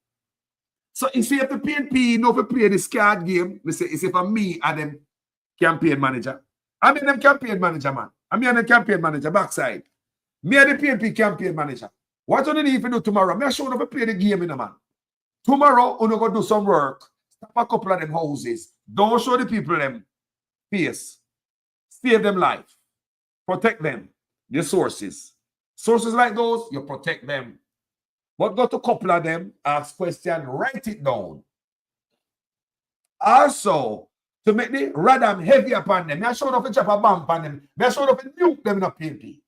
So you see if the PNP know to play this card game, we say it's for me and them campaign manager. I mean them campaign manager, man. I mean them campaign manager backside. Me and the PNP campaign manager. What do you need to do tomorrow? Me show you to play the game, you know, man. Tomorrow, you go do some work. Stop a couple of them houses. Don't show the people them face. Save them life. Protect them. Your sources. Sources like those, you protect them. But go to a couple of them, ask questions, write it down. Also, to make the radam heavy upon them, I showed up a chop a bomb upon them. I showed up a nuke them in a PNP.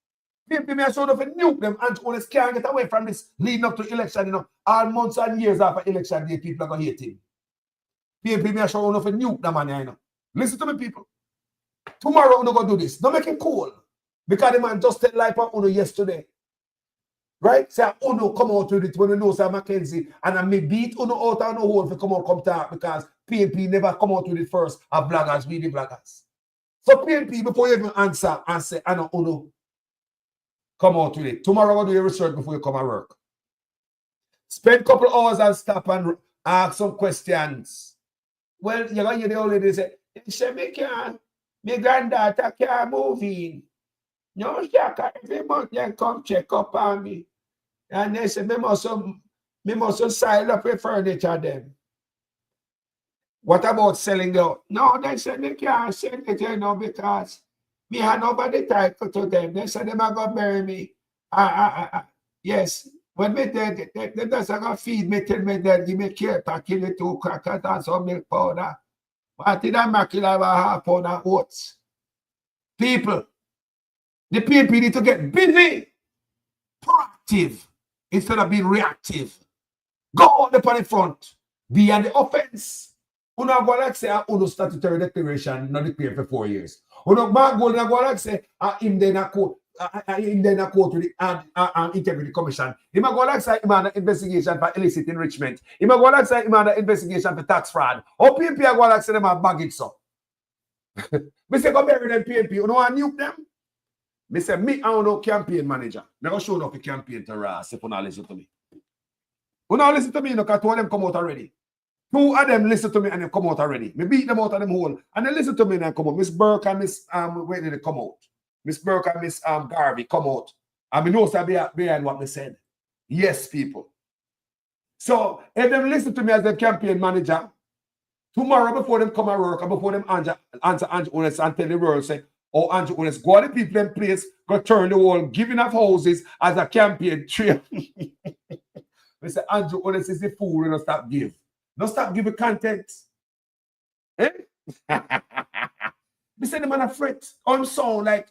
PNP, I showed up a nuke them and only can't get away from this leading up to election, you know. All months and years after election day, people are going to hate him. PNP, I showed up a nuke them, man, you know. Listen to me, people. Tomorrow, we're going to do this. Don't make it cool. Because the man just tell life on Uno yesterday. Right? Say, Uno come out with it when you know Sir McKenzie and I may beat Uno out on the hole if you come out come talk because PNP never come out with it first as bloggers, we the bloggers. So PNP, before you even answer and say, I know Uno, come out with it. Tomorrow we'll do your research before you come and work. Spend a couple hours and stop and ask some questions. Well, you're going to hear the old lady say, Shemika, My granddaughter can't move in. No, Shaka, every month they come check up on me. And they say, me must sign up with furniture them. What about selling out? No, they said they can't sell it, you know, because me had nobody title to them. They said they are going to bury me. Yes. When me dead, they just going to feed me till me dead, give me care, kill it 2 crackers and some milk powder. What did I make it have a half pound of oats? People, the PNP need to get busy, proactive, instead of being reactive. Go on the front, be on the offense. You know, go like say, uno statutory declaration, not declared for 4 years. You know, go like say, him then a quote to the Integrity Commission. He might go like say, him an investigation for illicit enrichment. He might go like say, him an investigation for tax fraud. Or PNP go like say, them a bag it so. Me say, go bury them PNP. You know, I nuke them. Me say, me, I don't know campaign manager. Never show up a campaign to Ross if you not listen to me. You not listen to me, you know, because 2 of them come out already. 2 of them listen to me and they come out already. Me beat them out of them hole. And they listen to me and they come out. Miss Burke and Miss, where did they come out? Miss Burke and Miss Garvey come out. And we know that behind what they said. Yes, people. So, if them listen to me as a campaign manager, tomorrow before them come and work, and before them answer Andrew Holness and tell the world, say, oh, Andrew Holness, go to the people in place, go turn the wall, giving up houses as a campaign trail. We say, Andrew Holness is the fool, and don't stop give. Don't stop giving content. Eh? We say the man a fret. On sound like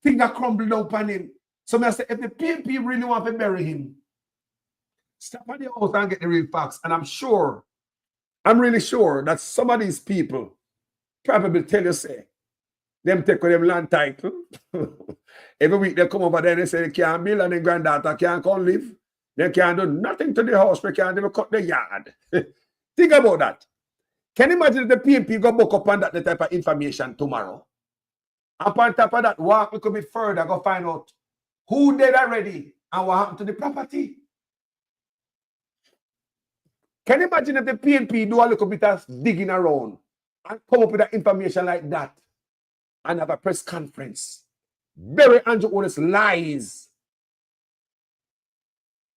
things are crumbling up on him. So I say, if the PNP really want to bury him, stop at the house and get the real facts. And I'm really sure that some of these people probably tell you, say, them take with them land title. Every week they come over there and they say they can't build and their granddaughter can't come live. They can't do nothing to the house. They can't even cut the yard. Think about that. Can you imagine if the PNP go book up on that type of information tomorrow? And on top of that, walk we could be further, go find out who dead already and what happened to the property. Can you imagine if the PNP do a little bit of digging around and come up with that information like that and have a press conference? Bury Andrew Holness lies.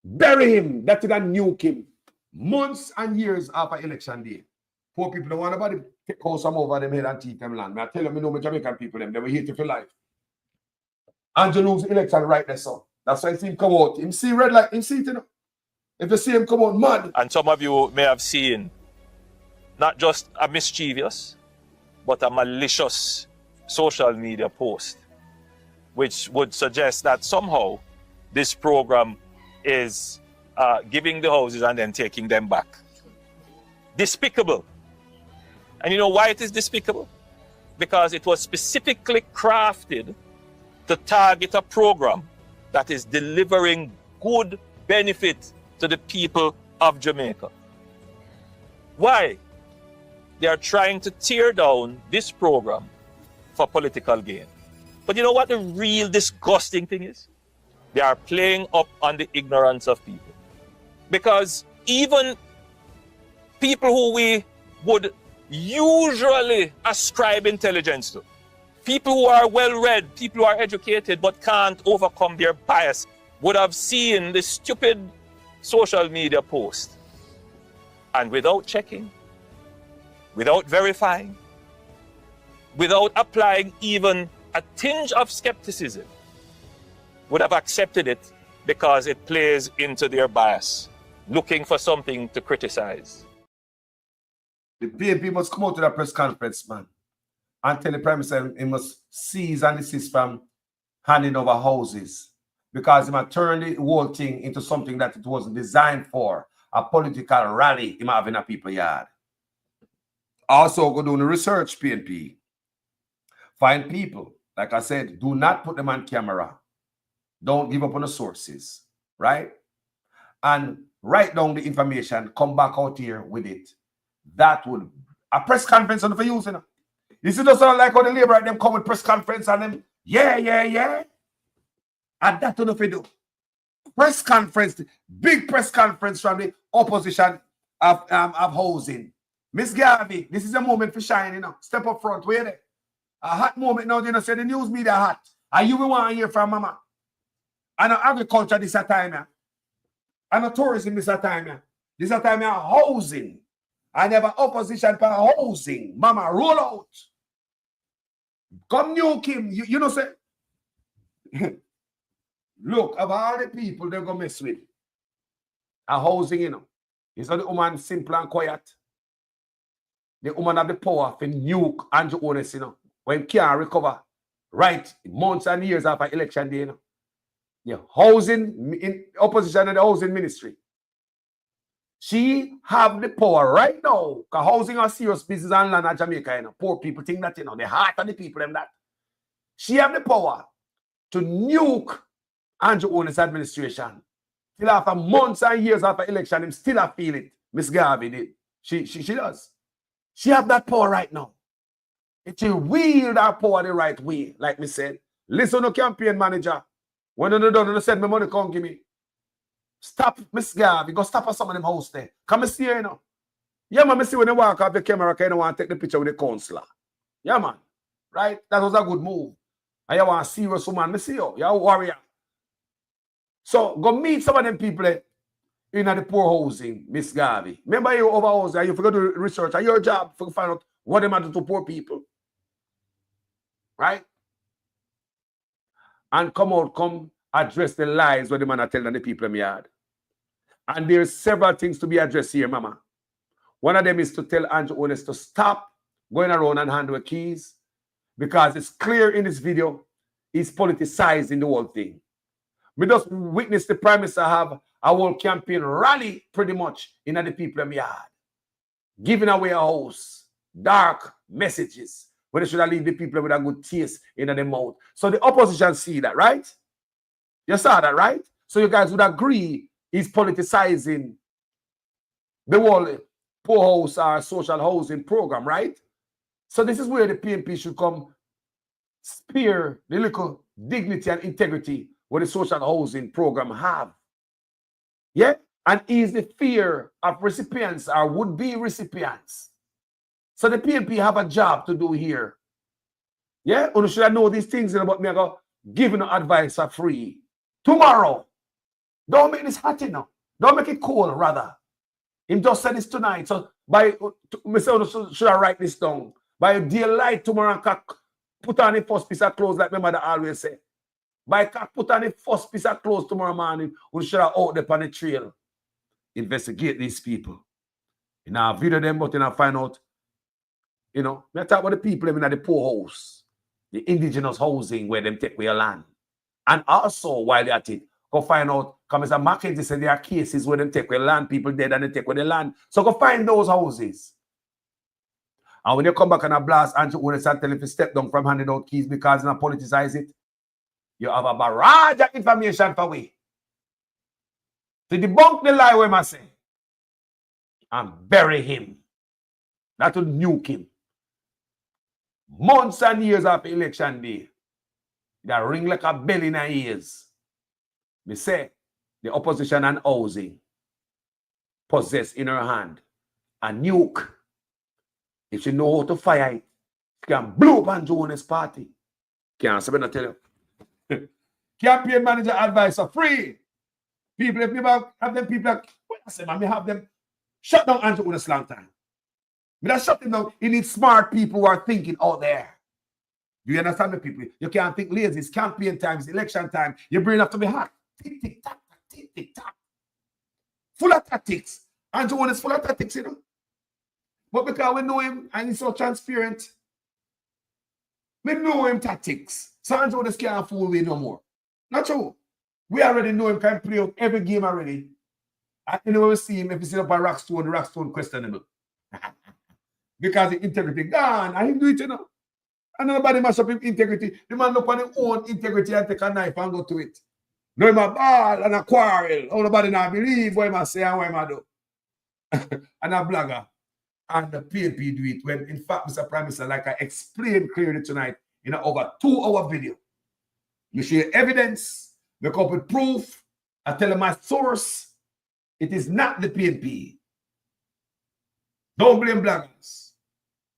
Bury him. That would nuke him. Months and years after election day. Poor people don't want nobody take out some over them head and teeth them land. I tell them, you know, my Jamaican people, them, they were here to for life. Andrew lose the election right there, so. That's why I see him come out. Him see red light, him see it, you know. If you see him come out mad. And some of you may have seen not just a mischievous, but a malicious social media post, which would suggest that somehow this program is giving the houses and then taking them back. Despicable. And you know why it is despicable? Because it was specifically crafted to target a program that is delivering good benefit to the people of Jamaica. Why? They are trying to tear down this program for political gain. But you know what the real disgusting thing is? They are playing up on the ignorance of people. Because even people who we would usually ascribe intelligence to, people who are well-read, people who are educated but can't overcome their bias, would have seen this stupid social media post. And without checking, without verifying, without applying even a tinge of skepticism, would have accepted it because it plays into their bias, looking for something to criticize. The PNP must come out to that press conference, man, and tell the Prime Minister he must cease and desist from handing over houses because he might turn the whole thing into something that it wasn't designed for, a political rally he might have in a people yard. Also, go do the research, PNP. Find people, like I said, do not put them on camera. Don't give up on the sources, right? And write down the information, come back out here with it. That would, a press conference on for use, you know. This is just like how the labor them come with press conference and them, yeah. And that don't know if you do. Press conference, big press conference from the opposition of housing. Miss Garvey, this is a moment for shine, you know. Step up front, where there. a hot moment now, you know, say the news media hot. And you will want to hear from mama. And agriculture this a time, yeah. And tourism this a time, yeah. This a time, yeah, housing. I never opposition for housing. Mama, roll out. Come new Kim. You know, say, look, of all the people they're going to mess with, a housing, you know, is not the woman simple and quiet. The woman have the power to nuke Andrew Holness, you know, when can't recover right months and years after election day, you know. The housing, in opposition of the housing ministry. She have the power right now, because housing are serious business and land in Jamaica, you know. Poor people think that, you know, the heart of the people, them that. She have the power to nuke Andrew Holness administration. Still after months and years after election, him still a feel it. Miss Garvey did. She does. She have that power right now. If she wield that power the right way, like me said, listen to campaign manager. When you don't send me money, come give me. Stop Miss Garvey. Go stop at some of them house there. Come see her, you know. Yeah, man, I see when you walk off the camera, you don't want to take the picture with the councillor. Yeah, man. Right? That was a good move. And you want a serious woman, I see you. You're a warrior. So go meet some of them people in the poor housing, Miss Garvey. Remember you over housing, you forgot to research, and your job to find out what they matter to poor people. Right? And come address the lies what the man are telling the people in the yard. And there's several things to be addressed here, mama. One of them is to tell Andrew Holness to stop going around and handle keys, because it's clear in this video he's politicizing the whole thing. We just witnessed the Prime Minister have a whole campaign rally pretty much in the people in the yard, giving away a house, dark messages, when they should have leave the people with a good taste in their mouth. So the opposition see that, right? You saw that, right? So you guys would agree he's politicizing the whole poor house or social housing program, right? So this is where the PNP should come spare the little dignity and integrity what the social housing program have. Yeah? And ease the fear of recipients or would-be recipients. So the PNP have a job to do here. Yeah? Or should I know these things about me? I go giving advice for free. Tomorrow. Don't make this hot enough. Don't make it cold, rather. Him just said this tonight. So by should I write this down? By daylight tomorrow, put on the first piece of clothes, like my mother always say. By put on the first piece of clothes tomorrow morning, we should have out there on the trail. Investigate these people. You know, video them, but you know, find out. You know, I talk about the people living at the poor house, the indigenous housing where them take away land. And also, while they're at it, go find out, come as a Mackenzie said there are cases where them take away land, people dead and they take away the land. So go find those houses. And when you come back and a blast Andrew Holness and tell him to step down from handing out keys because you politicize it, you have a barrage of information for we. To debunk the lie, we must say, and bury him. That will nuke him. Months and years after election day, that ring like a bell in our ears. We say, the opposition and housing possess in her hand a nuke. If she know how to fire it, she can blow up Andrew Holness party. Can't say, I tell you. Campaign manager advice are free. People, if you have them people, what I say, man, me have them shut down Andrew Holness long time. Me not shut them down. You need smart people who are thinking out there. Do you understand the people? You can't think lazy. It's campaign time, it's election time. Your brain have to be hot. Tick, tick, tack, tick, tick, tack. Full of tactics. Andrew Holness full of tactics, you know. But because we know him and he's so transparent, we know him tactics. So Andrew Holness can't fool me no more. Not true. We already know him can play out every game already. And you know when we see him, if you sit up on Rockstone, the Rockstone questionable. Because the integrity gone. And he do it, you know. And nobody mash up his integrity. The man look on his own integrity and take a knife and go to it. No, him a ball and a quarrel. Oh, nobody not believe what him say and what him do. And a blogger. And the PNP do it when, in fact, Mr. Prime Minister, like I explained clearly tonight in an over 2-hour video, you share evidence, make up with proof, I tell them my source, it is not the PNP. Don't blame bloggers.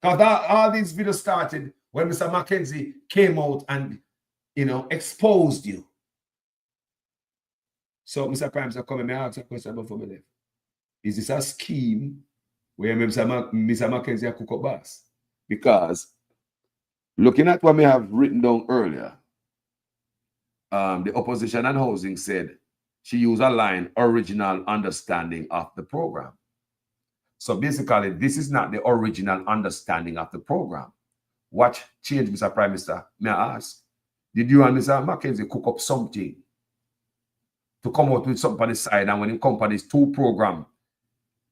Because all these videos started when Mr. Mackenzie came out and, you know, exposed you. So, Mr. Prime Minister, come and ask a question before me left. Is this a scheme where Mr. Mackenzie cook up bass? Because looking at what we have written down earlier, the opposition and housing said she used a line, original understanding of the program. So basically, this is not the original understanding of the program. What changed, Mr. Prime Minister? May I ask? Did you and Mr. Mackenzie cook up something to come out with something on the side? And when you come for these two programs,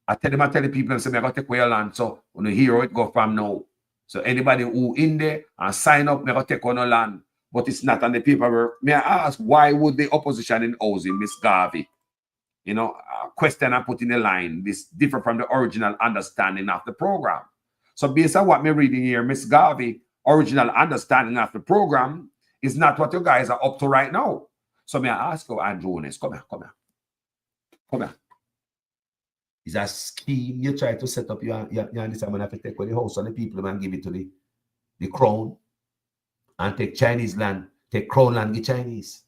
I tell the people and say, I'm going to take away your land. So when you hear it go from now. So anybody who in there and sign up, I'm going to take on the land. But it's not on the paperwork. May I ask, why would the opposition in housing, Ms. Garvey, you know, question and put in the line, this different from the original understanding of the program? So based on what I'm reading here, Ms. Garvey, original understanding of the program is not what you guys are up to right now. So may I ask you, Andrew, come here. Is a scheme you try to set up? You understand, when I have to take away the house and the people and give it to the crown and take Chinese land, take crown land, give Chinese.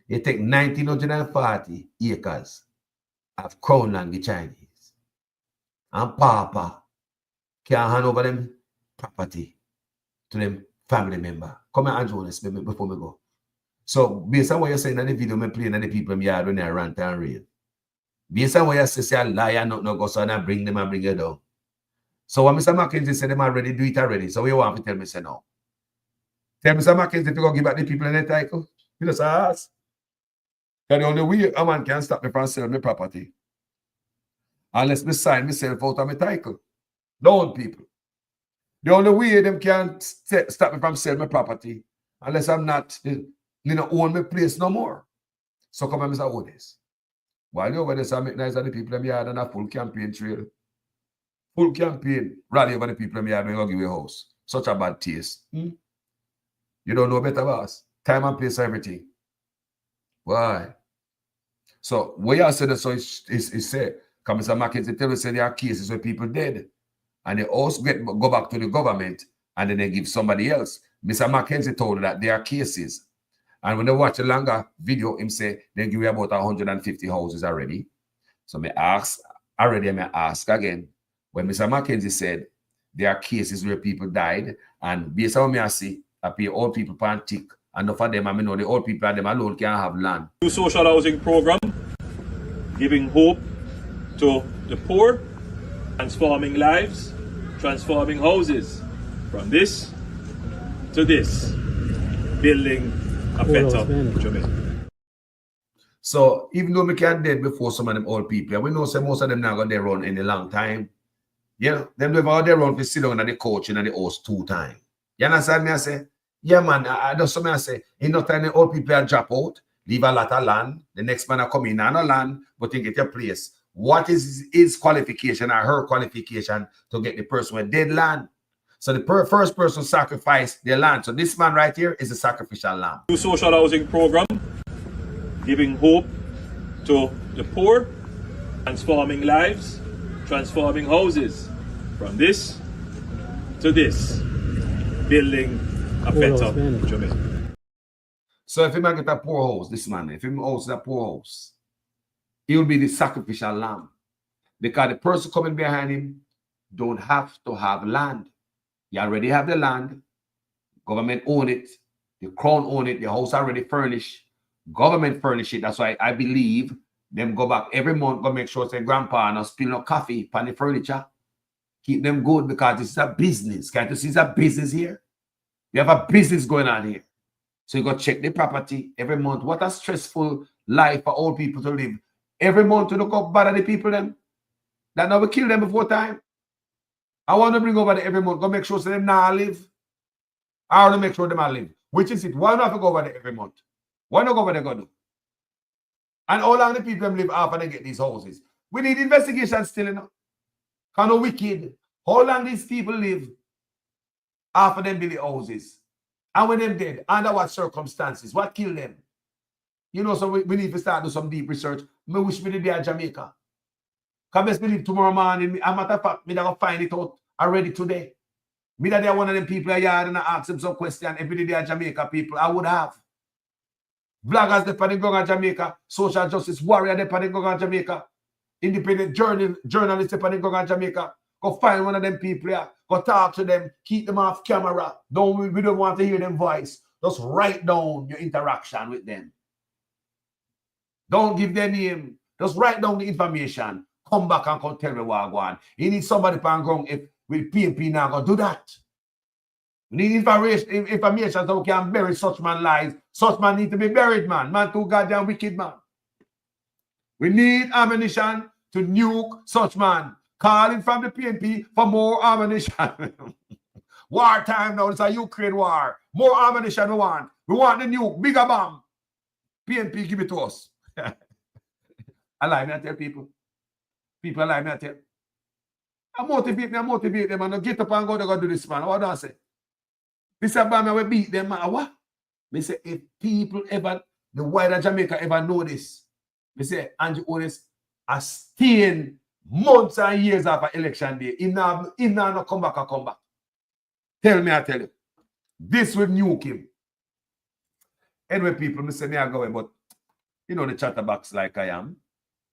You take 1940 acres of crown land, give Chinese. And Papa can hand over them property to them family member. Come here, Andrew, before we go. So based on what you're saying in the video, I'm playing and the people in the yard when they rant and rain. Based on what you say, a liar, not no go so and bring them and bring it down. So what Mr. Mackenzie said, them already do it already. So what you want to tell me, say no? Tell Mr. Mackenzie to go give back the people in the title. You just ask. And the only way a man can stop me from selling my property, unless me sign myself out of my title. Don't people. The only way them can stop me from selling my property, unless I'm not, you know, own my place no more. So come on, Mr. Otis. While you're over there, so make nice of the people in the yard and a full campaign trail. Full campaign. Rally over the people in the yard when you give you a house. Such a bad taste. You don't know better, boss. Time and place, everything. Why? So, what you said, so it's said, because Mr. Mackenzie tell us there are cases where people dead. And they also go back to the government and then they give somebody else. Mr. Mackenzie told that there are cases. And when they watch a longer video, him say they give you about 150 houses already. So I ask again, when Mr. Mackenzie said there are cases where people died, and based on what I see, I pay old people pan tick, and enough of them, I know the old people and them alone can't have land. New social housing program, giving hope to the poor, transforming lives, transforming houses, from this to this, building a better Jamaica. So even though we can't dead before some of them old people, we know some most of them not going to run in a long time. Yeah, them they've already run for sit down at the coach and the host 2 times. You understand me? I say, yeah, man, I just something I say, in no time the old people are drop out, leave a lot of land, the next man come in on a land, but they get your place. What is his qualification or her qualification to get the person with dead land? So the first person sacrificed their land. So this man right here is a sacrificial lamb. New social housing program, giving hope to the poor, transforming lives, transforming houses, from this to this, building a better Jamaica. So if he might get a poor house, this man, if he owns a poor house, he will be the sacrificial lamb. Because the person coming behind him don't have to have land. You already have the land. Government own it. The crown own it. The house already furnished. Government furnish it. That's why I believe them go back every month, go make sure say grandpa not spill no coffee on the furniture. Keep them good because this is a business. Can't you see it's a business here? You have a business going on here. So you go check the property every month. What a stressful life for old people to live. Every month to look up bad at the people them. That now we kill them before time. I want to bring over there every month. Go make sure so them now live. I want to make sure them all live. Which is it? Why not go over there every month? Why not go over there go do? And how long the people them live after they get these houses? We need investigation still, you know. Kind of wicked. How long these people live after them build the houses? And when them dead, under what circumstances? What killed them? You know, so we need to start do some deep research. I wish me to be at Jamaica. Because best believe tomorrow morning, as a matter of fact, I'm going to find it out already today. Me that they're one of them people I yard and I ask them some question every day at Jamaica people. I would have. Bloggers depending on Jamaica, social justice warrior depending on Jamaica, independent journalists depending on Jamaica. Go find one of them people here, go talk to them, keep them off camera. We don't want to hear them voice. Just write down your interaction with them. Don't give their name. Just write down the information. Come back and come tell me what I want. You need somebody pan ground if with PNP now go do that. We need information so we can bury such man lies. Such man need to be buried, man. Man too goddamn wicked, man. We need ammunition to nuke such man. Calling from the PNP for more ammunition. War time now. It's a Ukraine war. More ammunition we want. We want the nuke, bigger bomb. PNP give it to us. I lie me, I tell people. People lie me, I tell. I motivate them, and I get up and go do this, man. What do I say? This is man, we beat them, man. What? Me say, if people ever, the wider Jamaica ever know this, me say, Andrew Holness has staying months and years after election day. He now come back. Tell me, I tell you. This will nuke him. Anyway, people, me say, me I go away, but you know the chatterbox like I am.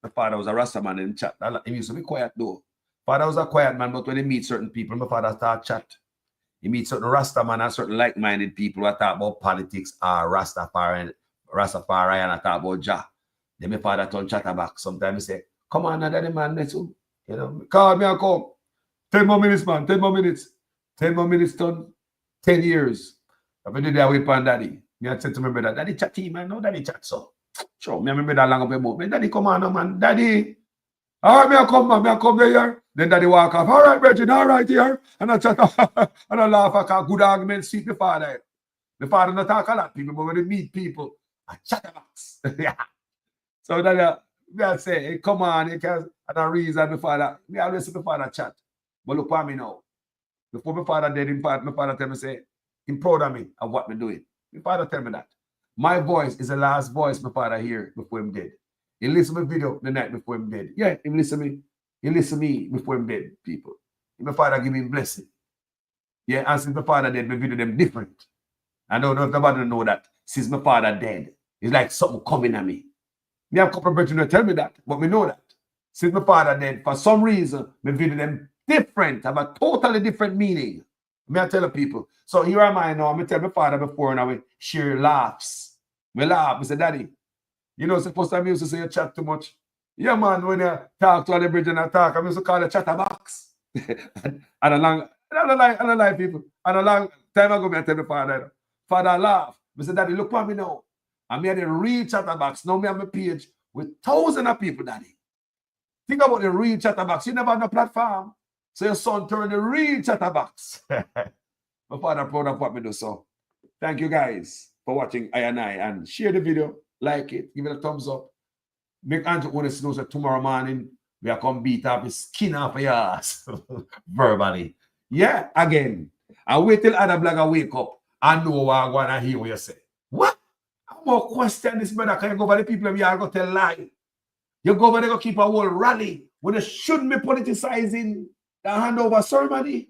My father was a Rasta man in chat. He used to be quiet though. Father was a quiet man, but when he meet certain people, my father start chat. He meet certain Rasta man and certain like-minded people who talk about politics or Rastafari and I talk about Jah. Then my father turn chatterbox. Sometimes he say, come on, daddy man, let's you know, call me and come. 10 more minutes, man, 10 more minutes. 10 more minutes done. 10 years. I've been there with pan daddy. Me I said to my brother, daddy chatty, man, no daddy chat so. Sure, me remember that long up about me. Daddy, come on, man. Daddy. All right, me I come, man. Me I come there. Then daddy walk off. All right, Bridget, all right here. And I chat and I laugh. I can good argument see the father. The father not talk a lot people, but when they meet people, I chatterbox. Yeah. So that I say, hey, come on, because and the reason the father, me always see the father chat. But look at me now. Before my father dead, my father tell me, say, he's proud of me of what me doing. My father tell me that. My voice is the last voice my father hear before him dead. He listen to my video the night before him dead. Yeah, he listen to me. He listen to me before him dead, people. My father give me blessing. Yeah, and since my father dead, my video them different. I don't know if nobody know that. Since my father dead, it's like something coming at me. Me have a couple of brethren tell me that, but we know that. Since my father dead, for some reason, my video them different, have a totally different meaning. Me I tell the people. So here am I now. I'm tell my father before and I will share laughs. Me laugh. I say, Daddy, you know, supposed to I used to say you chat too much. Yeah, man, when you talk to the bridge and I talk, I used to call it chatterbox. and a long people. And a long time ago, I tell my father laugh. I said, Daddy, look at me now. I'm here the real chatterbox. Now me on my page with thousands of people, Daddy. Think about the real chatterbox. You never have no platform. So your son turned the real chatterbox. My father proud of what me do. So thank you guys for watching I and share the video, like it, give it a thumbs up. Make Andrew Holness know that tomorrow morning we are going to beat up his skin off your ass verbally. Yeah, again. I wait till other blogger wake up and know what I want to hear what you say. What? I'm going to question this brother. Can you go over the people and you are going to tell lie? You go over there, go keep a whole rally when they shouldn't be politicizing the handover ceremony.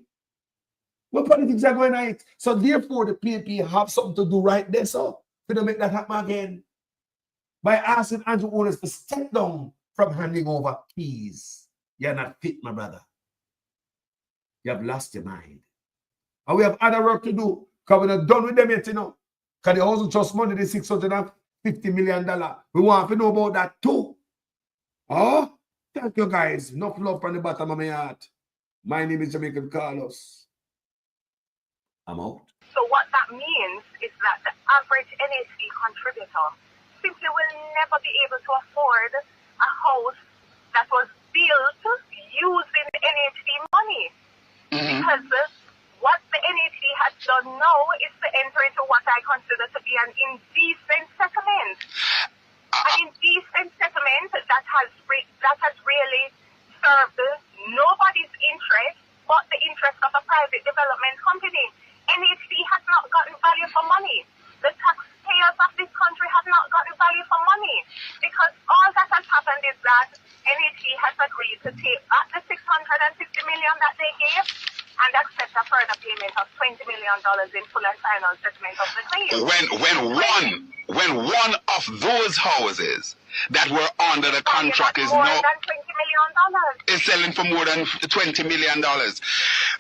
What politics are going on it? So therefore, the PNP have something to do right there, so to make that happen again. By asking Andrew Holness to step down from handing over keys. You're not fit, my brother. You have lost your mind. And we have other work to do. Because we're not done with them yet, you know. Because they also just money, the $650 million. We want to know about that too. Oh, thank you guys. Enough love from the bottom of my heart. My name is Jamaican Carlos. I'm out. So what that means is that the average NHC contributor simply will never be able to afford a house that was built using NHC money. Because what the NHC has done now is to enter into what I consider to be an indecent settlement. An indecent settlement that has really served nobody's interest but the interest of a private development company. NHC has not gotten value for money. The taxpayers of this country have not gotten value for money because all that has happened is that NHC has agreed to take back the $650 million that they gave and accept a further payment of $20 million in full and final settlement of the claim. When one of those houses that were under the contract is more now than $20 million. is selling for more than $20 million.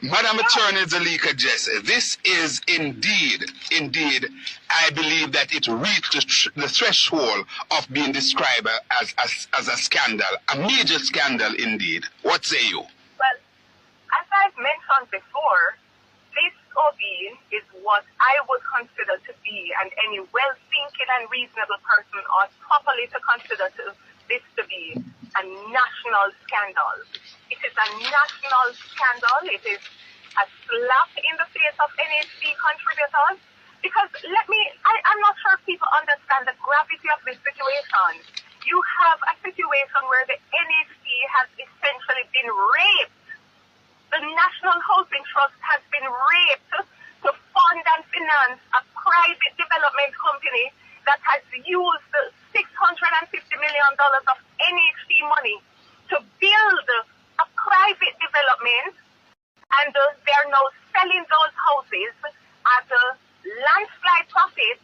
Madam Attorney Zalika Jesse, this is indeed, I believe that it reached the threshold of being described as a scandal, a major scandal indeed. What say you? Well, as I've mentioned before, this OB is what I would consider to be, and any well-thinking and reasonable person ought properly to consider this to be a national scandal. It is a national scandal. It is a slap in the face of NHC contributors. Because I'm not sure if people understand the gravity of this situation. You have a situation where the NHC has essentially been raped. The National Housing Trust has been raped to fund and finance a private development company that has used $650 million of NHC money to build a private development, and they're now selling those houses at a landslide profit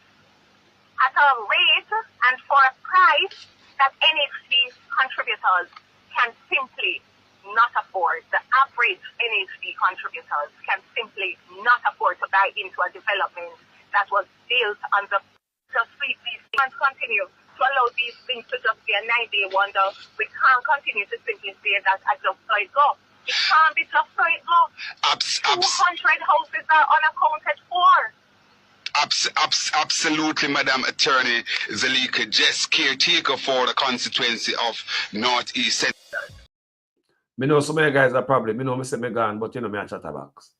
at a rate and for a price that NHC contributors can simply not afford. The average NHC contributors can simply not afford to buy into a development that was built on the street. These can't continue to allow these things to just be a 9-day wonder. We can't continue to simply say that I just saw it go. It can't be just so it go. 200 houses are unaccounted for. Absolutely, Madam Attorney Zalika Jess, caretaker for the constituency of Northeast. Me know so many guys are probably, me know me say me gone, but you know me a chatterbox.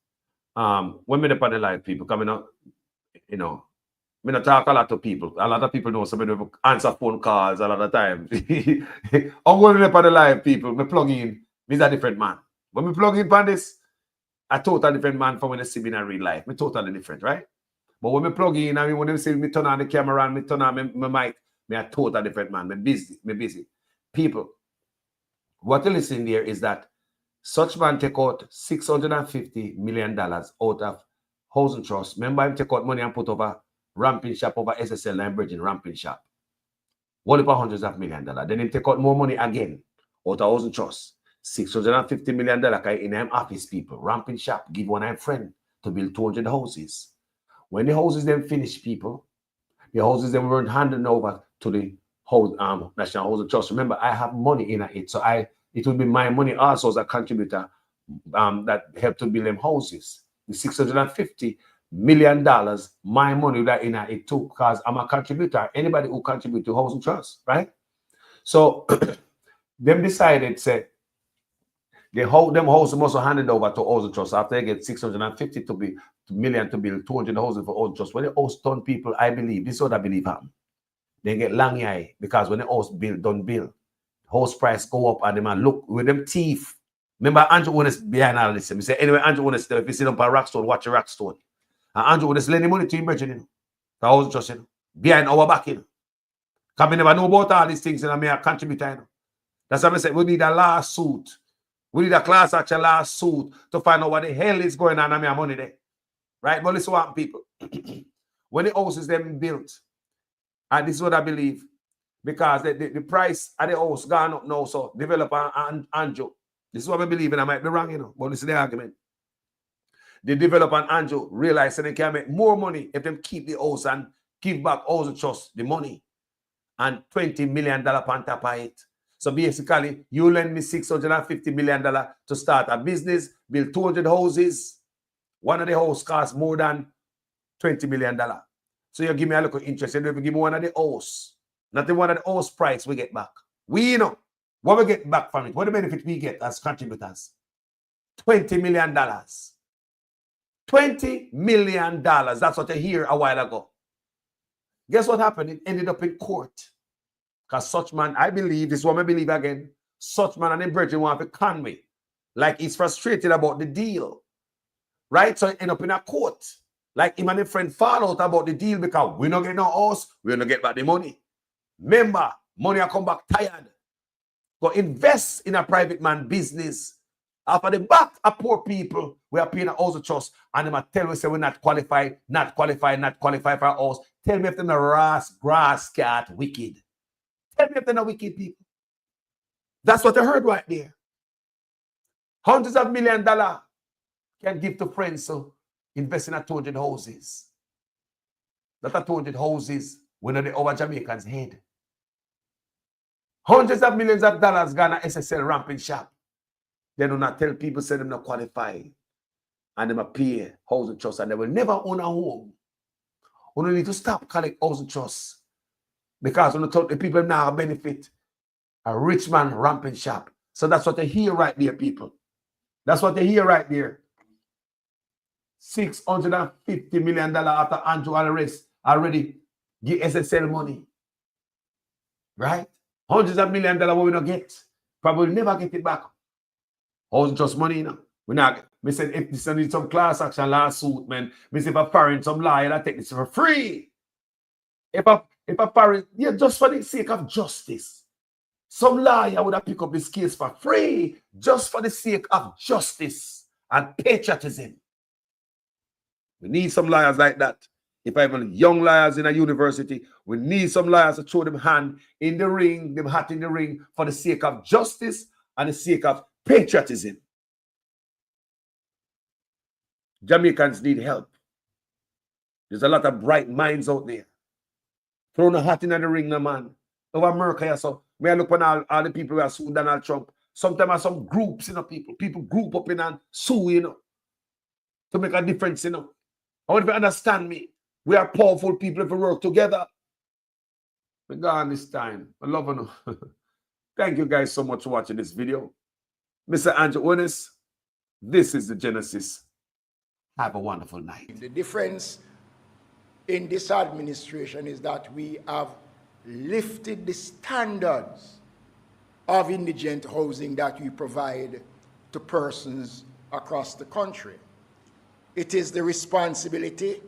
When me depend on live people, coming up, you know, me not talk a lot to people. A lot of people know so me don't answer phone calls a lot of times. I'm going to depend on live people, me plug in, me's a different man. When me plug in on this, a total different man from when they see me in a real life. Me totally different, right? But when me plug in, I mean, when they see me turn on the camera and me turn on my mic, me a total different man. Me busy. People, what you listen there is that such man take out $650 million out of housing trust. Remember him take out money and put over ramping shop over SSL and Bridging ramping shop. Only for hundreds of million dollars. Then him take out more money again out of housing trust. $650 million in them office people. Ramping shop give one of them friend to build 200 houses. When the houses then finish, people, the houses then weren't handed over to the National Housing Trust. Remember, I have money in it, so it will be my money also as a contributor that helped to build them houses. The $650 million, my money that in it too, because I'm a contributor. Anybody who contribute to Housing Trust, right? So them decided, say, them houses must have handed over to Housing Trust after they get $650 million to build 200 houses for Housing Trust. When the house done, people, I believe, this is what I believe happened. They get long eye because when the house don't build, house price go up and the man look with them teeth. Remember Andrew Onis behind all this. He say, anyway, Andrew Onis, if you sit up at Rockstone, watch a Rockstone. And Andrew Onis lend the money to him, you know. The Housing Trust, you know. Behind our back, you know. Because we never know about all these things, and I may have contributed, you know. That's why I say we need a lawsuit. We need a class action lawsuit to find out what the hell is going on and my money there. Right? But listen what people. When the house is then built, and this is what I believe, because the price of the house gone up now, so developer and Andrew, this is what I believe, and I might be wrong, you know, but this is the argument. The developer and Andrew realize that they can make more money if they keep the house and give back Housing Trust the money and $20 million on top of it. So basically, you lend me $650 million to start a business, build 200 houses. One of the houses costs more than $20 million. So you give me a little interest. You give me one of the house. Not the one of the house price we get back. We know what we get back from it. What the benefit we get as contributors? $20 million. $20 million. That's what I hear a while ago. Guess what happened? It ended up in court. Because such man, I believe, this is what I believe again, such man and the Bridging want to con me. Like he's frustrated about the deal. Right? So it end up in a court. Like him and a friend fall out about the deal because we don't get no house, we don't get back the money. Remember, money will come back tired. Go invest in a private man business After the back of poor people, we are paying a housing trust, and them tell we say we're not qualified for a house. Tell me if they're not grass cat wicked. Tell me if they're not wicked people. That's what I heard right there. Hundreds of $1 million can give to friends to invest in 200 houses. That 200 houses when they over Jamaicans' head. Hundreds of millions of dollars gone to SSL ramping shop. They do not tell people say them not qualified. And them pay housing trust and they will never own a home. We need to stop collect housing trust. Because when the people now benefit a rich man ramping shop. So that's what they hear right there, people. That's what they hear right there. $650 million after Andrew arrest already give SSL money. Right? Hundreds of $1 million we don't get. Probably never get it back. Housing trust money, you know. We not. Me said if this need some class action lawsuit, man. Me say if a foreign some lawyer that take this for free. If a foreign, yeah, just for the sake of justice. Some lawyer would have picked up this case for free, just for the sake of justice and patriotism. We need some lawyers like that. If I have young lawyers in a university, we need some lawyers to throw them hand in the ring, them hat in the ring for the sake of justice and the sake of patriotism. Jamaicans need help. There's a lot of bright minds out there. Throw a hat in the ring, no man. Over America, so we look on all the people who are suing Donald Trump. Sometimes some groups, you know, people group up in and sue, you know, to make a difference, you know. I want you to understand me. We are powerful people if we work together. We gone this time. I love you. Thank you guys so much for watching this video. Mr. Andrew Onis, this is the Genesis. Have a wonderful night. The difference in this administration is that we have lifted the standards of indigent housing that we provide to persons across the country. It is the responsibility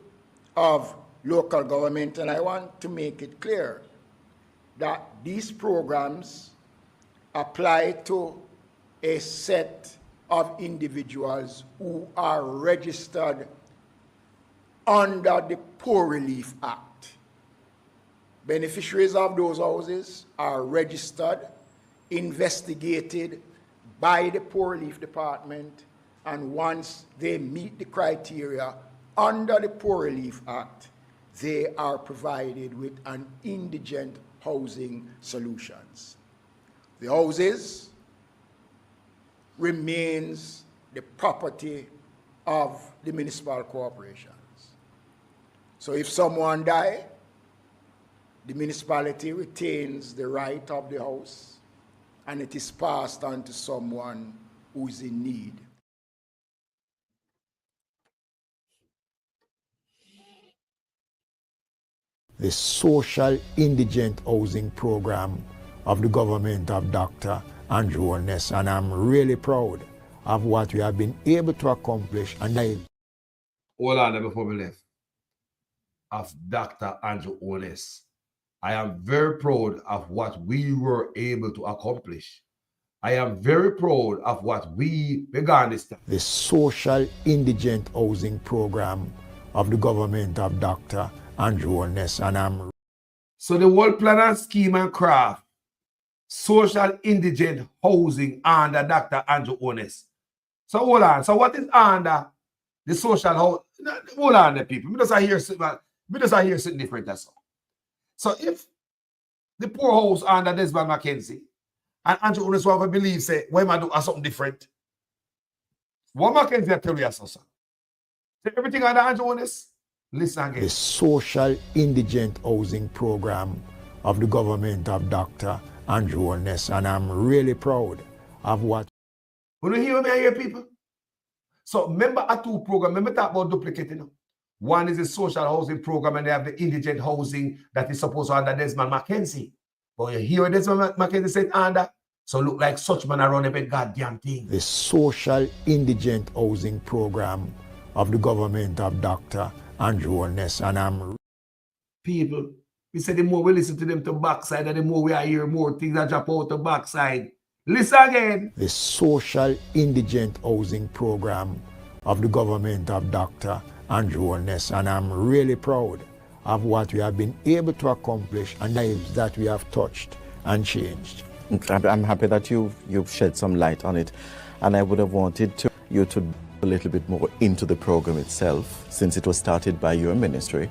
of local government, and I want to make it clear that these programs apply to a set of individuals who are registered under the Poor Relief Act. Beneficiaries of those houses are registered, investigated by the Poor Relief Department, and once they meet the criteria under the Poor Relief Act, they are provided with an indigent housing solutions. The houses remains the property of the municipal corporations. So if someone dies, the municipality retains the right of the house and it is passed on to someone who is in need. The social indigent housing program of the government of Dr. Andrew Onis, and I'm really proud of what we have been able to accomplish. And Hold on before we left. Of Dr. Andrew Onis. I am very proud of what we were able to accomplish. I am very proud of what we began this time. The social indigent housing program of the government of Dr. Andrew Onis, and I'm. So the whole plan and scheme and craft, social indigent housing under Dr. Andrew Onis. So hold on. So what is under the social house? Hold on, the people. Because I hear something different. That's all. So if the poor house under Desmond McKenzie and Andrew Onis want to believe, say, why am I doing something different? What McKenzie tell you, so everything under Andrew Onis? Listen again. The social indigent housing program of the government of Dr. Andrew Onis, and I'm really proud of what. When you hear me, I hear people. So remember a two program. Remember talk about duplicating. One is the social housing program, and they have the indigent housing that is supposed to under Desmond McKenzie. But you hear what Desmond McKenzie said under? So look like such man around every goddamn thing. The social indigent housing program of the government of Dr. Andrew Onis, and I'm. People, we say the more we listen to them to backside, and the more we hear more things that drop out the backside. Listen again. The social indigent housing program of the government of Dr. Andrew Holness, and I'm really proud of what we have been able to accomplish and lives that we have touched and changed. I'm happy that you've shed some light on it, and I would have wanted you to a little bit more into the program itself, since it was started by your ministry.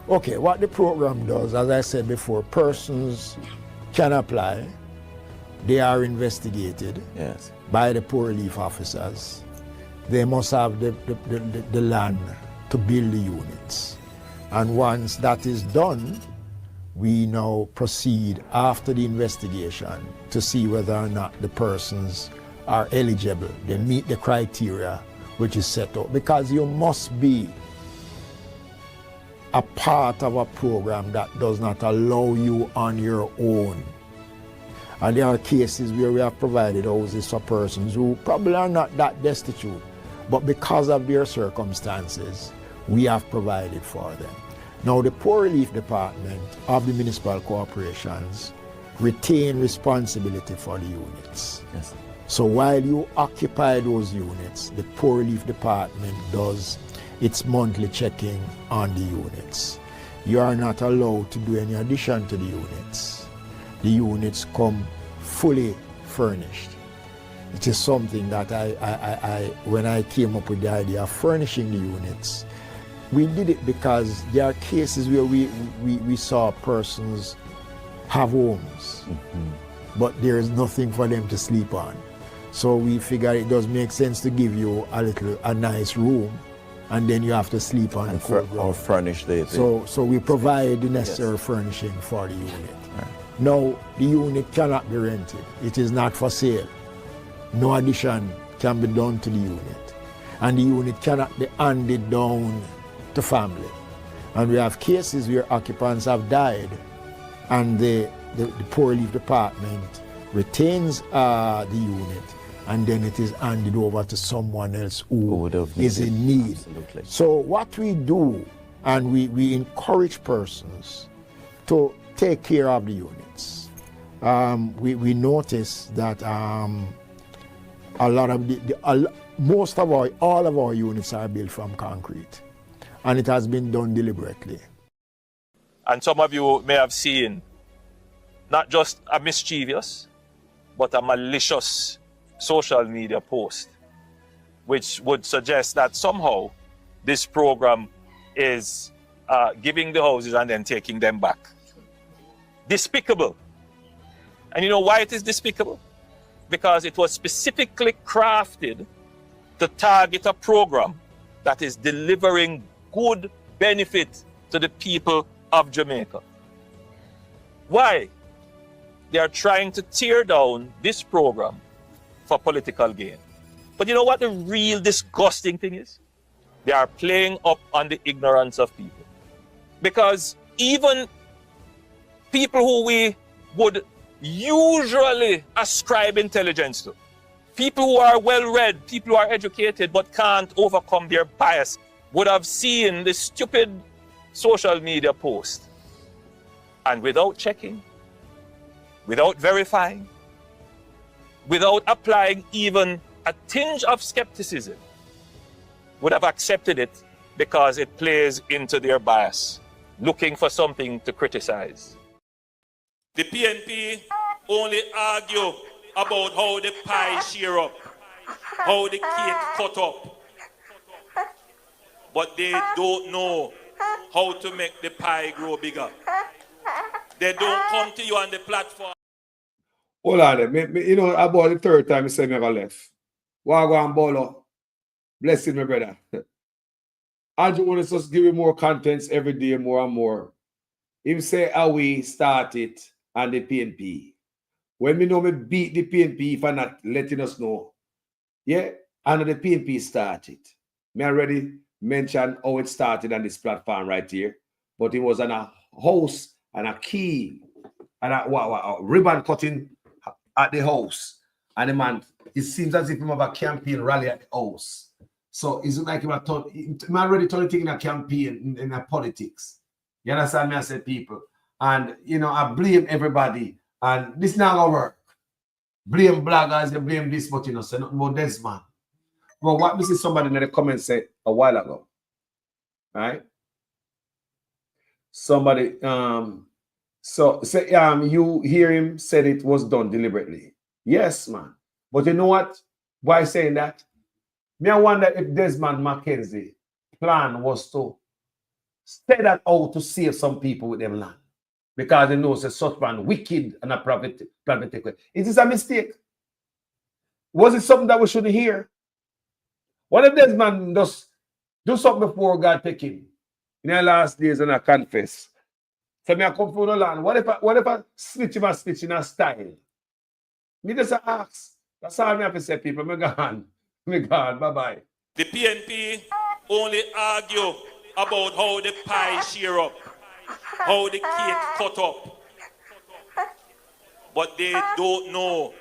Okay, what the program does, as I said before, persons can apply. They are investigated by the poor relief officers. They must have the land to build the units. And once that is done, we now proceed after the investigation to see whether or not the persons are eligible. They meet the criteria which is set out. Because you must be a part of a program that does not allow you on your own. And there are cases where we have provided houses for persons who probably are not that destitute, but because of their circumstances, we have provided for them. Now, the Poor Relief Department of the municipal corporations retain responsibility for the units. Yes. So while you occupy those units, the Poor Relief Department does its monthly checking on the units. You are not allowed to do any addition to the units. The units come fully furnished. It is something that when I came up with the idea of furnishing the units, we did it because there are cases where we saw persons have homes, but there is nothing for them to sleep on. So we figured it does make sense to give you a nice room, and then you have to sleep on the cold ground. Or furnish the So we provide the necessary furnishing for the unit. Now, the unit cannot be rented. It is not for sale. No addition can be done to the unit. And the unit cannot be handed down to family. And we have cases where occupants have died, and the Poor Relief Department retains the unit, and then it is handed over to someone else who is in need. Absolutely. So what we do, and we encourage persons to take care of the units. We notice that a lot of all of our units are built from concrete, and it has been done deliberately. And some of you may have seen not just a mischievous, but a malicious social media post, which would suggest that somehow this program is giving the houses and then taking them back. Despicable. And you know why it is despicable? Because it was specifically crafted to target a program that is delivering good benefit to the people of Jamaica. Why? They are trying to tear down this program for political gain. But you know what the real disgusting thing is? They are playing up on the ignorance of people. Because even people who we would usually ascribe intelligence to, people who are well-read, people who are educated but can't overcome their bias, would have seen this stupid social media post. And without checking, without verifying, without applying even a tinge of skepticism, would have accepted it because it plays into their bias, looking for something to criticize. The PNP only argue about how the pie shear up, how the cake cut up, but they don't know how to make the pie grow bigger. They don't come to you on the platform. Hold on, you know, about the third time he said me go left. Wagwan Bolo, bless you, my brother. I just want to just give you more contents every day, more and more. Him say how we started on the PNP. When we know me beat the PNP, if I'm not letting us know. Yeah, and the PNP started. Me already mentioned how it started on this platform right here. But it was on a house and a key and a ribbon cutting at the house. And the man, it seems as if he have a campaign rally at the house. So it's like he already turned it in a campaign in a politics. You understand me? I said people. And you know, I blame everybody. And this not gonna work. blame bloggers, they blame this, but you know, say nothing about Desmond. Well, what we see somebody in the comments say a while ago, right? Somebody, you hear him said it was done deliberately. Yes, man. But you know what? Why saying that? Me, I wonder if Desmond McKenzie plan was to stay that out to save some people with them land. Because they know it's a such man wicked and a prophetic. Is this a mistake? Was it something that we shouldn't hear? What if Desmond does do something before God take him? In the last days and I confess. So me I come from the land. What if I switch in a style? Me just ask. That's all I have to say, people. Me gone. Bye-bye. The PNP only argue about how the pie shear up, how the cake cut up. But they don't know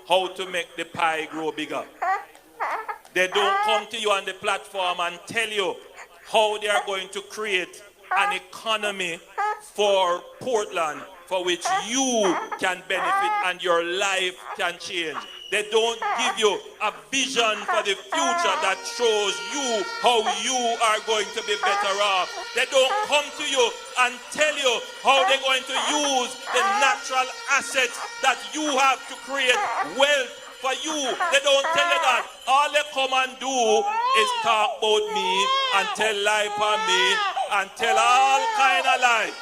how to make the pie grow bigger. They don't come to you on the platform and tell you how they are going to create an economy for Portland for which you can benefit and your life can change. They don't give you a vision for the future that shows you how you are going to be better off. They don't come to you and tell you how they're going to use the natural assets that you have to create wealth for you. They don't tell you that. All they come and do is talk about me and tell lie for me and tell all kind of lies.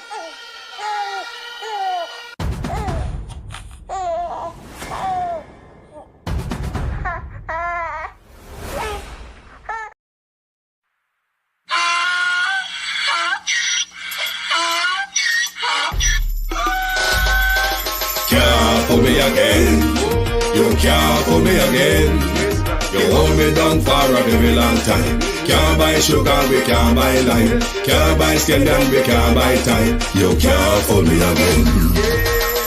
Can't fool me again. You can't fool me again. You hold me down for a very long time. Can't buy sugar, we can't buy lime. Can't buy scandal, we can't buy time. You can't fool me again.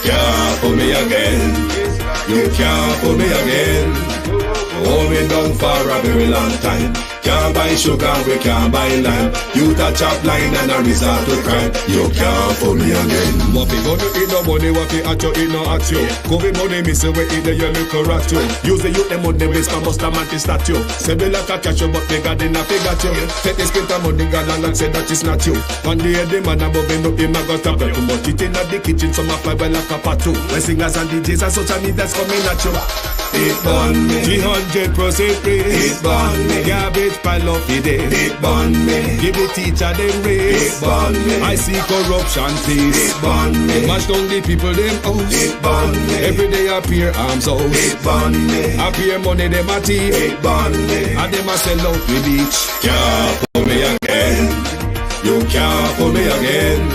Can't fool me again. You can't fool me again. You hold me down for a very long time. Can't buy sugar, we can't buy lime. You touch up line and a resort to crime. You can't fool me again. What we gonna eat no money, what we at you, eat no at you. Covid money, miss away, eat the yellow rat you. Use the youth, the money, base, man, must have manti statue. Say we like a catch you, but they got enough, they got you. Take this spit of money, God, and say that is not you. One day, the man above him up, him a got a bread. Too much eating at the kitchen, some a fly well like a patu. When singers and DJs and social media's coming at you. It burn me. 300% praise. It burn me. Garbage pile up the day. It burn me. Give the teacher them raise. It burn me. I see corruption please. It burn me. Mash down the people them house. It burn me. Every day appear arms out. It burn me. Appear money them a thief. It burn me. And them a sell out the beach. Can't fool me again. You can't fool me again.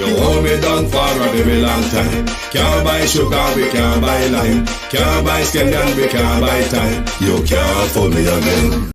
You hold me down for a very long time. Can't buy sugar, we can't buy lime. Can't buy scandal, we can't buy time. You can't fool me again.